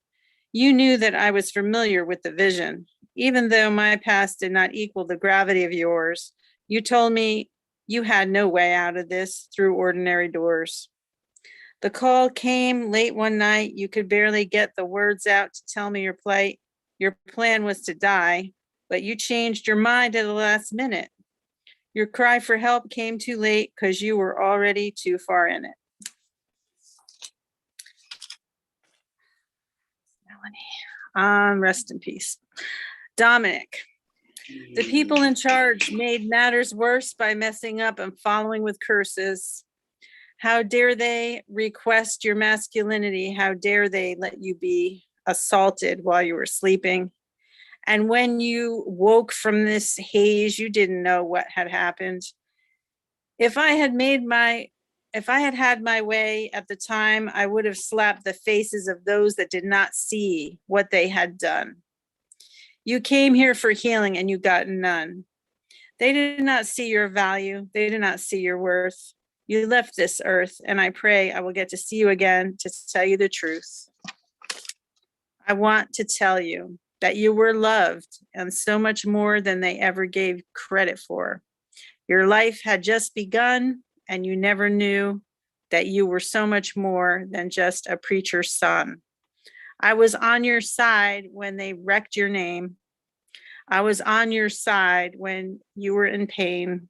You knew that I was familiar with the vision. Even though my past did not equal the gravity of yours, you told me you had no way out of this through ordinary doors. The call came late one night. You could barely get the words out to tell me your plight. Your plan was to die, but you changed your mind at the last minute. Your cry for help came too late because you were already too far in it. Rest in peace. Dominic, the people in charge made matters worse by messing up and following with curses. How dare they request your masculinity? How dare they let you be assaulted while you were sleeping? And when you woke from this haze, you didn't know what had happened. If I had had my way at the time, I would have slapped the faces of those that did not see what they had done. You came here for healing and you got none. They did not see your value. They did not see your worth. You left this earth, and I pray I will get to see you again to tell you the truth. I want to tell you that you were loved and so much more than they ever gave credit for. Your life had just begun, and you never knew that you were so much more than just a preacher's son. I was on your side when they wrecked your name. I was on your side when you were in pain.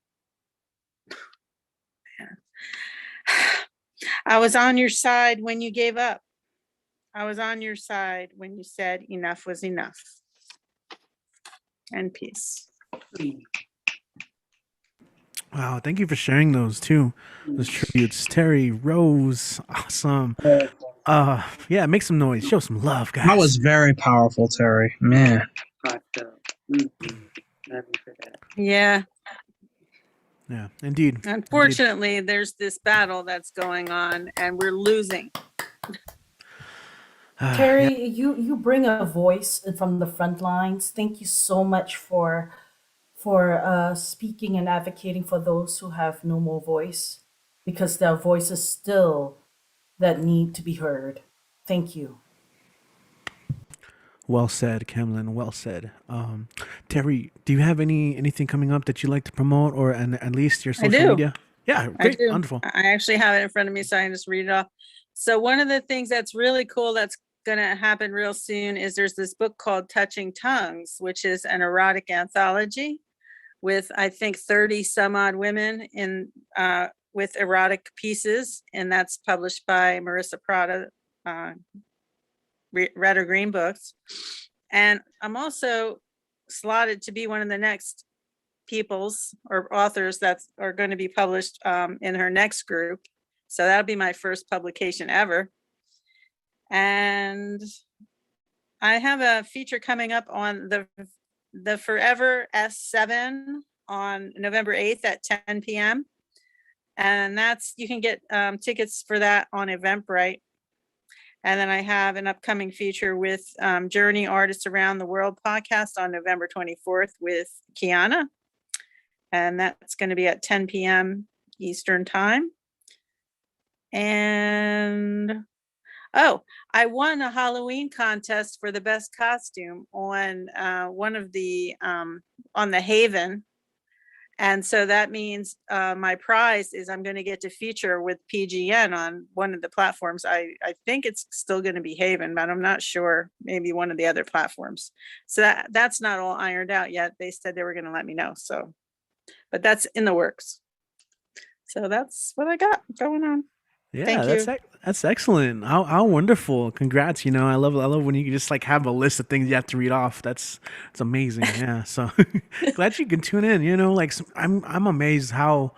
I was on your side when you gave up. I was on your side when you said enough was enough. And peace. Wow, thank you for sharing those too. Those tributes. Terry, Rose, awesome. Yeah, make some noise. Show some love, guys. That was very powerful, Terry. Man. Yeah. Yeah, indeed. Unfortunately, there's this battle that's going on, and we're losing. Terry, you bring a voice from the front lines. Thank you so much for speaking and advocating for those who have no more voice, because there are voices still that need to be heard. Thank you. Well said, Camlin. Well said. Terry, do you have anything coming up that you'd like to promote, or at least your social media? Yeah, great, I do. wonderful. I actually have it in front of me, so I can just read it off. So one of the things that's really cool that's going to happen real soon is there's this book called Touching Tongues, which is an erotic anthology with, I think, 30 some odd women in with erotic pieces, and that's published by Marissa Prada, Red or Green Books. And I'm also slotted to be one of the next peoples or authors that are going to be published in her next group. So that'll be my first publication ever. And I have a feature coming up on the Forever S7 on November 8th at 10 p.m. And that's, you can get tickets for that on Eventbrite. And then I have an upcoming feature with Journey Artists Around the World podcast on November 24th with Kiana. And that's going to be at 10 p.m. Eastern time. And oh, I won a Halloween contest for the best costume on one of the on the Haven. And so that means my prize is I'm going to get to feature with PGN on one of the platforms. I think it's still going to be Haven, but I'm not sure. Maybe one of the other platforms. So that's not all ironed out yet. They said they were going to let me know. So, but that's in the works. So that's what I got going on. Yeah, Thank you. that's excellent. How wonderful! Congrats. You know, I love when you just like have a list of things you have to read off. It's amazing. Yeah. So glad you can tune in. You know, like I'm amazed how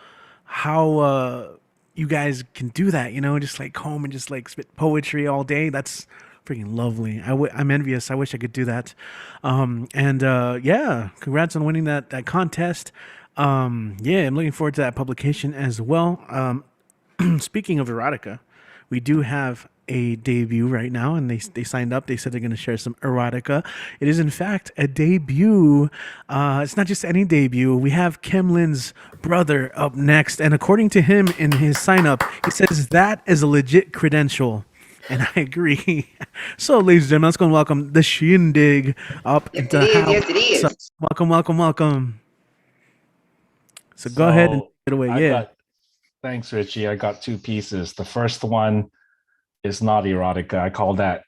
you guys can do that. You know, just like home and just like spit poetry all day. That's freaking lovely. I'm envious. I wish I could do that. Yeah, congrats on winning that contest. Yeah, I'm looking forward to that publication as well. Speaking of erotica, we do have a debut right now, and they signed up. They said they're going to share some erotica. It is in fact a debut. It's not just any debut. We have Kim Lynn's brother up next, and according to him in his sign up, he says that is a legit credential. And I agree. So, ladies and gentlemen, let's go and welcome the Shindig up into the house. Yes, it is. So, welcome. So go ahead and take it away. Thanks, Richie. I got two pieces. The first one is not erotica. I call that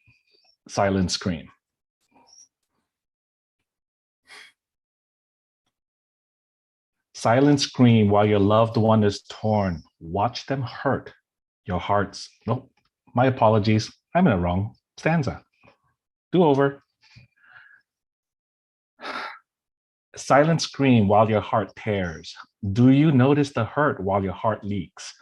Silent Scream. Silent scream while your loved one is torn. Watch them hurt your hearts. Nope, my apologies. I'm in the wrong stanza. Do over. Silent scream while your heart tears. Do you notice the hurt while your heart leaks?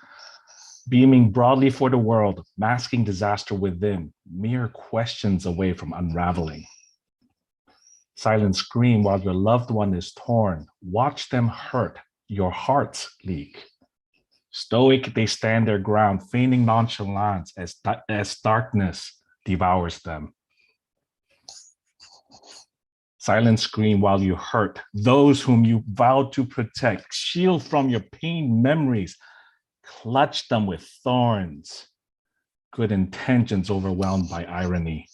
Beaming broadly for the world, masking disaster within, mere questions away from unraveling. Silent scream while your loved one is torn. Watch them hurt, your hearts leak. Stoic, they stand their ground, feigning nonchalance as darkness devours them. Silent scream while you hurt those whom you vowed to protect. Shield from your pain memories. Clutch them with thorns. Good intentions overwhelmed by irony.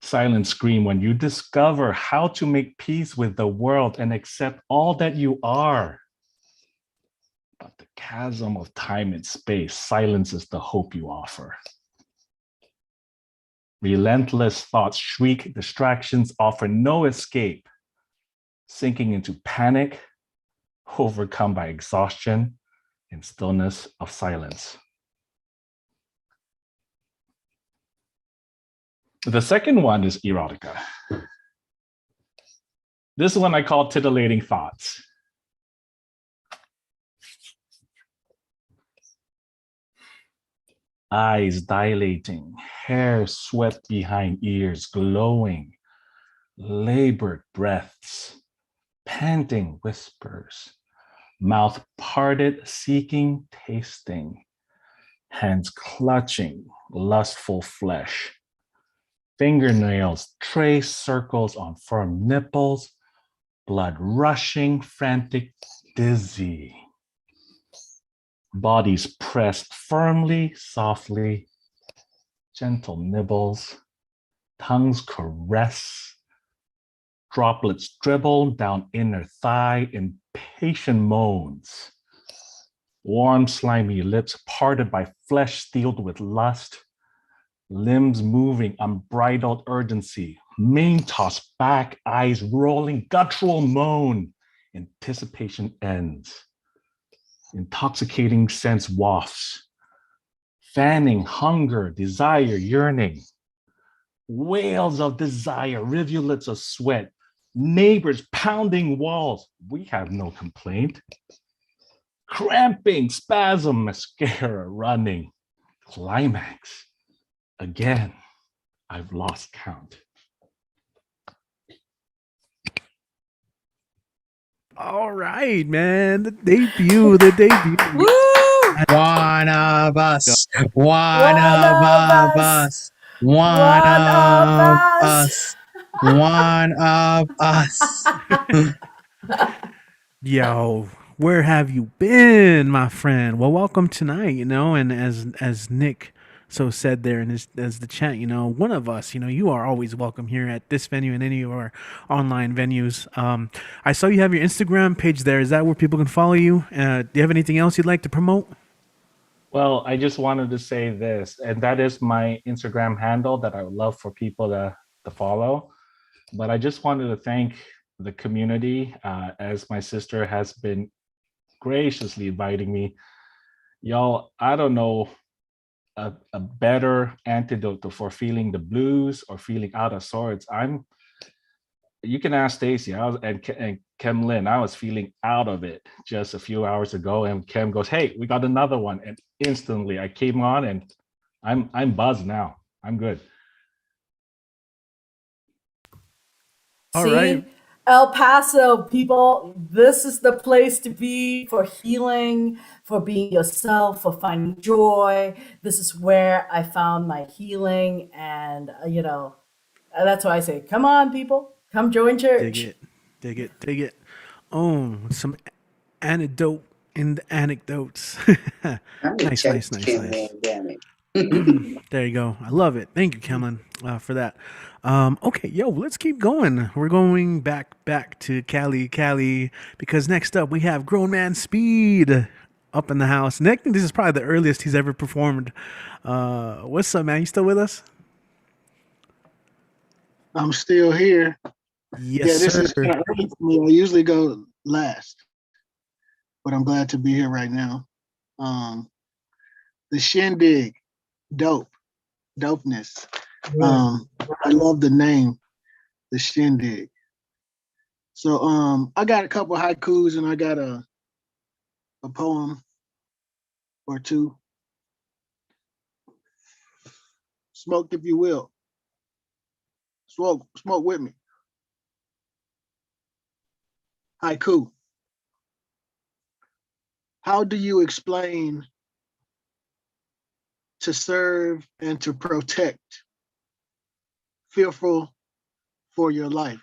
Silent scream when you discover how to make peace with the world and accept all that you are. But the chasm of time and space silences the hope you offer. Relentless thoughts shriek, distractions offer no escape, sinking into panic, overcome by exhaustion and stillness of silence. The second one is erotica. This one I call titillating thoughts. Eyes dilating, hair swept behind ears, glowing, labored breaths, panting whispers, mouth parted, seeking, tasting, hands clutching, lustful flesh, fingernails trace circles on firm nipples, blood rushing, frantic, dizzy. Bodies pressed firmly, softly, gentle nibbles, tongues caress, droplets dribble down inner thigh, impatient moans. Warm, slimy lips parted by flesh steeled with lust, limbs moving, unbridled urgency, mane tossed back, eyes rolling, guttural moan, anticipation ends. Intoxicating sense wafts, fanning hunger, desire, yearning, wails of desire, rivulets of sweat, neighbors pounding walls. We have no complaint. Cramping, spasm, mascara running, climax. Again, I've lost count. All right, man. The debut. Woo! One of us. One of us. One of us. One of us. Yo, Where have you been, my friend? Well, welcome tonight, and as Nick so said there in his as the chat, one of us, you are always welcome here at this venue and any of our online venues. I saw you have your Instagram page there. Is that where people can follow you? Do you have anything else you'd like to promote? Well, I just wanted to say this, and that is my Instagram handle that I would love for people to follow. But I just wanted to thank the community, as my sister has been graciously inviting me. Y'all, I don't know a better antidote for feeling the blues or feeling out of sorts. You can ask Stacy and Kim Lynn. I was feeling out of it just a few hours ago, and Kim goes, "Hey, we got another one," and instantly I came on, and I'm buzzed now. I'm good. All right. See, El Paso people, this is the place to be for healing, for being yourself, for finding joy. This is where I found my healing. And, that's why I say, come on, people, come join Dig church. it, dig it, dig it. Oh, some anecdote in the anecdotes. Nice, nice, nice, nice. Damn it. There you go. I love it. Thank you, Kellen, for that. Okay, yo, let's keep going. We're going back to Cali, because next up we have Grown Man Speed up in the house. Nick, I think this is probably the earliest he's ever performed. What's up, man? You still with us? I'm still here. Yes, Yeah, this sir. is kind of early for me. I usually go last, but I'm glad to be here right now. The shindig, dopeness. I love the name, the shindig. So I got a couple haikus and I got a poem or two. Smoke if you will. Smoke with me. Haiku. How do you explain to serve and to protect, fearful for your life?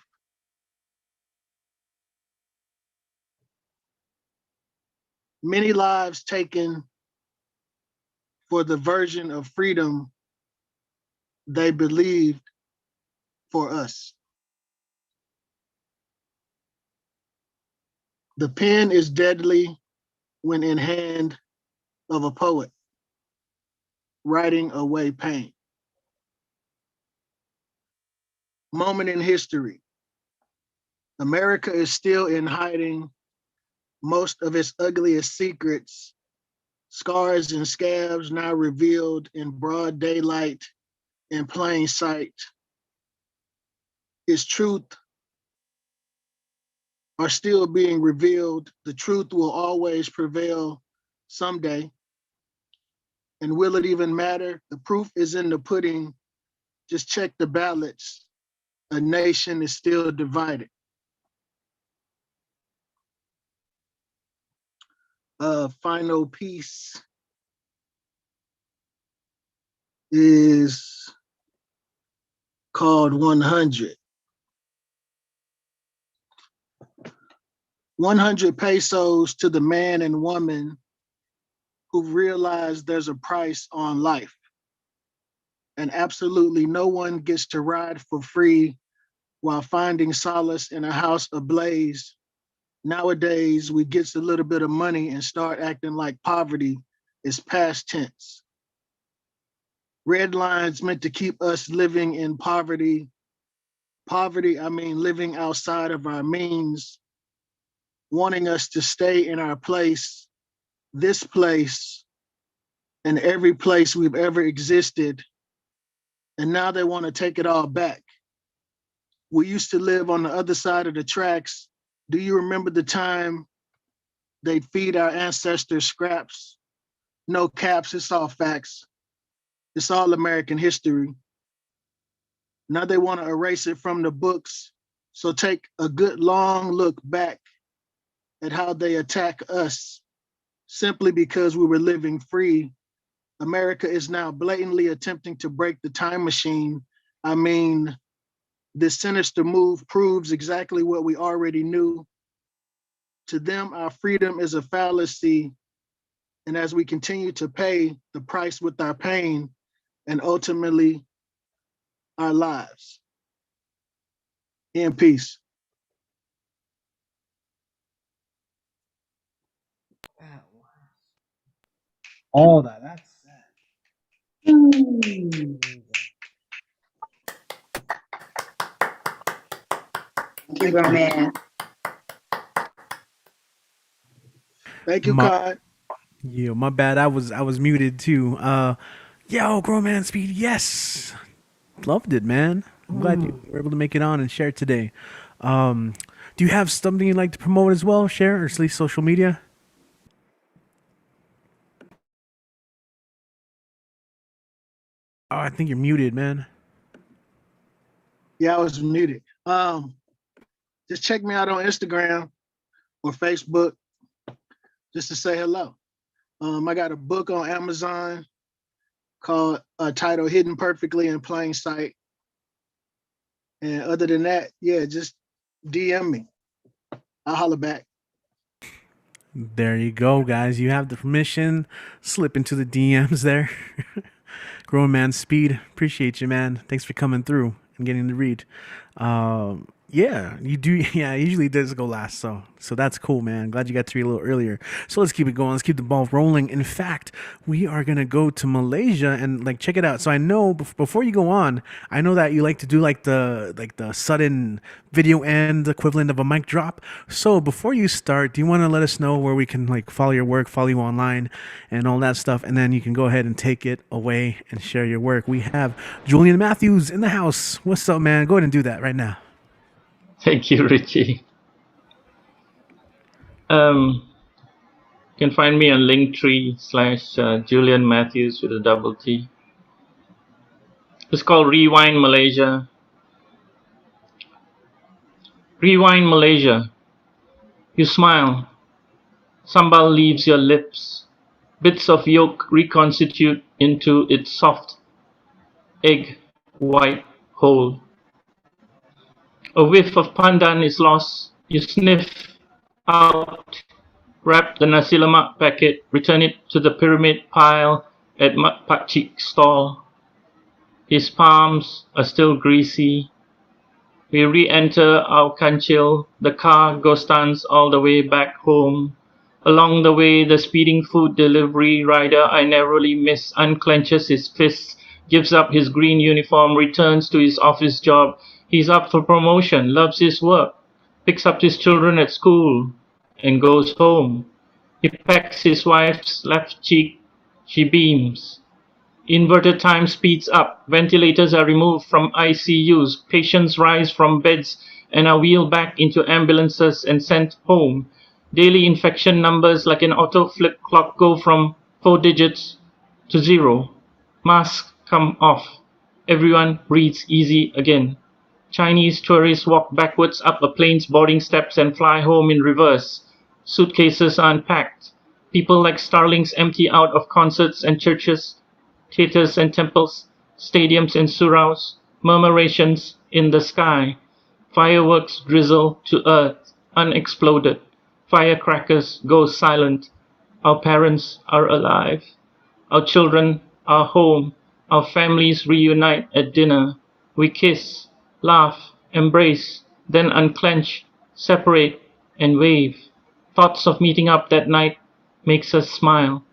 Many lives taken for the version of freedom they believed for us. The pen is deadly when in hand of a poet, writing away pain. Moment in history. America is still in hiding most of its ugliest secrets, scars and scabs now revealed in broad daylight, in plain sight. Its truth are still being revealed. The truth will always prevail someday. And will it even matter? The proof is in the pudding. Just check the ballots. A nation is still divided. Final piece is called 100. 100 pesos to the man and woman who've realized there's a price on life. And absolutely no one gets to ride for free while finding solace in a house ablaze. Nowadays, we get a little bit of money and start acting like poverty is past tense. Red lines meant to keep us living in poverty. Poverty, I mean living outside of our means, wanting us to stay in our place, this place, and every place we've ever existed. And now they want to take it all back. We used to live on the other side of the tracks. Do you remember the time they'd feed our ancestors scraps? No caps, it's all facts. It's all American history. Now they want to erase it from the books. So take a good long look back at how they attack us simply because we were living free. America is now blatantly attempting to break the time machine. I mean, this sinister move proves exactly what we already knew. To them, our freedom is a fallacy. And as we continue to pay the price with our pain and ultimately our lives. In peace. All that. That's Thank you, bro, man. Thank you, My, Kai. yeah, my bad. I was muted too. Yo, Grown Man Speed, yes. Loved it, man. I'm glad you were able to make it on and share it today. Do you have something you'd like to promote as well, share, or at least social media? Oh, I think you're muted, man. Yeah, I was muted. Just check me out on Instagram or Facebook just to say hello. I got a book on Amazon called titled Hidden Perfectly in Plain Sight. And other than that, yeah, just DM me. I'll holler back. There you go, guys. You have the permission. Slip into the DMs there. Grown Man Speed, appreciate you, man. Thanks for coming through and getting to read. Yeah, you do. Yeah, it usually does go last, so that's cool, man. Glad you got to read a little earlier. So let's keep it going. Let's keep the ball rolling. In fact, we are gonna go to Malaysia and like check it out. So I know before you go on, I know that you like to do like the sudden video end equivalent of a mic drop. So before you start, do you want to let us know where we can like follow your work, follow you online, and all that stuff, and then you can go ahead and take it away and share your work. We have Julian Matthews in the house. What's up, man? Go ahead and do that right now. Thank you, Richie. You can find me on Linktree / Julian Matthews with a double T. It's called Rewind Malaysia. Rewind Malaysia. You smile. Sambal leaves your lips. Bits of yolk reconstitute into its soft egg white whole. A whiff of pandan is lost. You sniff out, wrap the nasi lemak packet, return it to the pyramid pile at Mak Pakcik's stall. His palms are still greasy. We re-enter our kancil. The car stands all the way back home. Along the way, the speeding food delivery rider I narrowly miss unclenches his fists, gives up his green uniform, returns to his office job. He's up for promotion, loves his work, picks up his children at school, and goes home. He pecks his wife's left cheek. She beams. Inverted time speeds up. Ventilators are removed from ICUs. Patients rise from beds and are wheeled back into ambulances and sent home. Daily infection numbers, like an auto flip clock, go from 4 digits to 0. Masks come off. Everyone breathes easy again. Chinese tourists walk backwards up a plane's boarding steps and fly home in reverse. Suitcases are unpacked. People like starlings empty out of concerts and churches, theaters and temples, stadiums and suraus, murmurations in the sky. Fireworks drizzle to earth, unexploded. Firecrackers go silent. Our parents are alive. Our children are home. Our families reunite at dinner. We kiss, laugh, embrace, then unclench, separate, and wave. Thoughts of meeting up that night makes us smile.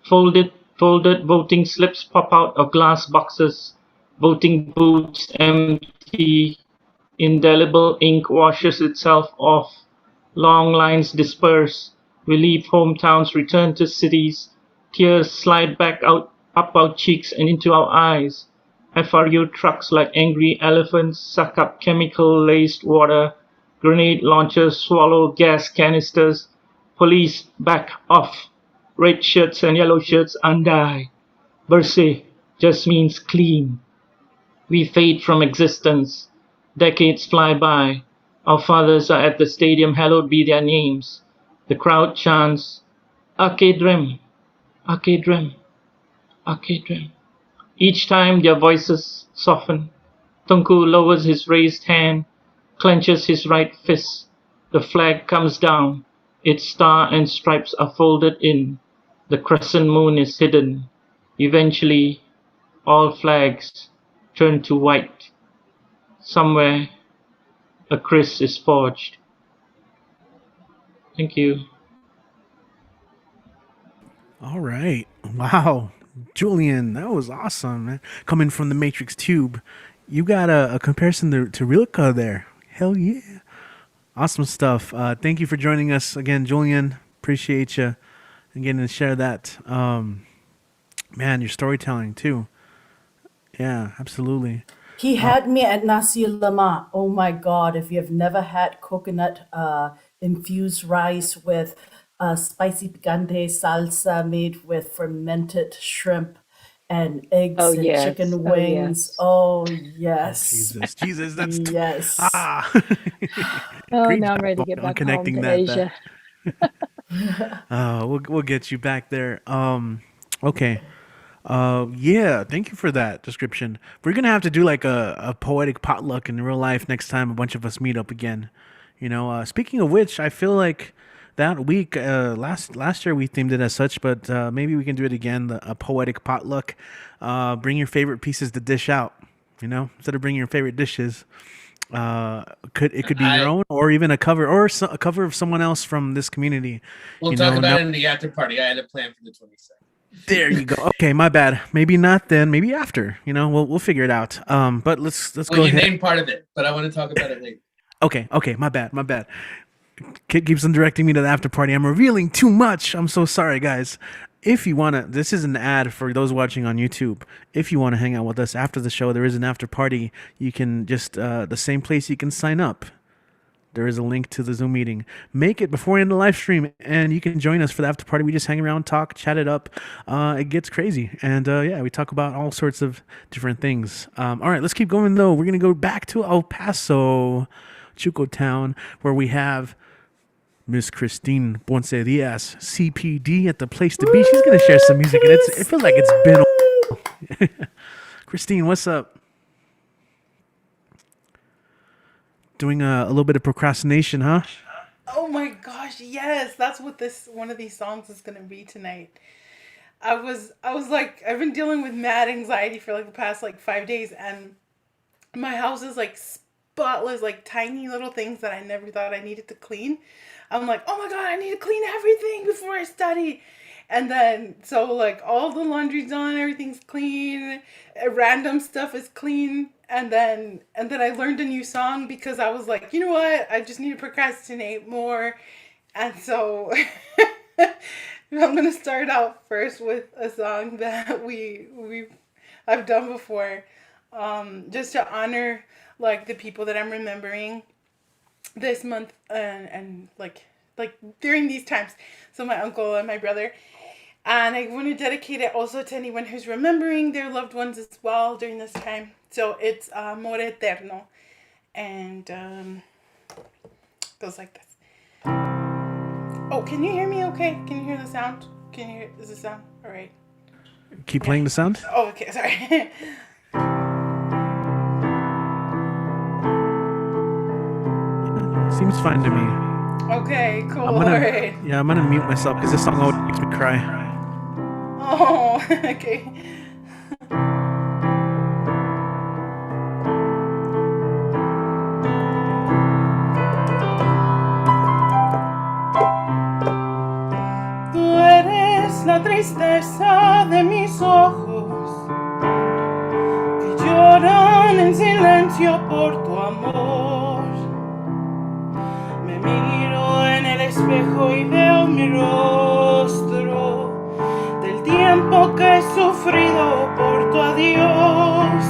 Folded voting slips pop out of glass boxes. Voting booths empty. Indelible ink washes itself off. Long lines disperse. We leave hometowns, return to cities. Tears slide back up our cheeks and into our eyes. FRU trucks like angry elephants suck up chemical-laced water. Grenade launchers swallow gas canisters. Police back off. Red shirts and yellow shirts undie. Bersih just means clean. We fade from existence. Decades fly by. Our fathers are at the stadium, hallowed be their names. The crowd chants, Akedrem, Akedrem, Akedrem. Each time their voices soften. Tunku lowers his raised hand, clenches his right fist. The flag comes down. Its star and stripes are folded in. The crescent moon is hidden. Eventually, all flags turn to white. Somewhere, a kriss is forged. Thank you. All right. Wow. Julian, that was awesome, man. Coming from the Matrix Tube. You got a comparison to Rilka there. Hell yeah. Awesome stuff. Thank you for joining us again, Julian. Appreciate you and getting to share that. Man, your storytelling too. Yeah, absolutely. He had me at nasi lemak. Oh my God, if you've never had coconut infused rice with spicy picante salsa made with fermented shrimp and eggs Oh, and yes. chicken Oh, wings. yes. Oh, yes. Jesus, that's Yes. Oh, great now I'm job ready to get on back home connecting to that. Asia. We'll get you back there. Okay. Yeah, thank you for that description. We're gonna have to do like a poetic potluck in real life next time a bunch of us meet up again. Speaking of which, I feel like that week, last year we themed it as such, but maybe we can do it again, a poetic potluck. Bring your favorite pieces to dish out. Instead of bringing your favorite dishes, could be your own or even a cover or a cover of someone else from this community. We'll talk about it in the after party. I had a plan for the 22nd. There you go. Okay, my bad. Maybe not then. Maybe after. We'll figure it out. But let's Well, go you ahead. named part of it, but I want to talk about it later. Okay. My bad. Kid keeps on directing me to the after party. I'm revealing too much. I'm so sorry, guys. If you wanna, this is an ad for those watching on YouTube. If you wanna hang out with us after the show, there is an after party. You can just the same place you can sign up. There is a link to the Zoom meeting. Make it before end the live stream, and you can join us for the after party. We just hang around, talk, chat it up. It gets crazy, and we talk about all sorts of different things. All right, let's keep going though. We're gonna go back to El Paso, Chuco Town, where we have Miss Christine Ponce Diaz, CPD, at the place to be. She's gonna share some music, and it feels like it's been a while. Christine, what's up? Doing a little bit of procrastination, huh? Oh my gosh, yes, that's what this one of these songs is gonna be tonight. I was like, I've been dealing with mad anxiety for like the past like 5 days, and my house is like spotless, like tiny little things that I never thought I needed to clean. I'm like, oh my god, I need to clean everything before I study. And then so like all the laundry's done, everything's clean, random stuff is clean, and then I learned a new song because I was like, you know what? I just need to procrastinate more. And so I'm gonna start out first with a song that I've done before, just to honor like the people that I'm remembering this month and like during these times. So my uncle and my brother. And I want to dedicate it also to anyone who's remembering their loved ones as well during this time. So it's Amor Eterno. And goes like this. Oh, can you hear me okay? Can you hear the sound? Is the sound all right? Keep playing the sound. Oh, okay, sorry. Seems fine to me. Okay, cool. I'm gonna, All right. yeah, I'm gonna mute myself because this song always makes me cry. Oh, okay. Tú eres la tristeza de mis ojos, que lloran en silencio por tu amor. Me miro en el espejo y veo mi rostro del tiempo que he sufrido por tu adiós.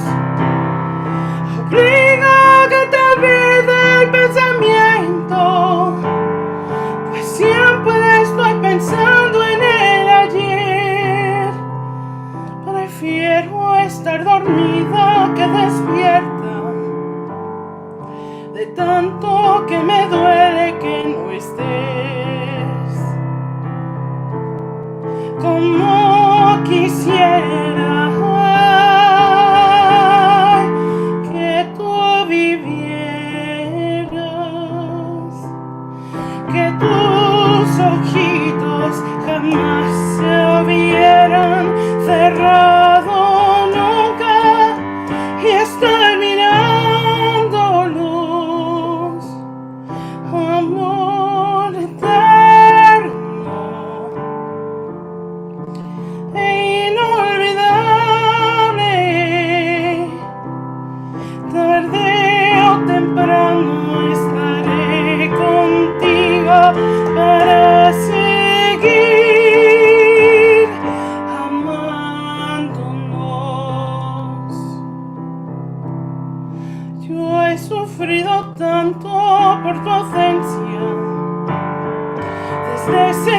Obliga a que te olvide el pensamiento, pues siempre estoy pensando en el ayer. Prefiero estar dormida que despierta, de tanto que me duele que no estés. Como quisiera que tú vivieras, que tus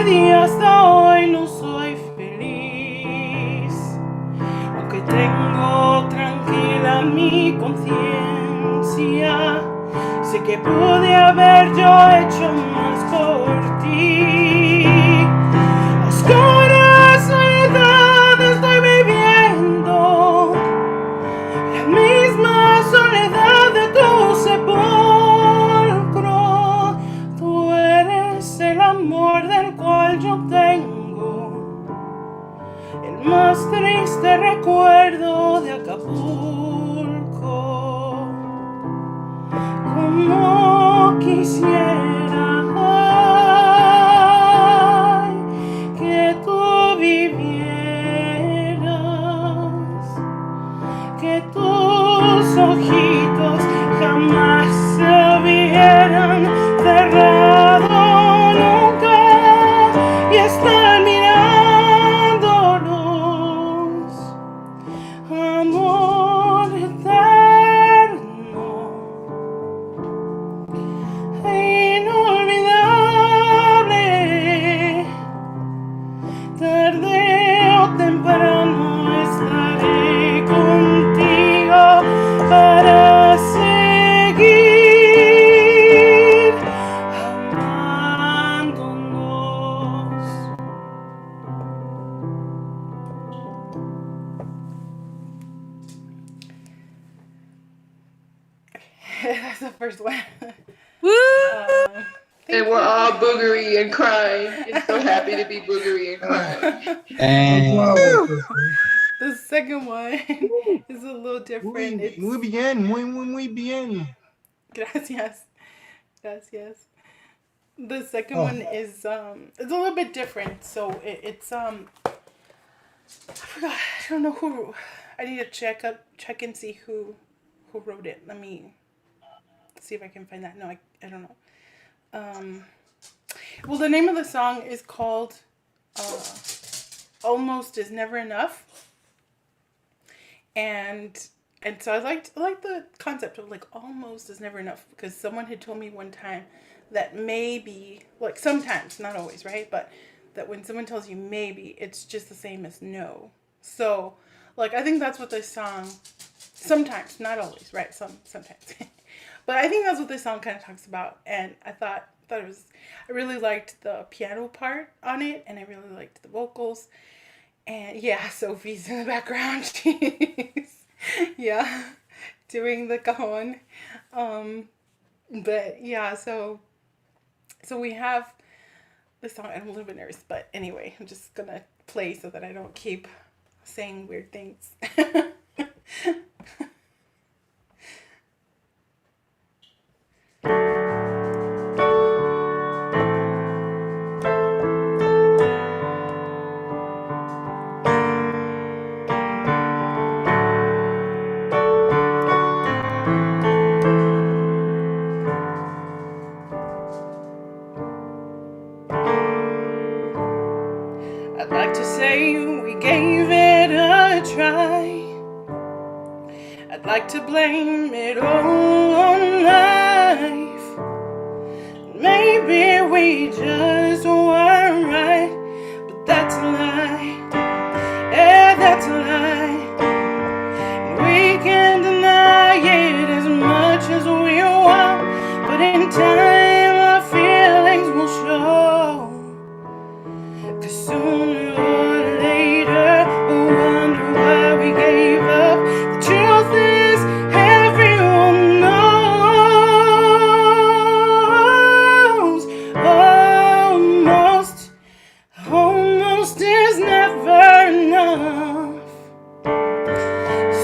perdí hasta hoy no soy feliz. Aunque tengo tranquila mi conciencia, sé que pude haber yo hecho más por ti. A oscura soledad estoy viviendo, la misma soledad de tu sepulcro. Tú eres el amor del cual yo tengo el más triste recuerdo de Acapulco. Como quisiera, ay, que tú vivieras, que tus ojitos jamás se hubieran cerrado nunca y están mirándonos, amor eterno, inolvidable. Tarde o temprano estaré contigo para seguir amándonos. That's the first one. And we're all boogery and crying. It's so happy to be boogery and crying. And The second one is a little different. It's Muy bien, muy bien. gracias. Gracias. The second one is it's a little bit different. So it's I forgot. I don't know who. I need to check and see who wrote it. Let me see if I can find that. No, I don't know. Well, the name of the song is called "Almost Is Never Enough," and so I liked the concept of like almost is never enough, because someone had told me one time that maybe, like sometimes, not always, right? But that when someone tells you maybe, it's just the same as no. So, like, I think that's what this song, sometimes, not always, right? Sometimes. But I think that's what this song kind of talks about. And I thought it was, I really liked the piano part on it, and I really liked the vocals. And yeah, Sophie's in the background. She's, yeah, doing the cajon. But yeah, so we have the song. I'm a little bit nervous, but anyway, I'm just gonna play so that I don't keep saying weird things. I'd like to say we gave it a try. I'd like to blame it all on life. Maybe we just weren't right, but that's a lie. Yeah, that's a lie. And we can deny it as much as we want, but in time our feelings will show. 'Cause sooner or later we'll wonder why we gave up. The truth is everyone knows. Almost is never enough.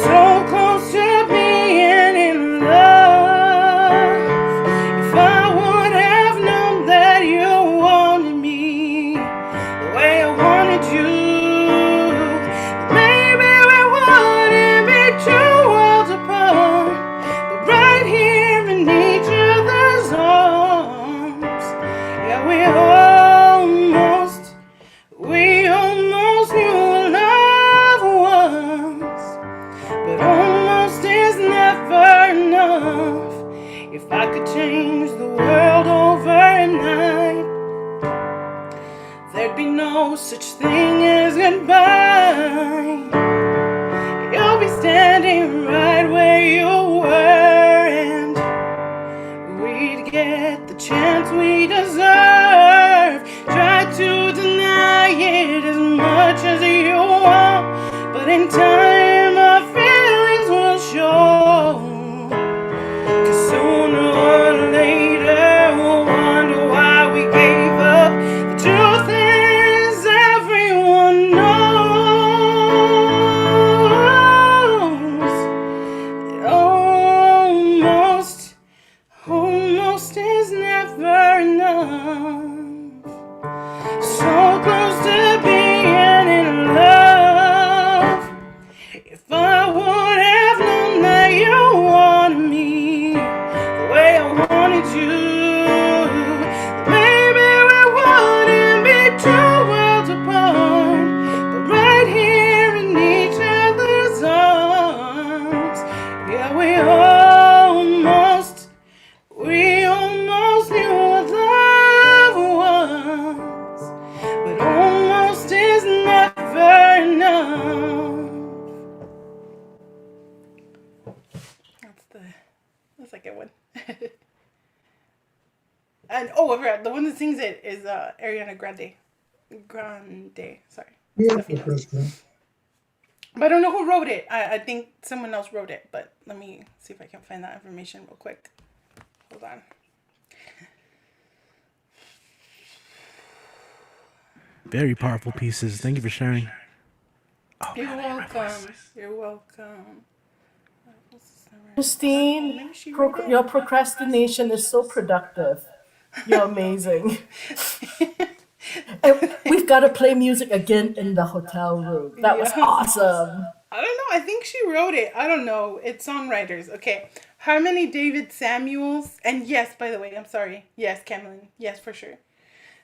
So close to being in love. If I would have known that you wanted me the way I wanted you, maybe we wouldn't be two worlds apart, but right here in each other's arms. Yeah, we almost knew what love was, but almost is never enough. If I could change the world overnight, there'd be no such thing as goodbye. You'll be standing right where you were, and we'd get the chance we deserve. Try to deny it as much as you want, but in time our feelings will show. 'Cause sooner or later we'll wonder why we gave up. The truth is everyone knows that almost is never enough. So close to being in love. If I would have known that you wanted me the way I wanted you, maybe we wouldn't be two worlds apart, but right here in each other's arms. Yeah, we almost knew what love was, but almost is never enough. That's the second one. And I forgot, the one that sings it is Ariana Grande. Sorry. Beautiful, Kristen. But I don't know who wrote it. I think someone else wrote it, but let me see if I can find that information real quick. Hold on. Very powerful pieces. Thank you for sharing. Oh, You're welcome. You're welcome. Christine, your procrastination is so productive. You're amazing. And we've got to play music again in the hotel room. That was awesome. I don't know. I think she wrote it. I don't know. It's songwriters. Okay. Harmony David Samuels. And yes, by the way, I'm sorry. Yes, Cameron. Yes, for sure.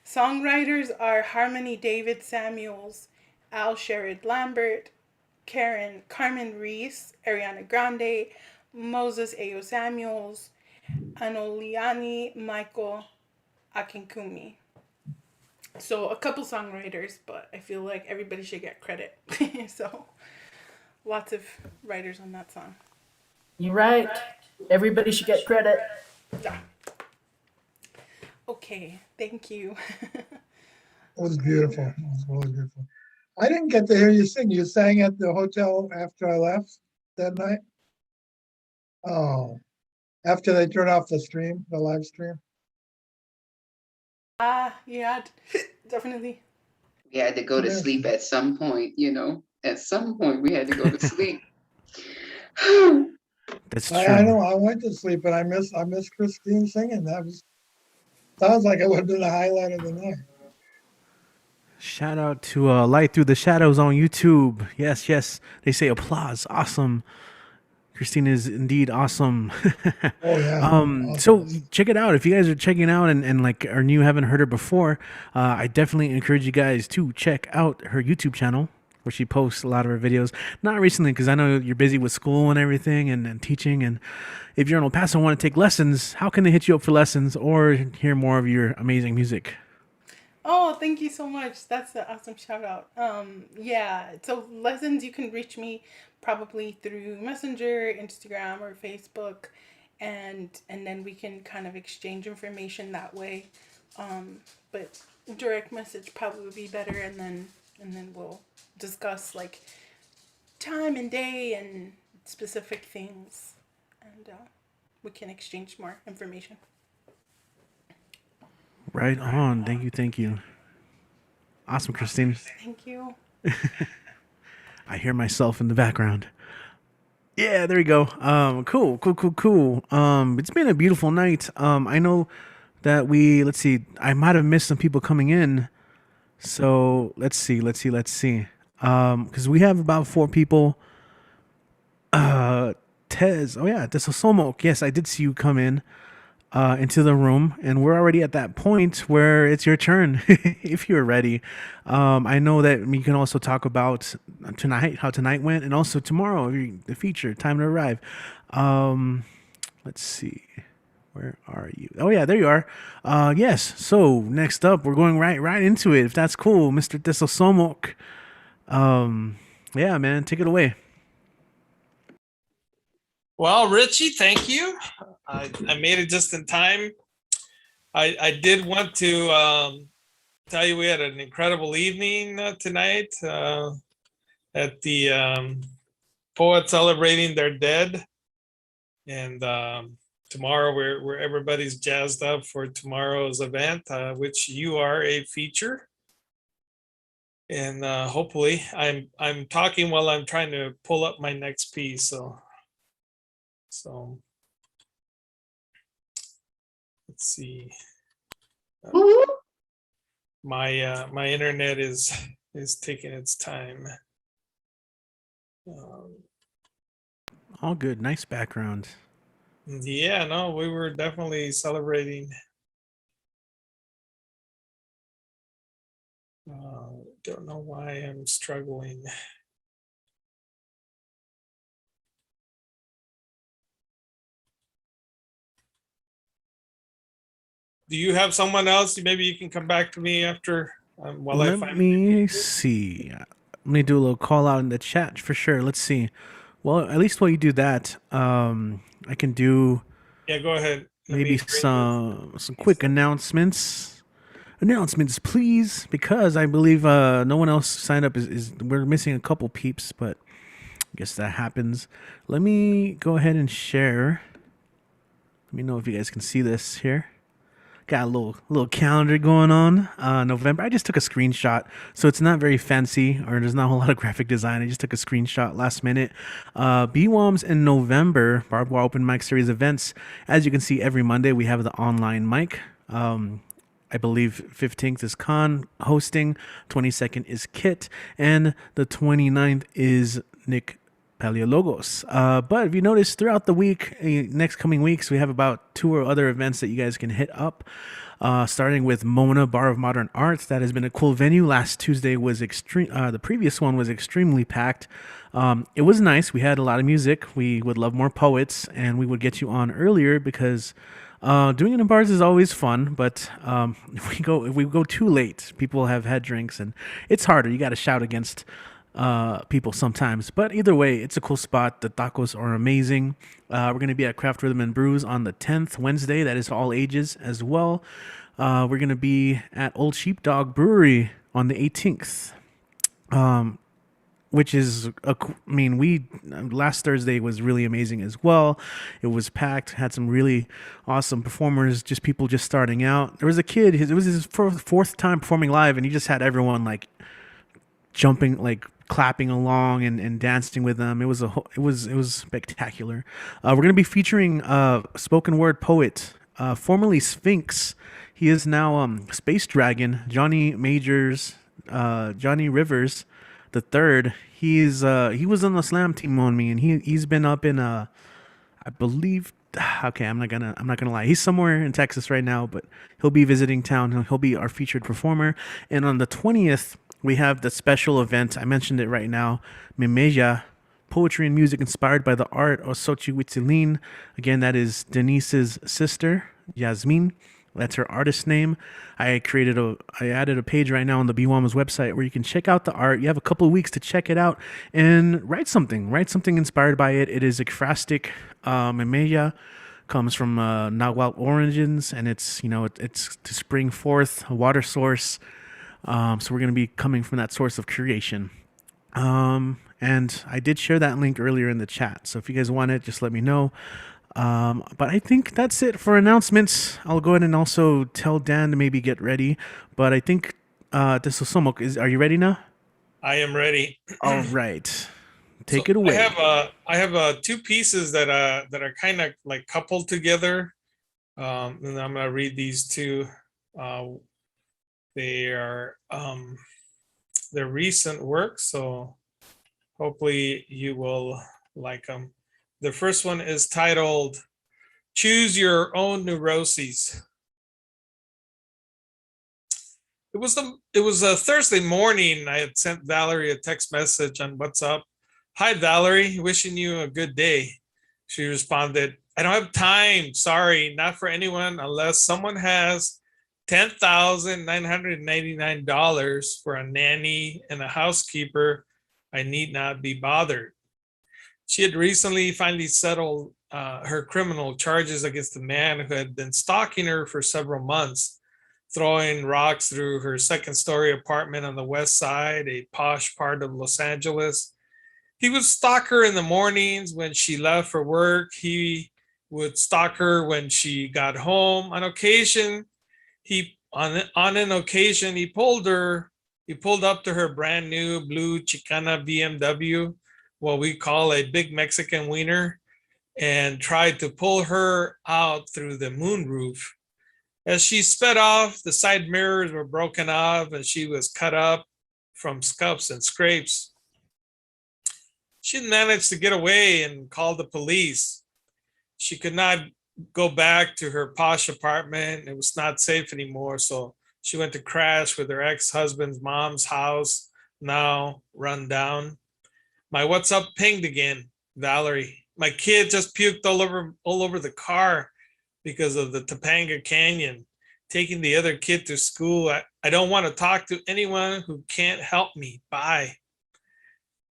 Songwriters are Harmony David Samuels, Al Sherrod Lambert, Carmen Reese, Ariana Grande, Moses Ayo Samuels, Anoliani Michael Akinkumi. So a couple songwriters, but I feel like everybody should get credit. So lots of writers on that song. You're right. Everybody should get credit. Yeah. Okay, thank you. It was beautiful. It was really beautiful. I didn't get to hear you sing. You sang at the hotel after I left that night? Oh, after they turned off the stream, the live stream? Yeah, definitely. We had to go to sleep at some point, At some point, we had to go to sleep. That's true. I know. I went to sleep, and I miss Christine singing. Sounds like it would have been the highlight of the night. Shout out to Light Through the Shadows on YouTube. Yes, yes. They say applause. Awesome. Christine is indeed awesome. Oh yeah. Awesome. So check it out. If you guys are checking out and like are new, haven't heard her before, I definitely encourage you guys to check out her YouTube channel where she posts a lot of her videos. Not recently, because I know you're busy with school and everything and teaching. And if you're an El Paso and want to take lessons, how can they hit you up for lessons or hear more of your amazing music? Oh, thank you so much. That's an awesome shout out. Yeah, so lessons, you can reach me probably through Messenger, Instagram, or Facebook, and then we can kind of exchange information that way. But direct message probably would be better, and then we'll discuss like time and day and specific things, and we can exchange more information. Right on. Thank you. Awesome, Christine. Thank you. I hear myself in the background. Yeah, there we go. Cool. It's been a beautiful night. I know that let's see, I might have missed some people coming in. So let's see. Because we have about 4 people. Tez. Oh yeah, Desosomok. Yes, I did see you come in into the room, and we're already at that point where it's your turn if you're ready. I know that we can also talk about tonight, how tonight went, and also tomorrow, the feature, time to arrive. Let's see. Where are you? Oh yeah, there you are. Yes. So next up, we're going right into it. If that's cool, Mr. Tesosomok. Yeah, man, take it away. Well, Richie, thank you. I made it just in time. I did want to tell you we had an incredible evening tonight at the poet celebrating their dead, and tomorrow we're everybody's jazzed up for tomorrow's event, which you are a feature. And hopefully, I'm talking while I'm trying to pull up my next piece. So let's see. My internet is taking its time. All good. Nice background. Yeah, no, we were definitely celebrating. Don't know why I'm struggling. Do you have someone else? Maybe you can come back to me after while I Let find. me see. Let me do a little call out in the chat for sure. Let's see. Well, at least while you do that, I can do Yeah, go ahead. maybe some quick announcements. Announcements, please, because I believe no one else signed up. Is we're missing a couple peeps, but I guess that happens. Let me go ahead and share. Let me know if you guys can see this here. Got a little calendar going on. November. I just took a screenshot, so it's not very fancy, or there's not a whole lot of graphic design. I just took a screenshot last minute. BWOMS in November, Barbed Open Mic Series events. As you can see, every Monday we have the online mic. I believe 15th is Khan hosting, 22nd is Kit, and the 29th is Nick Paleologos. But if you notice throughout the week, next coming weeks, we have about 2 or other events that you guys can hit up. Starting with Mona Bar of Modern Art. That has been a cool venue. Last Tuesday was extreme. The previous one was extremely packed. It was nice. We had a lot of music. We would love more poets, and we would get you on earlier because doing it in bars is always fun. But if we go too late, people have had drinks, and it's harder. You got to shout against people sometimes, but either way, it's a cool spot. The tacos are amazing. We're going to be at Craft Rhythm and Brews on the 10th, Wednesday. That is all ages as well. We're going to be at Old Sheepdog Brewery on the 18th, which is last Thursday was really amazing as well. It was packed, had some really awesome performers, just people just starting out. There was a kid, it was his fourth time performing live, and he just had everyone like jumping, like clapping along and dancing with them. It was spectacular. We're going to be featuring spoken word poet, formerly Sphinx. He is now Space Dragon, Johnny Rivers the third. He was on the slam team on me, and he's been up in I believe, okay, I'm not gonna lie, he's somewhere in Texas right now, but he'll be visiting town. He'll be our featured performer. And on the 20th, we have the special event. I mentioned it right now. Mimeja, poetry and music inspired by the art of Xochihuitzilin. Again, that is Denise's sister, Yasmin. That's her artist name. I added a page right now on the BWOMS website where you can check out the art. You have a couple of weeks to check it out and write something inspired by it. It is ekphrastic. Mimeja comes from Nahuatl origins, and it's to spring forth, a water source. So we're going to be coming from that source of creation. And I did share that link earlier in the chat. So if you guys want it, just let me know. But I think that's it for announcements. I'll go ahead and also tell Dan to maybe get ready. But I think Tesosomok, are you ready now? I am ready. All right. Take it away. I have 2 pieces that are kind of like coupled together. And I'm gonna read these 2. They are their recent work, so hopefully you will like them. The first one is titled "Choose Your Own Neuroses." It was a Thursday morning. I had sent Valerie a text message on WhatsApp. "Hi Valerie, wishing you a good day." She responded, I don't have time. Sorry, not for anyone unless someone has $10,999 for a nanny and a housekeeper. I need not be bothered. She had recently finally settled her criminal charges against the man who had been stalking her for several months, throwing rocks through her second-story apartment on the west side, a posh part of Los Angeles. He would stalk her in the mornings when she left for work. He would stalk her when she got home. On an occasion, he pulled up to her brand new blue Chicana BMW, what we call a big Mexican wiener, and tried to pull her out through the moonroof. As she sped off, the side mirrors were broken off and she was cut up from scuffs and scrapes. She managed to get away and call the police. She could not go back to her posh apartment. It was not safe anymore, so she went to crash with her ex-husband's mom's house, now run down. My what's up pinged again, Valerie. My kid just puked all over the car because of the Topanga Canyon, taking the other kid to school. I don't want to talk to anyone who can't help me. Bye.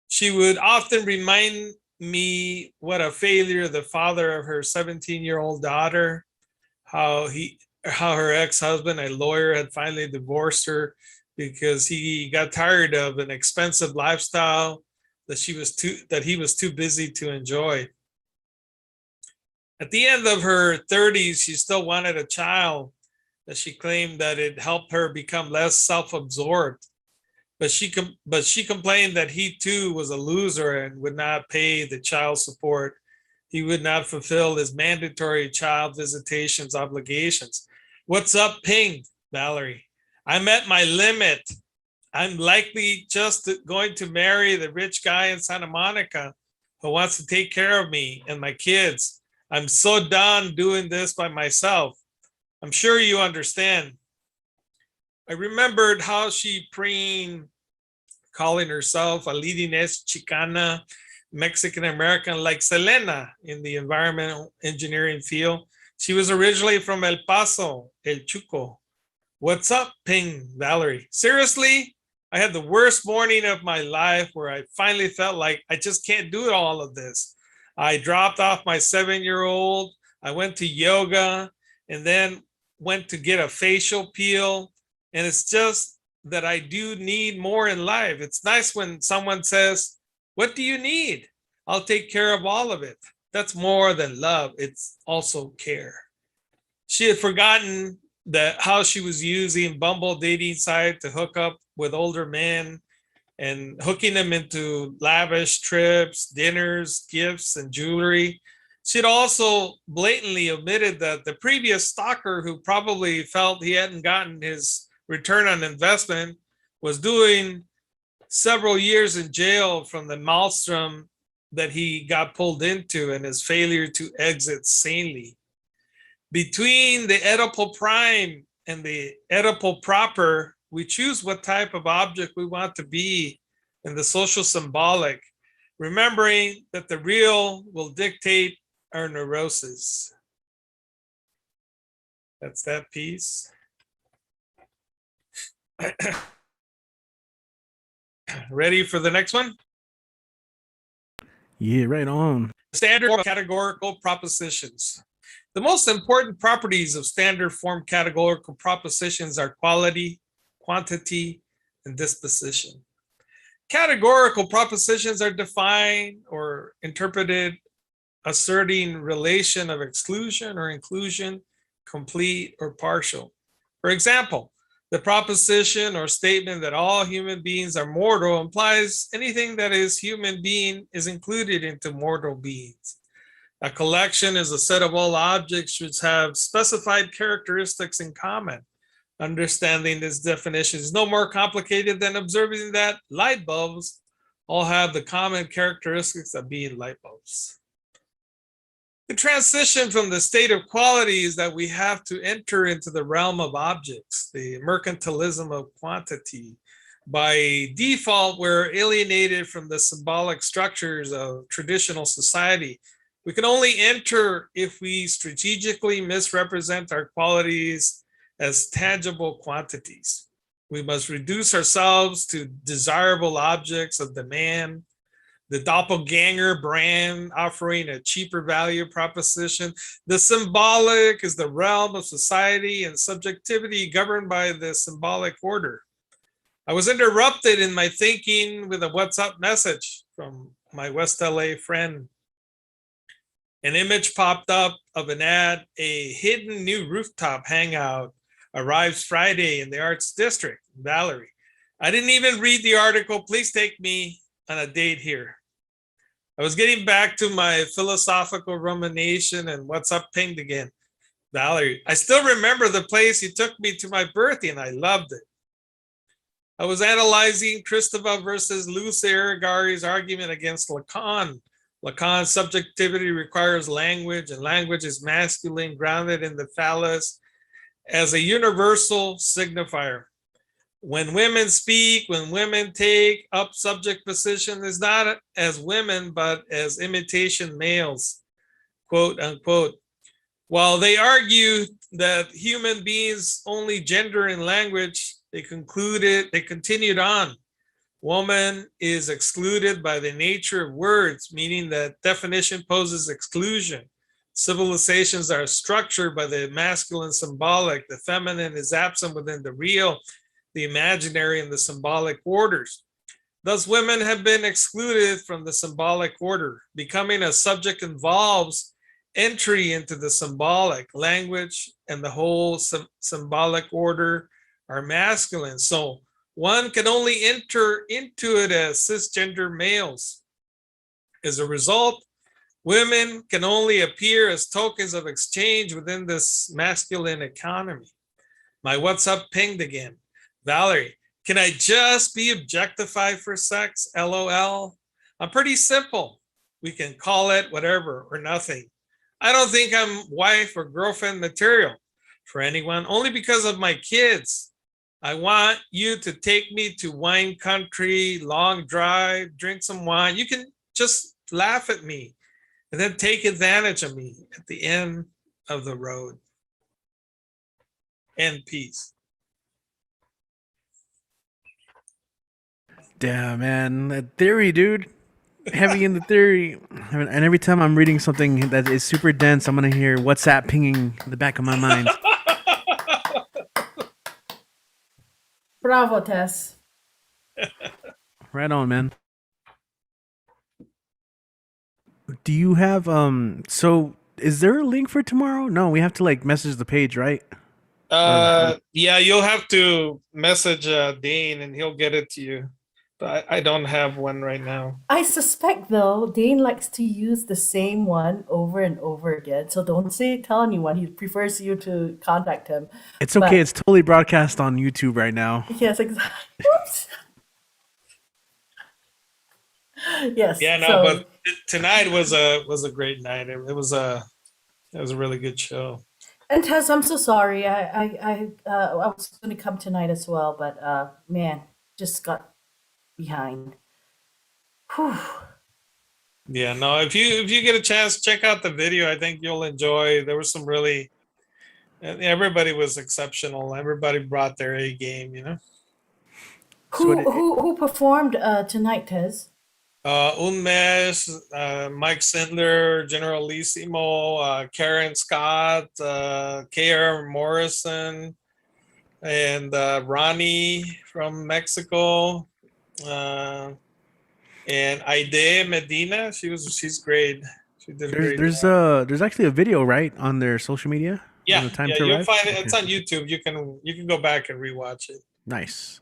She would often remind me what a failure the father of her 17-year-old daughter, how her ex-husband, a lawyer, had finally divorced her because he got tired of an expensive lifestyle that he was too busy to enjoy. At the end of her 30s, she still wanted a child, that she claimed that it helped her become less self-absorbed. But she complained that he too was a loser and would not pay the child support. He would not fulfill his mandatory child visitations obligations. What's up, Ping, Valerie? I'm at my limit. I'm likely just going to marry the rich guy in Santa Monica who wants to take care of me and my kids. I'm so done doing this by myself. I'm sure you understand. I remembered how she preened, calling herself a leading edge Chicana Mexican American like Selena in the environmental engineering field. She was originally from El Paso, El Chuco. What's up, Ping, Valerie? Seriously, I had the worst morning of my life where I finally felt like I just can't do all of this. I dropped off my 7-year-old. I went to yoga and then went to get a facial peel. And it's just that I do need more in life. It's nice when someone says, what do you need? I'll take care of all of it. That's more than love. It's also care. She had forgotten that how she was using Bumble dating site to hook up with older men and hooking them into lavish trips, dinners, gifts, and jewelry. She'd also blatantly admitted that the previous stalker, who probably felt he hadn't gotten his return on investment, was doing several years in jail from the maelstrom that he got pulled into and his failure to exit sanely. Between the Oedipal prime and the Oedipal proper, we choose what type of object we want to be in the social symbolic, remembering that the real will dictate our neurosis. That's that piece. Ready for the next one? Yeah, right on. Standard form categorical propositions. The most important properties of standard form categorical propositions are quality, quantity, and disposition. Categorical propositions are defined or interpreted asserting relation of exclusion or inclusion, complete or partial. For example, the proposition or statement that all human beings are mortal implies anything that is human being is included into mortal beings. A collection is a set of all objects which have specified characteristics in common. Understanding this definition is no more complicated than observing that light bulbs all have the common characteristics of being light bulbs. The transition from the state of quality is that we have to enter into the realm of objects, the mercantilism of quantity. By default, we're alienated from the symbolic structures of traditional society, We can only enter if we strategically misrepresent our qualities as tangible quantities. We must reduce ourselves to desirable objects of demand, the doppelganger brand offering a cheaper value proposition. The symbolic is the realm of society and subjectivity governed by the symbolic order. I was interrupted in my thinking with a WhatsApp message from my West LA friend. An image popped up of an ad, a hidden new rooftop hangout arrives Friday in the Arts District, Valerie. I didn't even read the article. Please take me on a date here. I was getting back to my philosophical rumination and what's up pinged again. Valerie, I still remember the place you took me to my birthday and I loved it. I was analyzing Kristeva versus Luce Irigari's argument against Lacan. Lacan's subjectivity requires language, and language is masculine, grounded in the phallus as a universal signifier. When women speak, when women take up subject position, is not as women, but as imitation males, quote unquote. While they argue that human beings only gender in language, they continued on. Woman is excluded by the nature of words, meaning that definition poses exclusion. Civilizations are structured by the masculine symbolic. The feminine is absent within the real, the imaginary, and the symbolic orders. Thus, women have been excluded from the symbolic order. Becoming a subject involves entry into the symbolic. Language and the whole symbolic order are masculine. So one can only enter into it as cisgender males. As a result, women can only appear as tokens of exchange within this masculine economy. My WhatsApp pinged again. Valerie, can I just be objectified for sex? LOL. I'm pretty simple. We can call it whatever or nothing. I don't think I'm wife or girlfriend material for anyone, only because of my kids. I want you to take me to wine country, long drive, drink some wine. You can just laugh at me and then take advantage of me at the end of the road. And peace. Damn, man. That theory, dude. Heavy in the theory. And every time I'm reading something that is super dense, I'm going to hear WhatsApp pinging in the back of my mind. Bravo, Tess. Right on, man. Do you have so is there a link for tomorrow? No, we have to like message the page, right? Yeah, you'll have to message Dane and he'll get it to you. But I don't have one right now. I suspect though, Dane likes to use the same one over and over again. So don't tell anyone. He prefers you to contact him. It's okay. But it's totally broadcast on YouTube right now. Yes, exactly. Oops. Yes. Yeah, no, but tonight was a great night. It was a really good show. And Tess, I'm so sorry. I was going to come tonight as well, but man, just got behind. Whew. Yeah, no, if you get a chance, check out the video. I think you'll enjoy. There was some really, everybody was exceptional. Everybody brought their A game, you know. Who performed tonight, Tez? Unmesh, Mike Sindler, Generalissimo, Karen Scott, K.R. Morrison, and Ronnie from Mexico. And Aide Medina, she's great. She did great. There's actually a video, right, on their social media. Yeah, you'll find it. It's on YouTube. You can go back and rewatch it. Nice,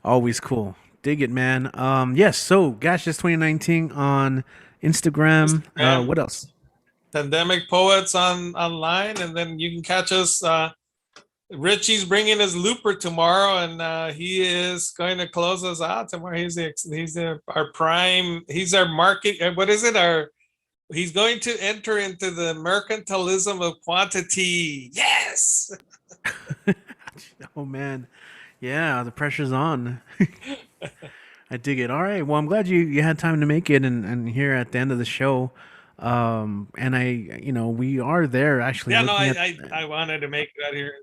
always cool. Dig it, man. Yes. So, Gash is 2019 on Instagram. What else? Pandemic Poets online, and then you can catch us. Richie's bringing his looper tomorrow, and he is going to close us out tomorrow. He's our prime. He's our market. What is it? He's going to enter into the mercantilism of quantity. Yes. Oh man, yeah. The pressure's on. I dig it. All right. Well, I'm glad you had time to make it and here at the end of the show. And we are there actually Yeah, no, looking at. I wanted to make that here.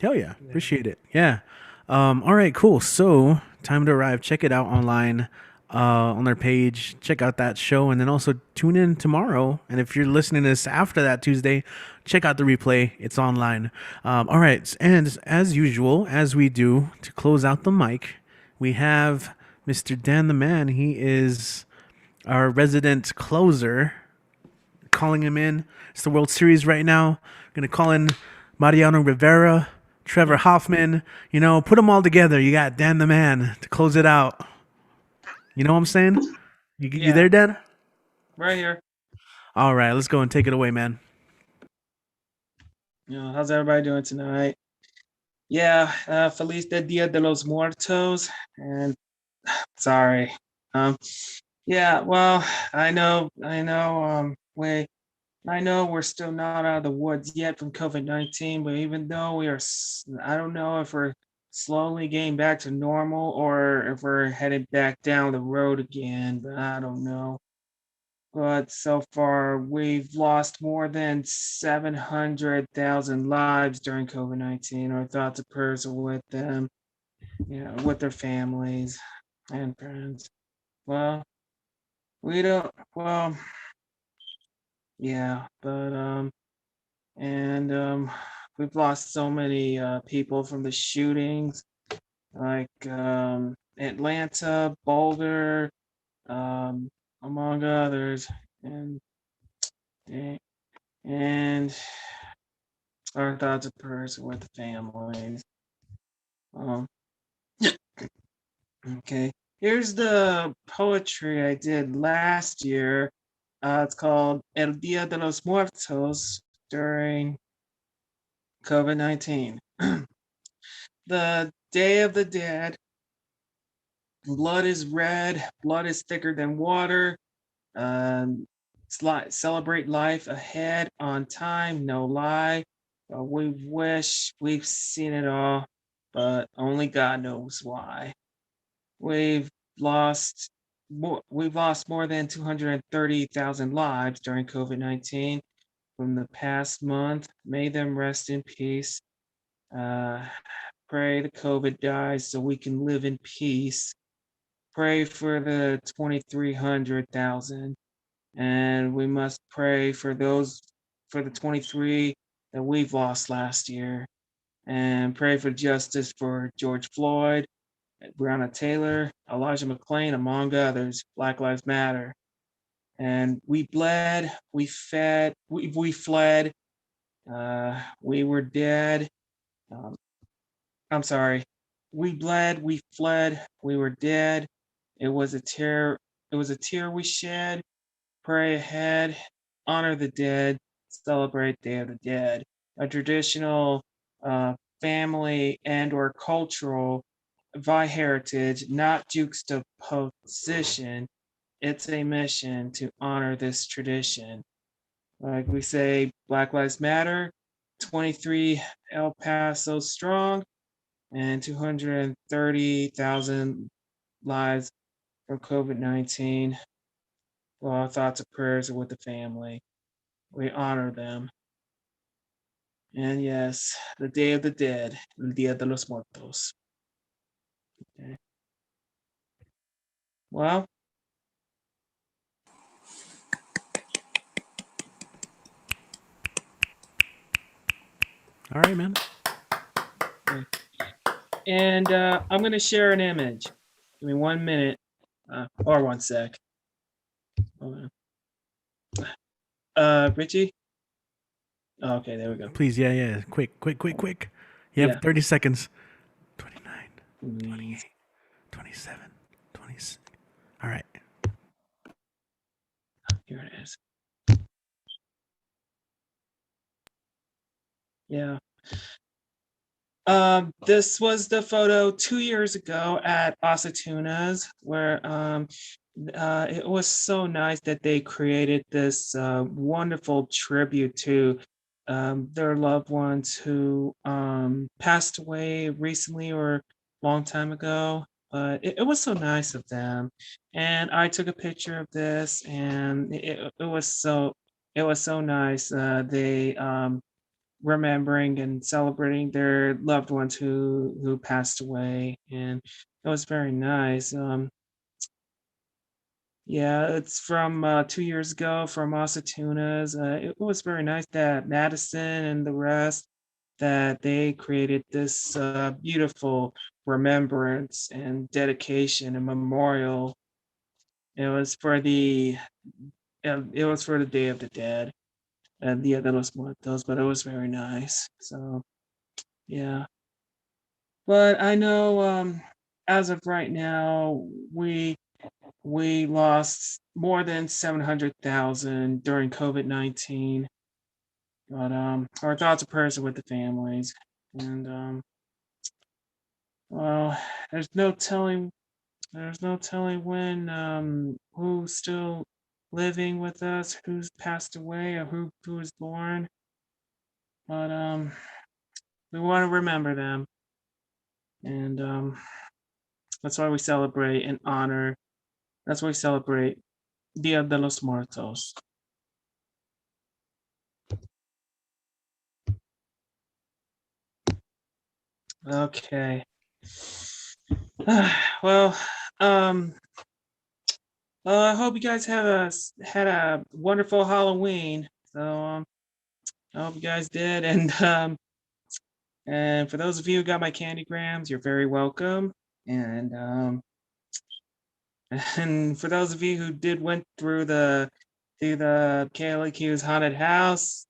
Hell yeah. Appreciate it. Yeah. All right, cool. So, Time to Arrive. Check it out online on their page. Check out that show and then also tune in tomorrow. And if you're listening to this after that Tuesday, check out the replay. It's online. All right. And as usual, as we do to close out the mic, we have Mr. Dan the Man. He is our resident closer. Calling him in. It's the World Series right now. Gonna call in Mariano Rivera, Trevor Hoffman. Put them all together. You got Dan the Man to close it out. You know what I'm saying? You there, Dan? Right here. All right, let's go and take it away, man. How's everybody doing tonight? Yeah, Feliz Dia de los Muertos. And sorry. Yeah, well, I know, I know we're still not out of the woods yet from COVID-19, but even though I don't know if we're slowly getting back to normal or if we're headed back down the road again, but I don't know. But so far, we've lost more than 700,000 lives during COVID-19. Our thoughts and prayers are with them, with their families and friends. Well, yeah, but we've lost so many people from the shootings, like Atlanta, Boulder, among others, and our thoughts and prayers are with the families. Okay, here's the poetry I did last year. It's called El Dia de los Muertos during COVID-19. The Day of the Dead. Blood is red. Blood is thicker than water. Celebrate life ahead, on time, no lie. We wish we've seen it all, but only God knows why. We've lost more than 230,000 lives during COVID-19 from the past month. May them rest in peace. Pray the COVID dies so we can live in peace. Pray for the 2,300,000. And we must pray for the 23 that we've lost last year. And pray for justice for George Floyd, Breonna Taylor, Elijah McClain, among others. Black Lives Matter. And we bled, we fed, we fled, we were dead. I'm sorry. We bled, we fled, we were dead. It was a tear we shed. Pray ahead, honor the dead, celebrate Day of the Dead. A traditional family and or cultural by heritage, not juxtaposition. It's a mission to honor this tradition. Like we say, Black Lives Matter, 23 El Paso strong, and 230,000 lives from COVID-19. Well, our thoughts and prayers are with the family. We honor them. And yes, the Day of the Dead, El Dia de los Muertos. Okay. Well, All right, man. and I'm going to share an image. Give me 1 minute or 1 sec. Hold on. Richie? Oh, okay, there we go. Please, yeah. Quick. You have 30 seconds. 29, 28, 27, 26. All right. Here it is. Yeah. This was the photo 2 years ago at Asatunas, where it was so nice that they created this wonderful tribute to their loved ones who passed away recently or a long time ago. but it was so nice of them. And I took a picture of this, and it was so nice. They remembering and celebrating their loved ones who passed away, and it was very nice. Yeah, it's from 2 years ago from Tunas. It was very nice that Madison and the rest that they created this beautiful remembrance and dedication and memorial. It was for the Day of the Dead and Dia de los Muertos, but it was very nice. So yeah, but I know as of right now we lost more than 700,000 during COVID-19. But our thoughts and prayers are with the families. And well, there's no telling when who's still living with us, who's passed away, or who is born. But we want to remember them. And that's why we celebrate and honor. That's why we celebrate Dia de los Muertos. Okay. Well, I hope you guys had a wonderful Halloween. So I hope you guys did, and for those of you who got my candy grams, you're very welcome. And and for those of you who went through the KLAQ's haunted house,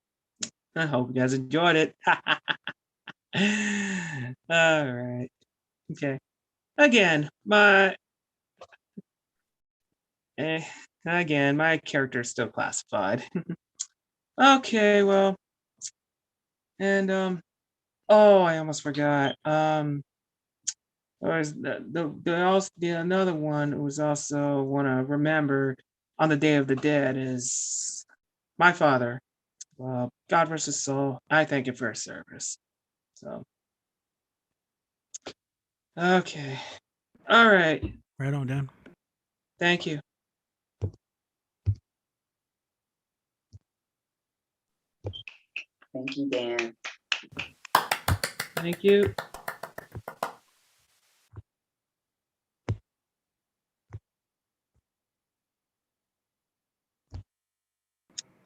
I hope you guys enjoyed it. All right. Okay. Again, my character is still classified. Okay, well, and oh, I almost forgot. There was another one who was also want to remember on the Day of the Dead is my father. God rest his soul. I thank him for his service. So, okay, all right. Right on, Dan. Thank you. Thank you, Dan. Thank you.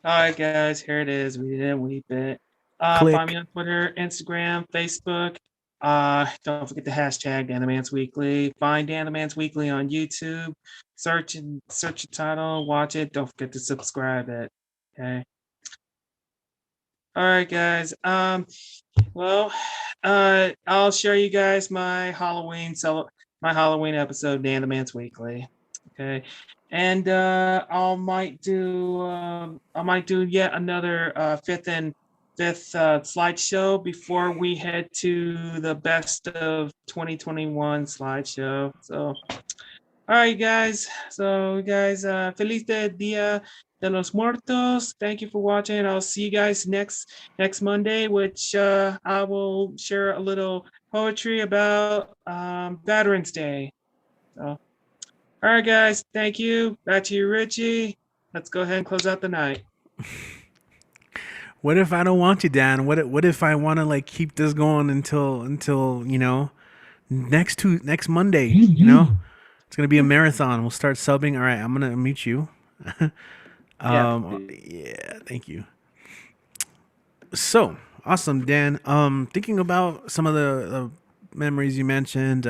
All right, guys, here it is. We didn't weep it. Find me on Twitter, Instagram, Facebook. Don't forget the hashtag Danimans Weekly. Find Danimans Weekly on YouTube. Search the title, watch it. Don't forget to subscribe it. Okay. All right, guys. Well, I'll show you guys my Halloween episode of Danimans Weekly. Okay. And I might do yet another fifth slideshow before we head to the best of 2021 slideshow. So, all right, guys. So, guys, feliz Dia de los Muertos. Thank you for watching. I'll see you guys next Monday, which I will share a little poetry about Veterans Day. So. All right, guys. Thank you. Back to you, Richie. Let's go ahead and close out the night. What if I don't want you, Dan? What if I want to like keep this going until you know next Monday? You know, it's gonna be a marathon. We'll start subbing. All right, I'm gonna meet you. Yeah. Thank you. So awesome, Dan. Thinking about some of the memories you mentioned.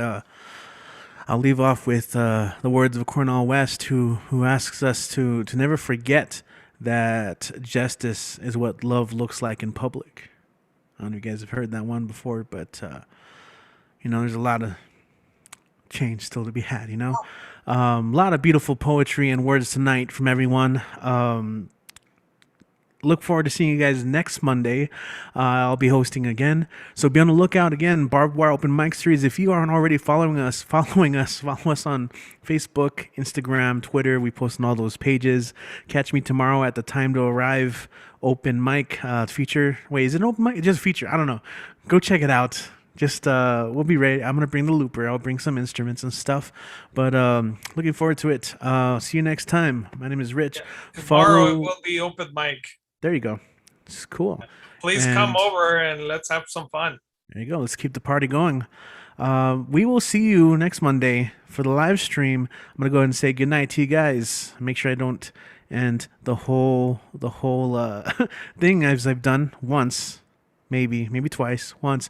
I'll leave off with the words of Cornel West, who asks us to never forget that justice is what love looks like in public. I don't know if you guys have heard that one before, but there's a lot of change still to be had. A lot of beautiful poetry and words tonight from everyone. Look forward to seeing you guys next Monday. I'll be hosting again, so be on the lookout. Again, Barbed Wire Open Mic Series. If you aren't already following us, follow us on Facebook, Instagram, Twitter. We post on all those pages. Catch me tomorrow at the Time to Arrive Open Mic feature. Wait, is it an open mic? It's just a feature. I don't know. Go check it out. Just we'll be ready. I'm gonna bring the looper. I'll bring some instruments and stuff. But looking forward to it. See you next time. My name is Rich. Tomorrow it will be open mic. There you go. It's cool. Please come over and let's have some fun. There you go. Let's keep the party going. We will see you next Monday for the live stream. I'm gonna go ahead and say goodnight to you guys. Make sure I don't end the whole thing as I've done once, maybe twice, once.